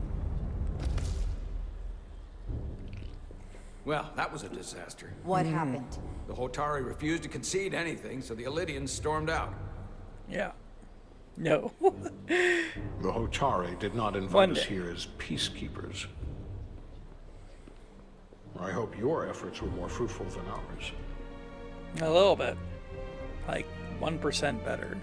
Well, that was a disaster. What happened? The Hotari refused to concede anything, so the Elydians stormed out. Yeah. No. The Hotari did not invite us here as peacekeepers. I hope your efforts were more fruitful than ours. A little bit. Like 1% better.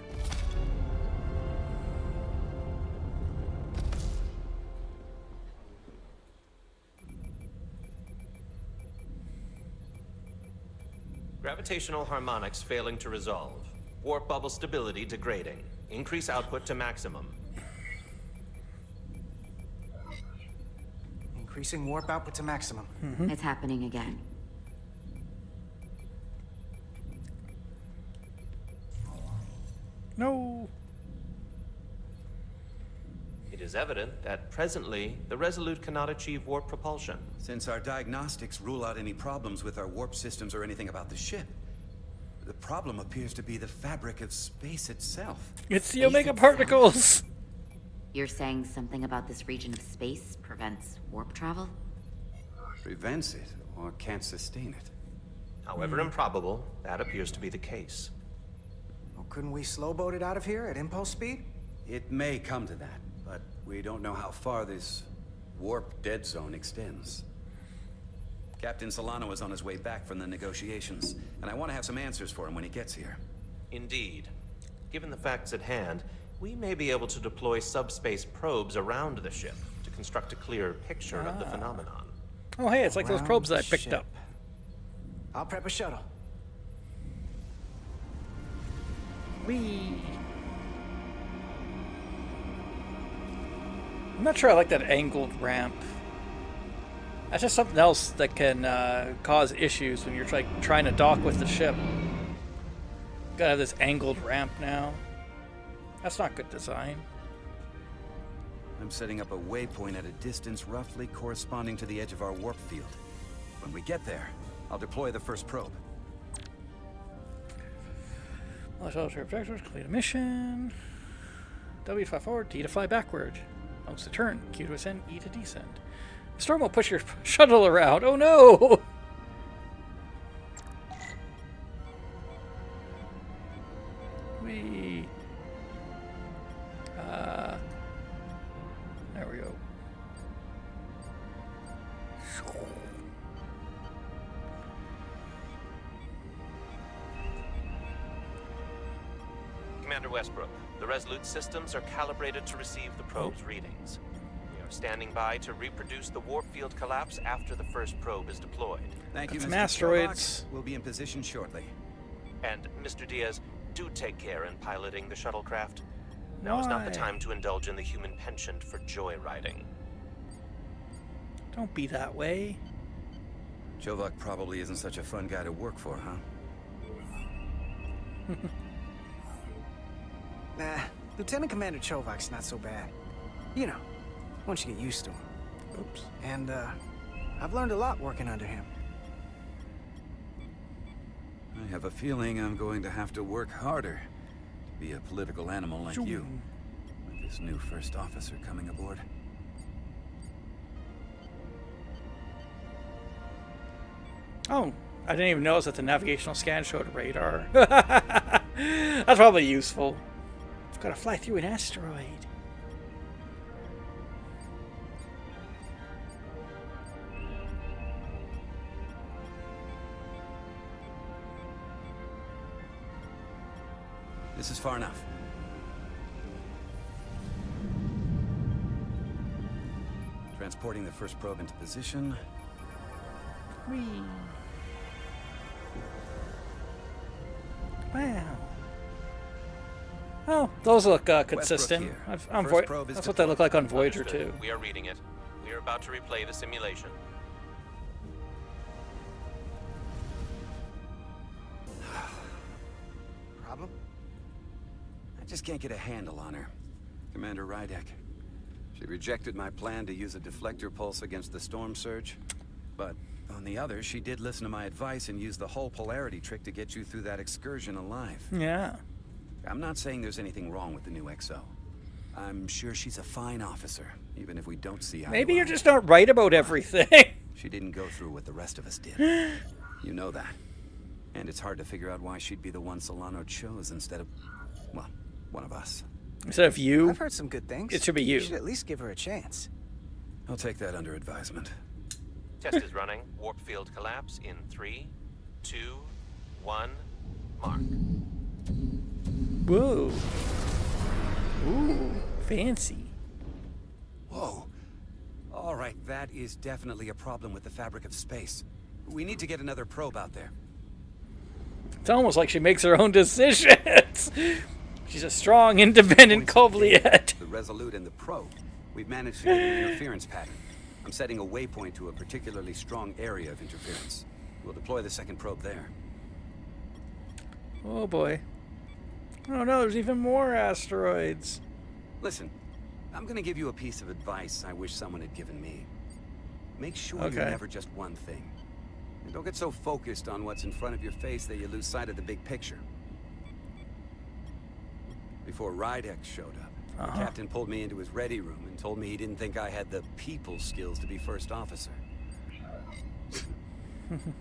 Gravitational harmonics failing to resolve. Warp bubble stability degrading. Increase output to maximum. Increasing warp output to maximum. It's happening again. No. It is evident that presently the Resolute cannot achieve warp propulsion. Since our diagnostics rule out any problems with our warp systems or anything about the ship, the problem appears to be the fabric of space itself. It's the Omega particles. You're saying something about this region of space prevents warp travel? Prevents it or can't sustain it. However improbable, that appears to be the case. Well, couldn't we slow-boat it out of here at impulse speed? It may come to that, but we don't know how far this warp dead zone extends. Captain Solano is on his way back from the negotiations, and I want to have some answers for him when he gets here. Indeed. Given the facts at hand, we may be able to deploy subspace probes around the ship to construct a clearer picture of the phenomenon. Oh, hey, it's like those Around probes that I the picked ship. up. I'll prep a shuttle. Whee! I'm not sure I like that angled ramp. That's just something else that can cause issues when you're trying to dock with the ship. Gotta have this angled ramp now. That's not good design. I'm setting up a waypoint at a distance roughly corresponding to the edge of our warp field. When we get there, I'll deploy the first probe. Launch all your objectives, complete a mission. W to fly forward, D to fly backward. Mouse to turn, Q to ascend, E to descend. The storm will push your shuttle around. Oh no! Whee! There we go. Commander Westbrook, the Resolute systems are calibrated to receive the probe's readings. We are standing by to reproduce the warp field collapse after the first probe is deployed. Thank you, Got Mr. some asteroids. Sherlock. We'll be in position shortly. And, Mr. Diaz, do take care in piloting the shuttlecraft. Now is not the Why? time to indulge in the human penchant for joyriding. Don't be that way. Chovak probably isn't such a fun guy to work for, huh? Nah, Lieutenant Commander Chovak's not so bad. You know, once you get used to him. Oops. And, I've learned a lot working under him. I have a feeling I'm going to have to work harder to be a political animal like you, with this new first officer coming aboard. Oh, I didn't even notice that the navigational scan showed a radar. That's probably useful. I've got to fly through an asteroid. This is far enough. Transporting the first probe into position. Whee. Wow. Oh, those look consistent. here. That's what they look like on Voyager too. We are reading it. We are about to replay the simulation. Problem? I just can't get a handle on her. Commander Rydek. She rejected my plan to use a deflector pulse against the storm surge. But on the other, she did listen to my advice and use the whole polarity trick to get you through that excursion alive. Yeah. I'm not saying there's anything wrong with the new XO. I'm sure she's a fine officer, even if we don't see eye Maybe to you're eye. just not right about everything. She didn't go through what the rest of us did. You know that. And it's hard to figure out why she'd be the one Solano chose instead of, well, one of us. Instead of you, I've heard some good things. it should be you. You should at least give her a chance. I'll take that under advisement. Test is running. Warp field collapse in 3, 2, 1, mark. Whoa. Ooh, fancy. Whoa. All right, that is definitely a problem with the fabric of space. We need to get another probe out there. It's almost like she makes her own decisions. She's a strong, independent Kobliet. The Resolute and the probe. We've managed to get an interference pattern. I'm setting a waypoint to a particularly strong area of interference. We'll deploy the second probe there. Oh boy. Oh no, there's even more asteroids. Listen, I'm gonna give you a piece of advice I wish someone had given me. Make sure Okay. you're never just one thing. And don't get so focused on what's in front of your face that you lose sight of the big picture. Before Rydek showed up, the captain pulled me into his ready room and told me he didn't think I had the people skills to be first officer.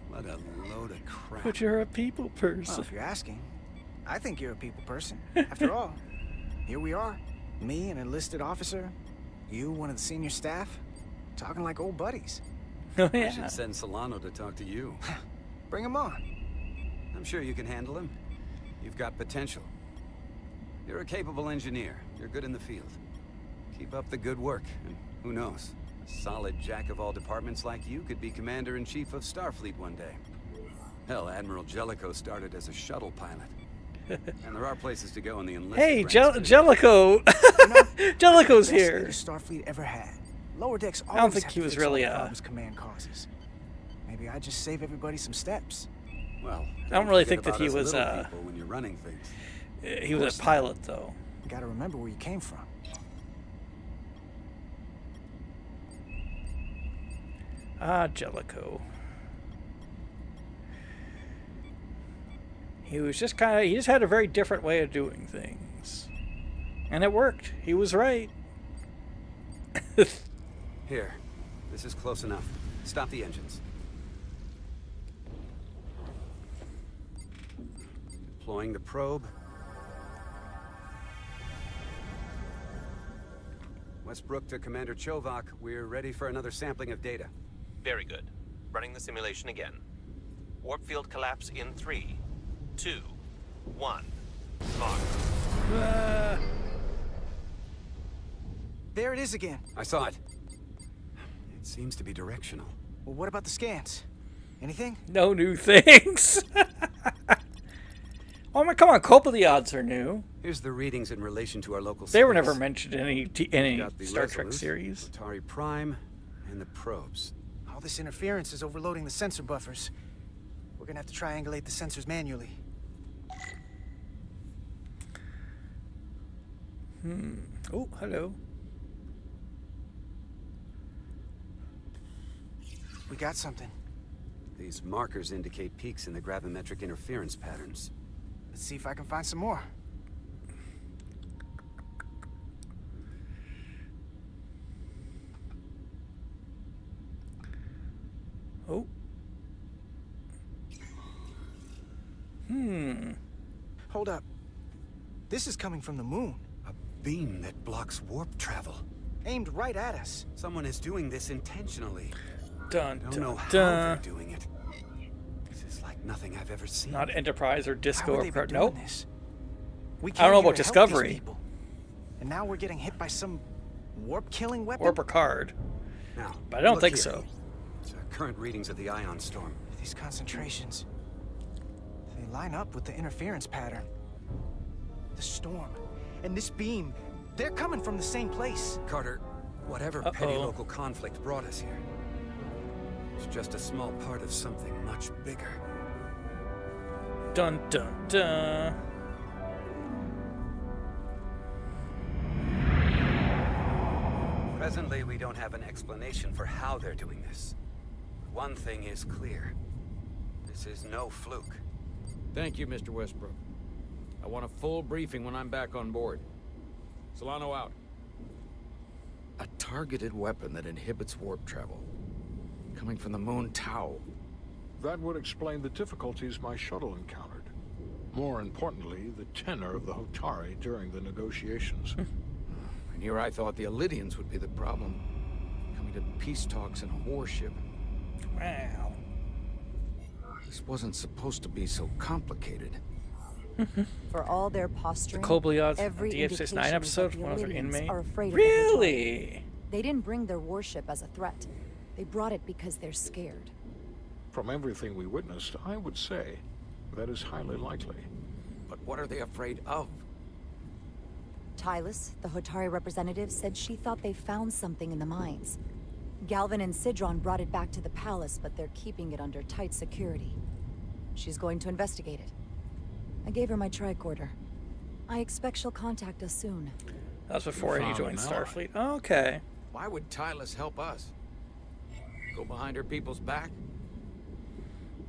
What a load of crap. But you're a people Well, person. if you're asking, I think you're a people person. After all, here we are. Me, an enlisted officer. You, one of the senior staff. Talking like old buddies. Oh, I should send Solano to talk to you. Bring him on. I'm sure you can handle him. You've got potential. You're a capable engineer. You're good in the field. Keep up the good work, and who knows? A solid jack of all departments like you could be Commander-in-Chief of Starfleet one day. Hell, Admiral Jellicoe started as a shuttle pilot. And there are places to go in the enlisted Hey, ranks, too. Jellicoe. Jellicoe's Best here. leader Starfleet ever had. Lower decks I don't always think have he to was fix all really, the problems command causes. Maybe I just save everybody some steps. Well, I don't really forget think that about he us was, little people when you're running things. He was a pilot, though. You gotta remember where you came from. Ah, Jellicoe. He was just he just had a very different way of doing things. And it worked. He was right. Here, this is close enough. Stop the engines. Deploying the probe. Westbrook to Commander Chovak. We're ready for another sampling of data. Very good. Running the simulation again. Warp field collapse in 3, 2, 1, mark. There it is again. I saw it. It seems to be directional. Well, what about the scans? Anything? No new things. Oh my, come on, Copliads are new. Here's the readings in relation to our local They were space. never mentioned in any Got the Star Trek Resolute, series. Atari Prime, and the probes. All this interference is overloading the sensor buffers. We're gonna have to triangulate the sensors manually. Oh, hello. We got something. These markers indicate peaks in the gravimetric interference patterns. Let's see if I can find some more. Oh. Hold up. This is coming from the moon. A beam that blocks warp travel. Aimed right at us. Someone is doing this intentionally. Dun, I don't dun, know how dun. they're doing it. This is like nothing I've ever seen. Not Enterprise or How Disco would or they be Pro. doing Nope. this? We I don't came know here about to help these Discovery. people, and now we're getting hit by some warp-killing weapon. Or Picard. Now, But I don't look think here. so. Current readings of the ion storm. These concentrations, they line up with the interference pattern. The storm and this beam, they're coming from the same place. Carter, whatever petty local conflict brought us here, it's just a small part of something much bigger. Dun dun dun. Presently, we don't have an explanation for how they're doing this. One thing is clear. This is no fluke. Thank you, Mr. Westbrook. I want a full briefing when I'm back on board. Solano out. A targeted weapon that inhibits warp travel. Coming from the moon Tau. That would explain the difficulties my shuttle encountered. More importantly, the tenor of the Hotari during the negotiations. And here I thought the Elydians would be the problem. Coming to peace talks in a warship. Wow. This wasn't supposed to be so complicated. For all their posturing, Kobliad every Deep Space Nine indication is episode, that the one of their Elydians inmate. are afraid of the Really? Hotari. They didn't bring their warship as a threat. They brought it because they're scared. From everything we witnessed, I would say that is highly likely. But what are they afraid of? Tylus, the Hotari representative, said she thought they found something in the mines. Galvin and Sidron brought it back to the palace, but they're keeping it under tight security. She's going to investigate it. I gave her my tricorder. I expect she'll contact us soon. That was before he found joined an ally. Starfleet. Okay. Why would Tylus help us? Go behind her people's back?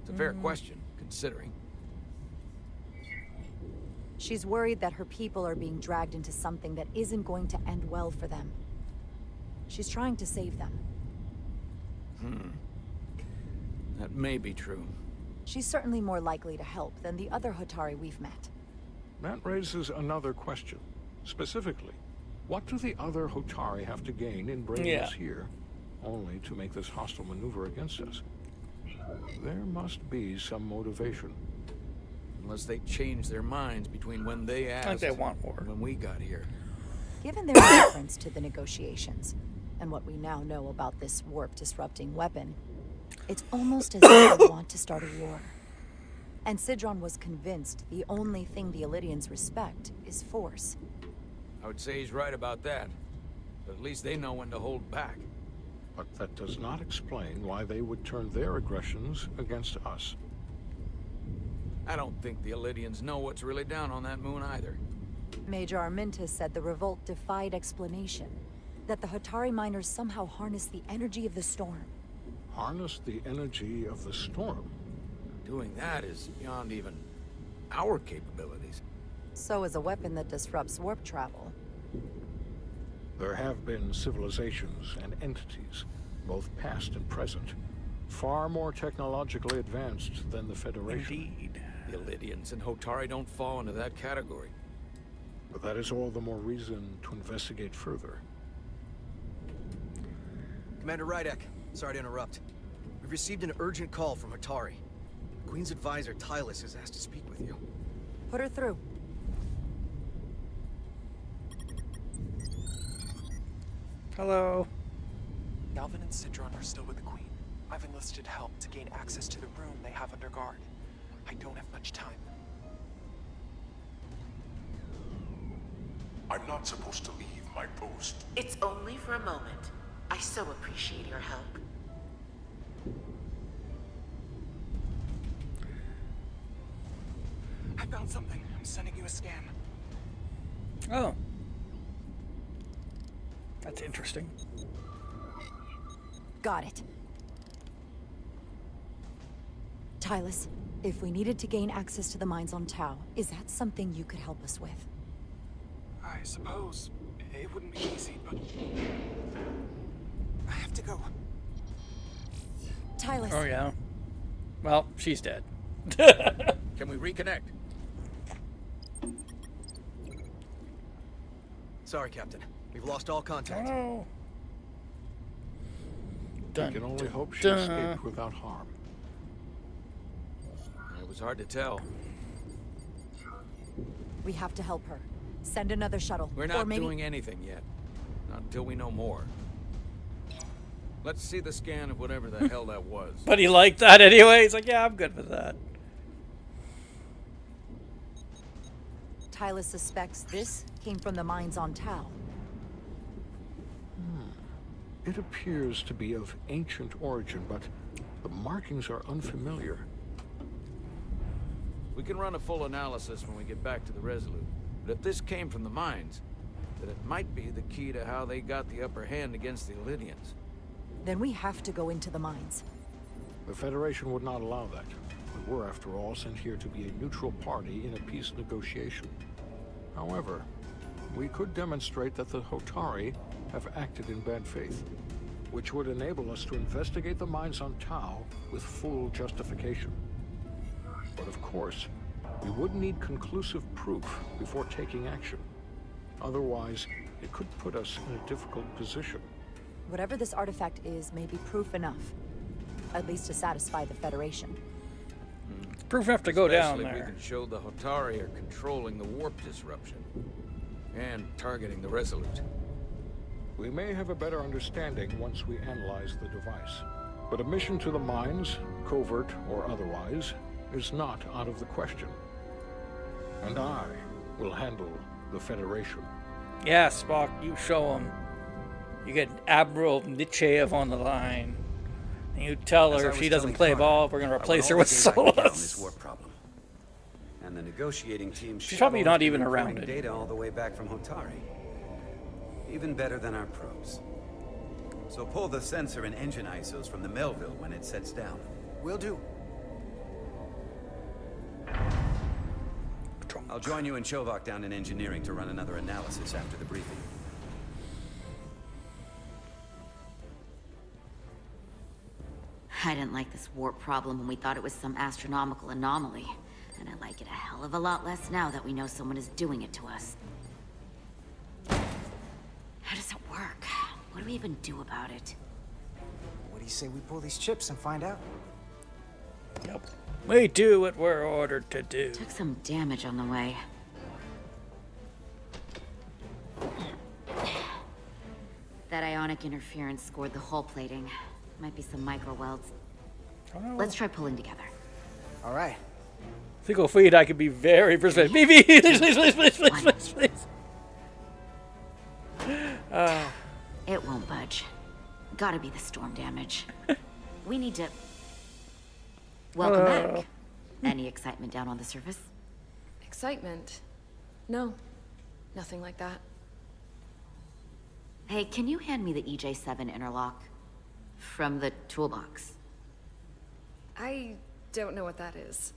It's a fair question, considering. She's worried that her people are being dragged into something that isn't going to end well for them. She's trying to save them. That may be true. She's certainly more likely to help than the other Hotari we've met. That raises another question. Specifically, what do the other Hotari have to gain in bringing us here, only to make this hostile maneuver against us? There must be some motivation. Unless they changed their minds between when they asked I think they want war. and when we got here. Given their reference to the negotiations, and what we now know about this warp-disrupting weapon, it's almost as if they want to start a war. And Sidron was convinced the only thing the Elydians respect is force. I would say he's right about that. But at least they know when to hold back. But that does not explain why they would turn their aggressions against us. I don't think the Elydians know what's really down on that moon either. Major Arminta said the revolt defied explanation. That the Hotari miners somehow harnessed the energy of the storm. Harness the energy of the storm? Doing that is beyond even our capabilities. So is a weapon that disrupts warp travel. There have been civilizations and entities, both past and present, far more technologically advanced than the Federation. Indeed. The Elydians and Hotari don't fall into that category. But that is all the more reason to investigate further. Commander Rydek, sorry to interrupt. We've received an urgent call from Hotari. The Queen's advisor, Tylus, has asked to speak with you. Put her through. Hello. Galvin and Sidron are still with the Queen. I've enlisted help to gain access to the room they have under guard. I don't have much time. I'm not supposed to leave my post. It's only for a moment. I so appreciate your help. I found something. I'm sending you a scan. Oh. That's interesting. Got it. Tylus, if we needed to gain access to the mines on Tau, is that something you could help us with? I suppose it wouldn't be easy, but I have to go. Tylus. Oh yeah. Well, she's dead. Can we reconnect? Sorry, Captain. We've lost all contact. Oh. We can only hope she escaped without harm. It was hard to tell. We have to help her. Send another shuttle. We're Or not maybe... doing anything yet. Not until we know more. Let's see the scan of whatever the hell that was. But he liked that anyway. He's like, yeah, I'm good with that. Tylus suspects this came from the mines on Tau. It appears to be of ancient origin, but the markings are unfamiliar. We can run a full analysis when we get back to the Resolute. But if this came from the mines, then it might be the key to how they got the upper hand against the Illydians. Then we have to go into the mines. The Federation would not allow that. We were, after all, sent here to be a neutral party in a peace negotiation. However, we could demonstrate that the Hotari have acted in bad faith, which would enable us to investigate the mines on Tau with full justification. But of course, we would need conclusive proof before taking action. Otherwise, it could put us in a difficult position. Whatever this artifact is may be proof enough. At least to satisfy the Federation. Proof enough to go down Especially if there. we can show the Hotari are controlling the warp disruption. And targeting the Resolute. We may have a better understanding once we analyze the device. But a mission to the mines, covert or otherwise, is not out of the question. And I will handle the Federation. Yeah, Spock, you show him. You get Admiral Nichev on the line. And you tell As I her if was she doesn't telling play Connor, ball, we're going to I want replace her all with the data I can get on this Solus. warp problem. And the negotiating team She's probably shuttle not has even been around reporting it. data all the way back from Hotari. Even better than our probes. So pull the sensor and engine ISOs from the Melville when it sets down. Will do. I'll join you and Chovak down in engineering to run another analysis after the briefing. I didn't like this warp problem when we thought it was some astronomical anomaly. And I like it a hell of a lot less now that we know someone is doing it to us. How does it work? What do we even do about it? What do you say we pull these chips and find out? Yep. We do what we're ordered to do. Took some damage on the way. That ionic interference scored the hull plating. Might be some micro welds. Oh, no. Let's try pulling together. All right. I think Ophied, I could be very persuasive. Me, please. It won't budge. Gotta be the storm damage. We need to... Welcome back. Any excitement down on the surface? Excitement? No. Nothing like that. Hey, can you hand me the EJ7 interlock? From the toolbox. I don't know what that is.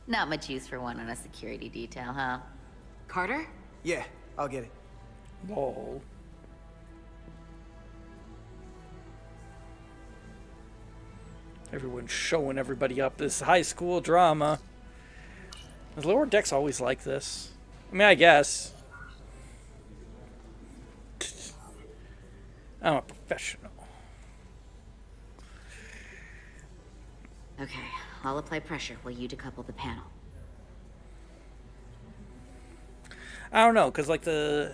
Not much use for one on a security detail, huh? Carter? Yeah, I'll get it. Lol. Everyone's showing everybody up this high school drama. Is Lower Decks always like this? I mean, I guess. I'm a professional. Okay, I'll apply pressure while you decouple the panel. I don't know, cause like the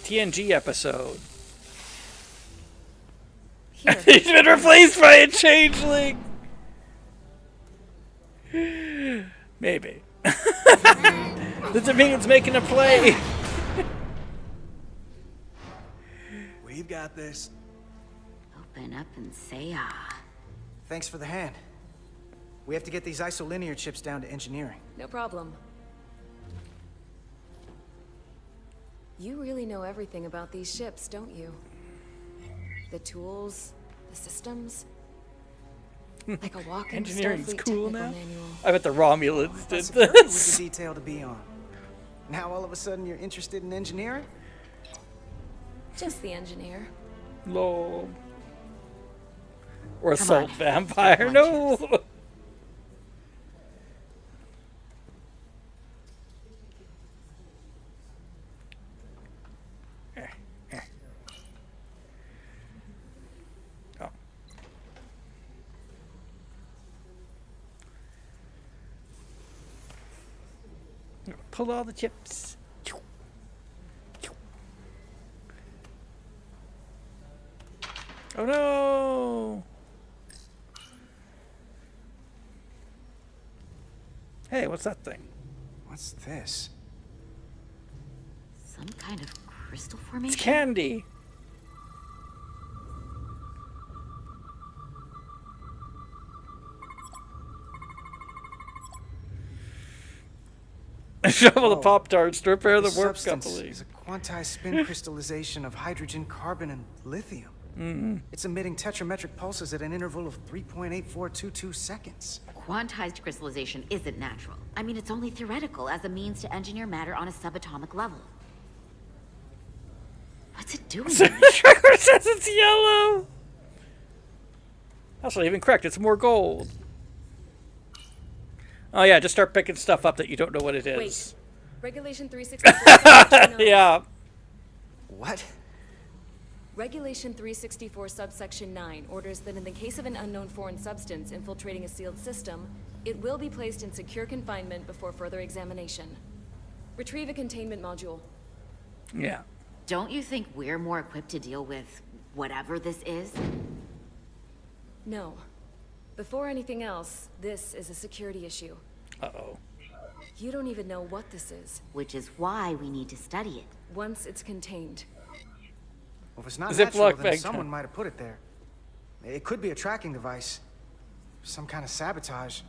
TNG episode. He's been replaced by a changeling. Maybe. Does it mean it's making a play? We've got this. Open up and say ah. Thanks for the hand. We have to get these isolinear chips down to engineering. No problem. You really know everything about these ships, don't you? The tools, the systems. Like a walking Engineering's Starfleet cool technical now. manual. I bet the Romulans did Security was this. the detail to be on. Now all of a sudden you're interested in engineering? Just the engineer. Lol. Or Come assault on, vampire. take one, No. Pull all the chips. Oh no! Hey, what's that thing? What's this? Some kind of crystal formation? It's candy! Shovel the Pop-Tarts to repair the warp substance coupley. is a quantized spin crystallization of hydrogen, carbon, and lithium. Mm-hmm. It's emitting tetrametric pulses at an interval of 3.8422 seconds. Quantized crystallization isn't natural. I mean, it's only theoretical as a means to engineer matter on a subatomic level. What's it doing? The tracker says it's yellow! That's not even correct, it's more gold. Oh yeah, just start picking stuff up that you don't know what it is. Wait. Regulation 364. Yeah. What? Regulation 364 subsection 9 orders that in the case of an unknown foreign substance infiltrating a sealed system, it will be placed in secure confinement before further examination. Retrieve a containment module. Yeah. Don't you think we're more equipped to deal with whatever this is? No. Before anything else, this is a security issue. Uh-oh. You don't even know what this is. Which is why we need to study it. Once it's contained. Well, if it's not Ziploc natural, then bag. someone might have put it there. It could be a tracking device, some kind of sabotage,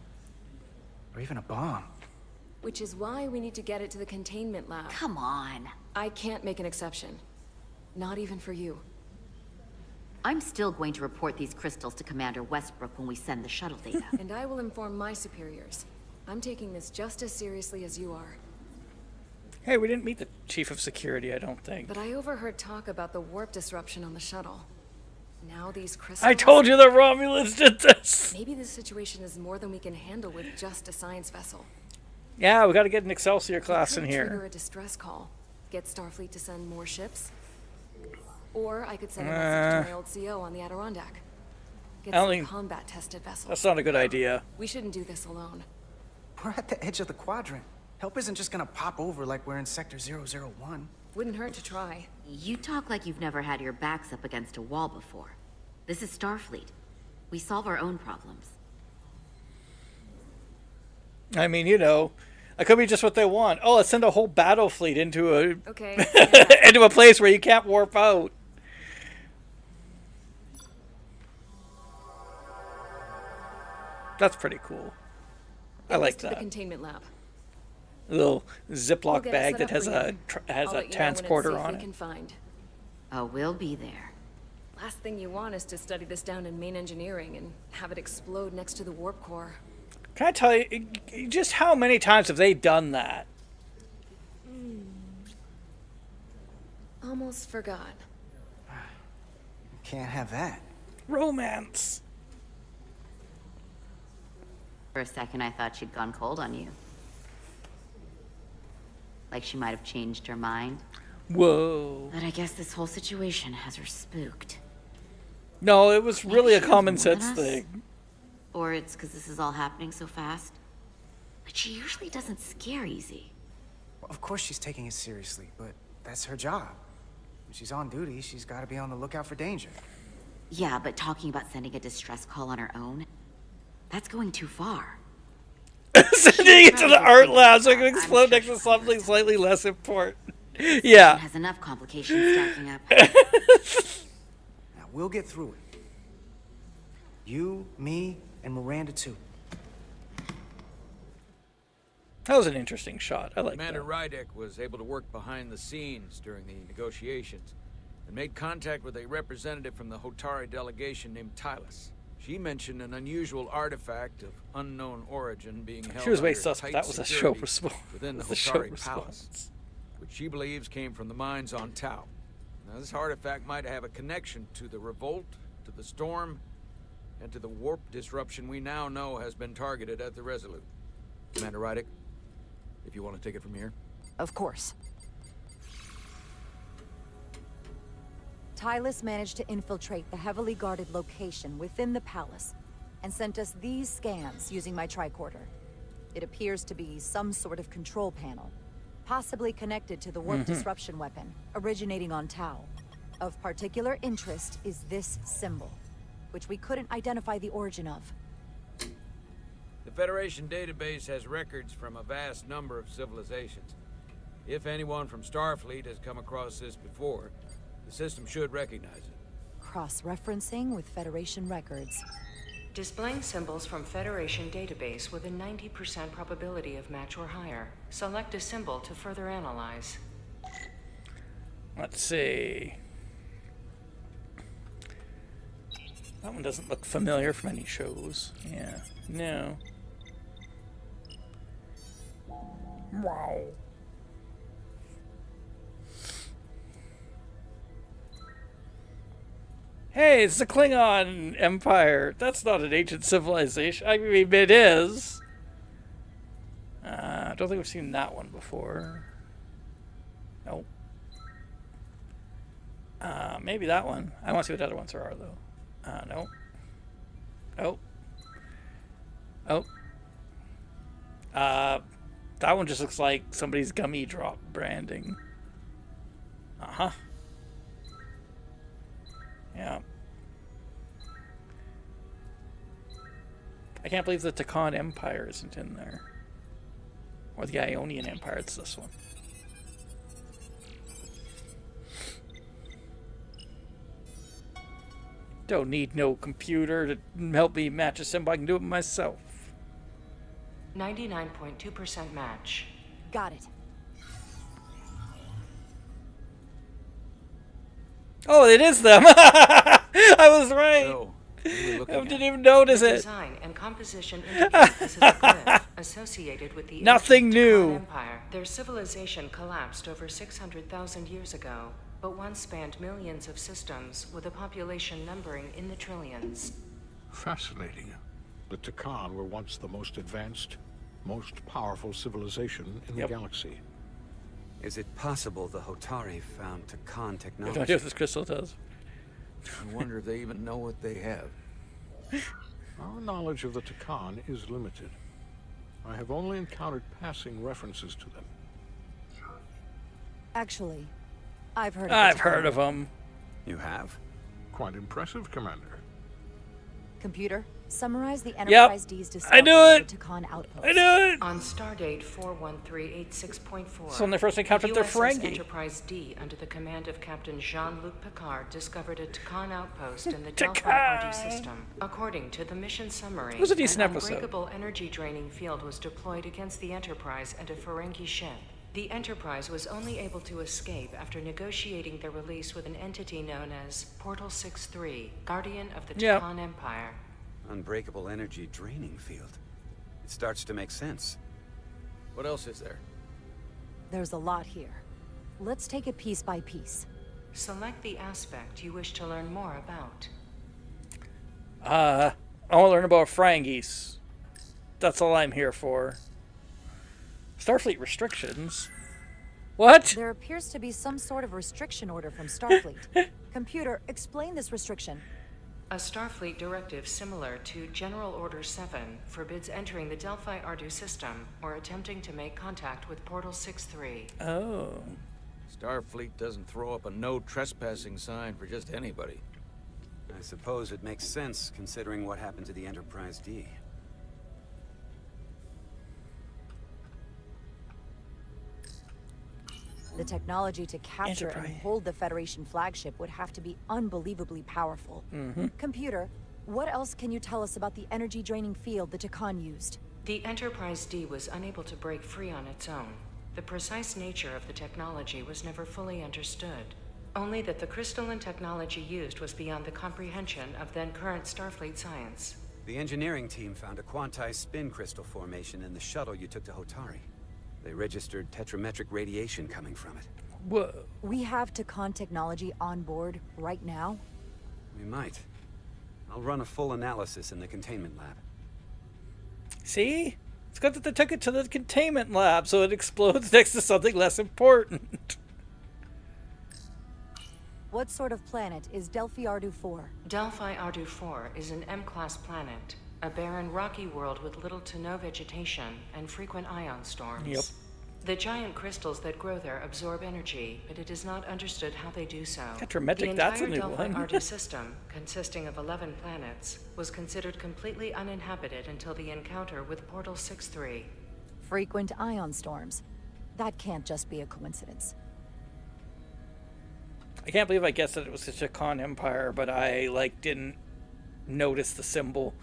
or even a bomb. Which is why we need to get it to the containment lab. Come on. I can't make an exception. Not even for you. I'm still going to report these crystals to Commander Westbrook when we send the shuttle data. And I will inform my superiors. I'm taking this just as seriously as you are. Hey, we didn't meet the chief of security, I don't think. But I overheard talk about the warp disruption on the shuttle. Now these crystals... I told you the Romulans did this! Maybe this situation is more than we can handle with just a science vessel. Yeah, we gotta get an Excelsior class in Trigger here. a distress call. Get Starfleet to send more ships. Or I could send a message to my old CO on the Adirondack. Get I don't some think- combat-tested vessels. That's not a good idea. We shouldn't do this alone. We're at the edge of the quadrant. Help isn't just gonna pop over like we're in Sector 001. Wouldn't hurt to try. You talk like you've never had your backs up against a wall before. This is Starfleet. We solve our own problems. I mean, you know, it could be just what they want. Oh, let's send a whole battle fleet into a Okay. into a place where you can't warp out. That's pretty cool. I like To the that. containment lab. Little We'll Ziploc get it bag set that up has for a you. has I'll a let you know when it's transporter on safely it. confined. Oh, we'll be there. Last thing you want is to study this down in main engineering and have it explode next to the warp core. Can I tell you just how many times have they done that? Almost forgot. Can't have that. Romance. For a second, I thought she'd gone cold on you. Like she might have changed her mind. Whoa. But I guess this whole situation has her spooked. No, it was really a she knows common more than sense us. thing. Or it's because this is all happening so fast. But she usually doesn't scare easy. Well, of course she's taking it seriously, but that's her job. When she's on duty, she's got to be on the lookout for danger. Yeah, but talking about sending a distress call on her own, that's going too far. Sending it to the art lab so it can explode next to something slightly less important. Yeah. Has enough complications stacking up. Now, we'll get through it. You, me, and Miranda too. That was an interesting shot. I like Commander that. Rydek was able to work behind the scenes during the negotiations and made contact with a representative from the Hotari delegation named Tylus. She mentioned an unusual artifact of unknown origin being held She was way under sus, but tight that was a show security response. within the The show Hotari response. Palace, which she believes came from the mines on Tau. Now, this artifact might have a connection to the revolt, to the storm, and to the warp disruption we now know has been targeted at the Resolute. Commander Rydek, if you want to take it from here. Of course. Tylus managed to infiltrate the heavily guarded location within the palace and sent us these scans using my tricorder. It appears to be some sort of control panel, possibly connected to the warp disruption weapon, originating on Tau. Of particular interest is this symbol, which we couldn't identify the origin of. The Federation database has records from a vast number of civilizations. If anyone from Starfleet has come across this before, the system should recognize it. Cross-referencing with Federation records. Displaying symbols from Federation database with a 90% probability of match or higher. Select a symbol to further analyze. Let's see. That one doesn't look familiar from any shows. Yeah. No. Wow. Hey, it's the Klingon Empire. That's not an ancient civilization. I mean, it is. I don't think we've seen that one before. Nope. Maybe that one. I want to see what the other ones are, though. Nope. Oh. Oh. That one just looks like somebody's gummy drop branding. Uh-huh. Yeah. I can't believe the Takan Empire isn't in there. Or the Ionian Empire, it's this one. Don't need no computer to help me match a symbol. I can do it myself. 99.2% match. Got it. Oh, it is them! I was right! So, I didn't even notice The it! design and composition indicate this is a glyph associated with the Nothing ancient new. Takan Empire. Their civilization collapsed over 600,000 years ago, but once spanned millions of systems with a population numbering in the trillions. Fascinating. The Takan were once the most advanced, most powerful civilization in the galaxy. Is it possible the Hotari found Takan I have no technology? idea what this crystal does. I wonder if they even know what they have. Our knowledge of the Takan is limited. I have only encountered passing references to them. Actually, I've heard of I've it. heard of them. You have? Quite impressive, Commander. Computer, summarize the Enterprise D's I knew discovery it! of the Takan outpost. I knew it! On stardate 41386.4, So when they first encountered their USS Ferengi. Enterprise D, under the command of Captain Jean-Luc Picard, discovered a Takan outpost in the Delphi Takan! RD system. According to the mission summary, It was a decent an episode. unbreakable energy-draining field was deployed against the Enterprise and a Ferengi ship. The Enterprise was only able to escape after negotiating their release with an entity known as Portal 6-3, Guardian of the Yep. Takan Empire. Unbreakable energy draining field. It starts to make sense. What else is there? There's a lot here. Let's take it piece by piece. Select the aspect you wish to learn more about. I want to learn about Ferengis. That's all I'm here for. Starfleet restrictions? What? There appears to be some sort of restriction order from Starfleet. Computer, explain this restriction. A Starfleet directive similar to General Order 7 forbids entering the Delphi Ardu system or attempting to make contact with Portal 6-3. Oh. Starfleet doesn't throw up a no trespassing sign for just anybody. I suppose it makes sense considering what happened to the Enterprise D. The technology to capture and Enterprise. hold the Federation flagship would have to be unbelievably powerful. Computer, what else can you tell us about the energy-draining field the Takan used? The Enterprise D was unable to break free on its own. The precise nature of the technology was never fully understood. Only that the crystalline technology used was beyond the comprehension of then-current Starfleet science. The engineering team found a quantized spin crystal formation in the shuttle you took to Hotari. They registered tetrametric radiation coming from it. Whoa. We have Takan technology on board right now? We might. I'll run a full analysis in the containment lab. See? It's good that they took it to the containment lab so it explodes next to something less important. What sort of planet is Delphi Ardu 4? Delphi Ardu 4 is an M-class planet, a barren rocky world with little to no vegetation and frequent ion storms. Yep. The giant crystals that grow there absorb energy, but it is not understood how they do so. Tetrametric, that's a new The entire one. Delphi Artis system, consisting of 11 planets, was considered completely uninhabited until the encounter with Portal 6-3. Frequent ion storms. That can't just be a coincidence. I can't believe I guessed that it was the Chakon Empire, but I didn't notice the symbol.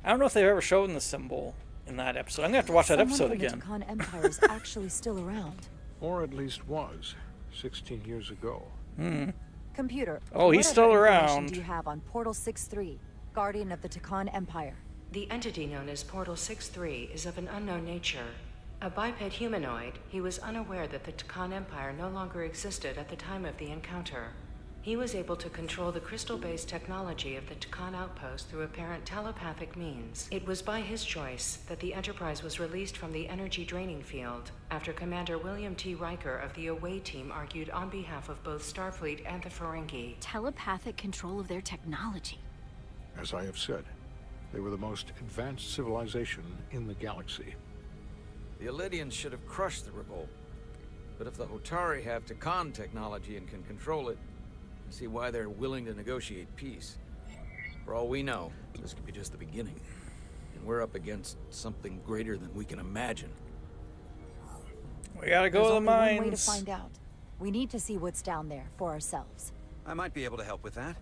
I don't know if they've ever shown the symbol in that episode. I'm gonna have to watch that episode again. The Chakon Empire is actually still around. Or at least was, 16 years ago. Computer. Oh, he's what still other information around. Do you have on Portal 6-3, Guardian of the Chakon Empire? The entity known as Portal 6-3 is of an unknown nature. A biped humanoid, he was unaware that the Chakon Empire no longer existed at the time of the encounter. He was able to control the crystal-based technology of the Chakon outpost through apparent telepathic means. It was by his choice that the Enterprise was released from the energy draining field after Commander William T. Riker of the Away team argued on behalf of both Starfleet and the Ferengi. Telepathic control of their technology. As I have said, they were the most advanced civilization in the galaxy. The Elydians should have crushed the revolt. But if the Hotari have Takan technology and can control it, I see why they're willing to negotiate peace. For all we know, this could be just the beginning. And we're up against something greater than we can imagine. We gotta go There's to the only one way to mines. find out. We need to see what's down there for ourselves. I might be able to help with that.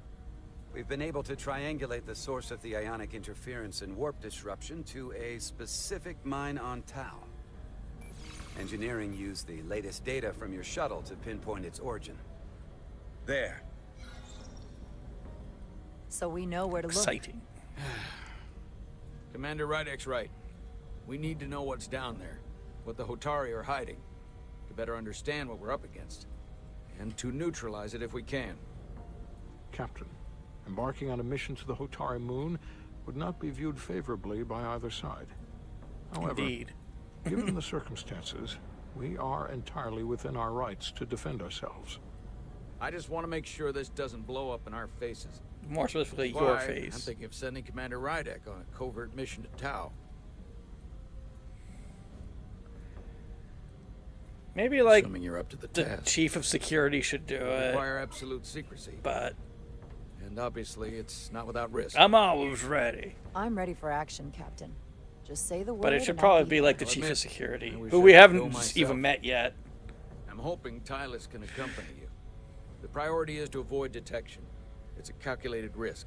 We've been able to triangulate the source of the ionic interference and warp disruption to a specific mine on Tau. Engineering used the latest data from your shuttle to pinpoint its origin. There. So we know where to look. Exciting. Commander Rydek's right. We need to know what's down there, what the Hotari are hiding, to better understand what we're up against, and to neutralize it if we can. Captain, embarking on a mission to the Hotari moon would not be viewed favorably by either side. However, Indeed. given the circumstances, we are entirely within our rights to defend ourselves. I just want to make sure this doesn't blow up in our faces. More specifically, That's your why I'm face. thinking of sending Commander Rydek on a covert mission to Tau. Maybe Assuming you're up to the the task. chief of security should do it. Require absolute secrecy. But And obviously, it's not without risk. I'm always ready. I'm ready for action, Captain. Just say the word. But it should and I'll probably be be like the I'll chief admit, of security, I wish who I we could haven't go myself. even met yet. I'm hoping Tylus can accompany you. The priority is to avoid detection. It's a calculated risk.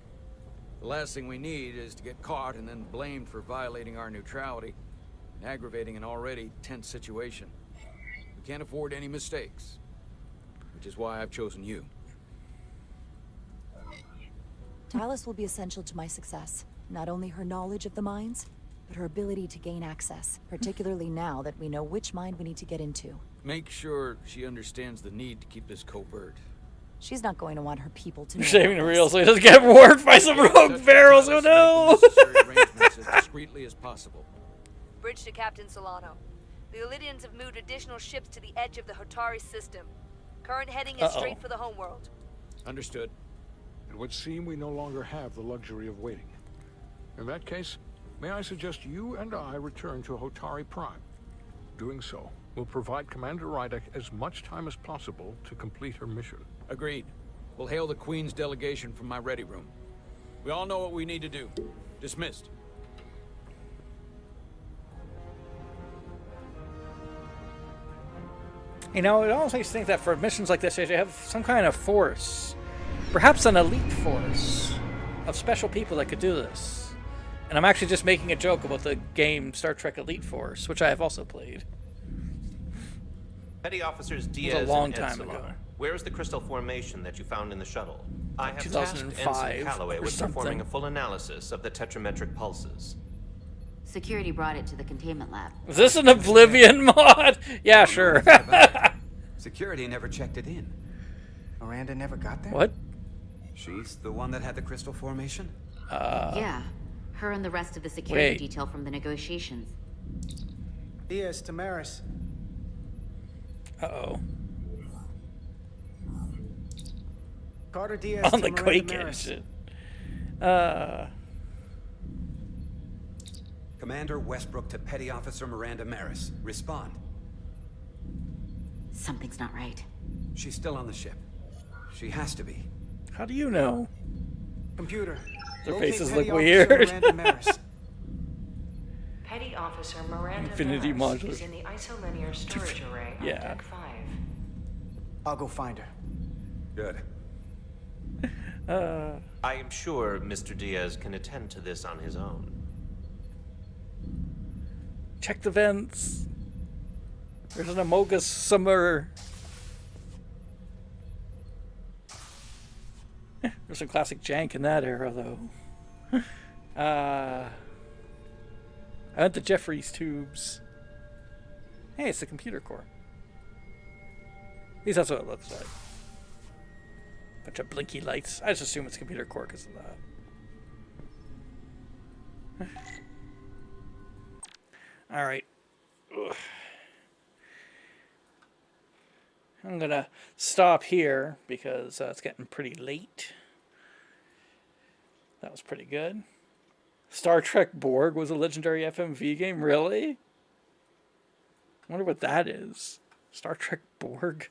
The last thing we need is to get caught and then blamed for violating our neutrality and aggravating an already tense situation. We can't afford any mistakes, which is why I've chosen you. Talus will be essential to my success. Not only her knowledge of the mines, but her ability to gain access, particularly now that we know which mine we need to get into. Make sure she understands the need to keep this covert. She's not going to want her people to know. Saving the about reel this. so he doesn't get warped by some rogue barrels. Oh no! Make the necessary arrangements as discreetly as possible. Bridge to Captain Solano. The Elydians have moved additional ships to the edge of the Hotari system. Current heading is straight for the homeworld. Understood. It would seem we no longer have the luxury of waiting. In that case, may I suggest you and I return to Hotari Prime. Doing so will provide Commander Rydek as much time as possible to complete her mission. Agreed. We'll hail the Queen's delegation from my ready room. We all know what we need to do. Dismissed. You know, it always think that for missions like this, they should have some kind of force. Perhaps an elite force of special people that could do this. And I'm actually just making a joke about the game Star Trek Elite Force, which I have also played. Petty Officers It was Diaz a long and time Edsalon. ago. Where is the crystal formation that you found in the shuttle? I have tasked 2005 Ensign Calloway or with performing something. a full analysis of the tetrametric pulses. Security brought it to the containment lab. Is this an Oblivion mod? Yeah, sure. Security never checked it in. Miranda never got there? What? She's the one that had the crystal formation? Yeah. Her and the rest of the security Wait. detail from the negotiations. Diaz, Tamaris. Uh-oh. Carter Diaz On to the Miranda Quake Maris. engine. Commander Westbrook to Petty Officer Miranda Maris. Respond. Something's not right. She's still on the ship. She has to be. How do you know? Computer. Their locate faces Petty look Officer weird. Miranda Maris. Petty Officer Miranda Infinity Maris modular. is in the isolinear storage array on Yeah. Deck 5. I'll go find her. Good. I am sure Mr. Diaz can attend to this on his own. Check the vents. There's an Amogus somewhere. There's some classic jank in that era, though. I went to Jeffrey's tubes. Hey, it's the computer core. At least that's what it looks like. Bunch of blinky lights. I just assume it's computer core because of that. All right. Ugh. I'm gonna stop here because it's getting pretty late. That was pretty good. Star Trek Borg was a legendary FMV game, really? I wonder what that is. Star Trek Borg.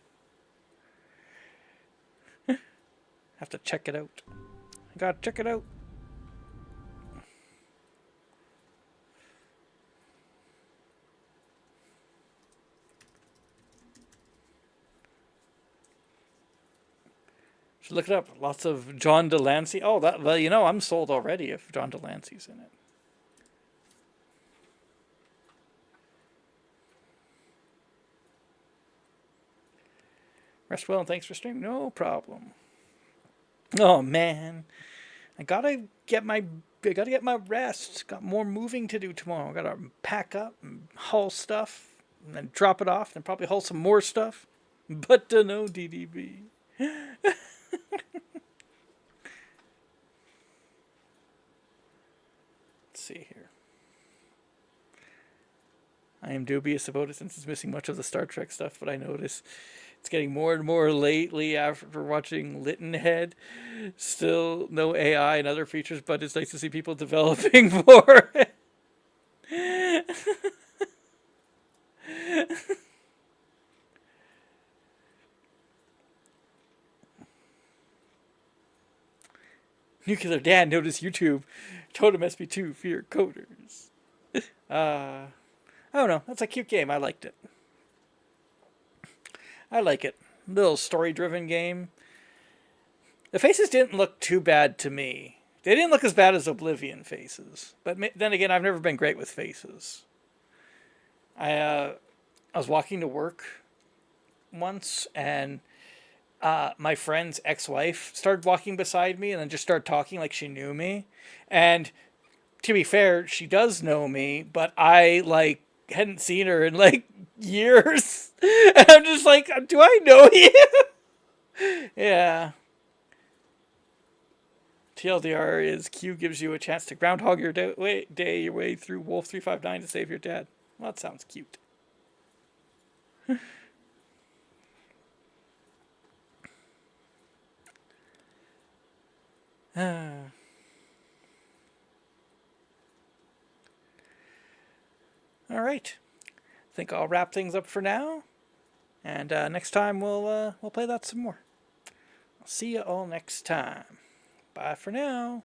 Have to check it out. I gotta check it out. Should look it up. Lots of John Delancey. Oh, that, well, you know, I'm sold already if John Delancey's in it. Rest well and thanks for streaming. No problem. Oh man, I gotta get my rest. Got more moving to do tomorrow. I gotta pack up and haul stuff, and then drop it off, and probably haul some more stuff. But no DDB. Let's see here. I am dubious about it since it's missing much of the Star Trek stuff, but I notice it's getting more and more lately after watching Littenhead. Still no AI and other features, but it's nice to see people developing more. Nuclear Dad noticed YouTube. Totem SP2 for your coders. I don't know. That's a cute game. I liked it. I like it. Little story-driven game. The faces didn't look too bad to me. They didn't look as bad as Oblivion faces. But then again, I've never been great with faces. I was walking to work once, and my friend's ex-wife started walking beside me and then just started talking like she knew me. And to be fair, she does know me, but I, hadn't seen her in, years. And I'm just like, do I know you? Yeah. TLDR is Q gives you a chance to groundhog your day your way through Wolf 359 to save your dad. Well, that sounds cute. All right. I think I'll wrap things up for now. And next time we'll play that some more. I'll see you all next time. Bye for now.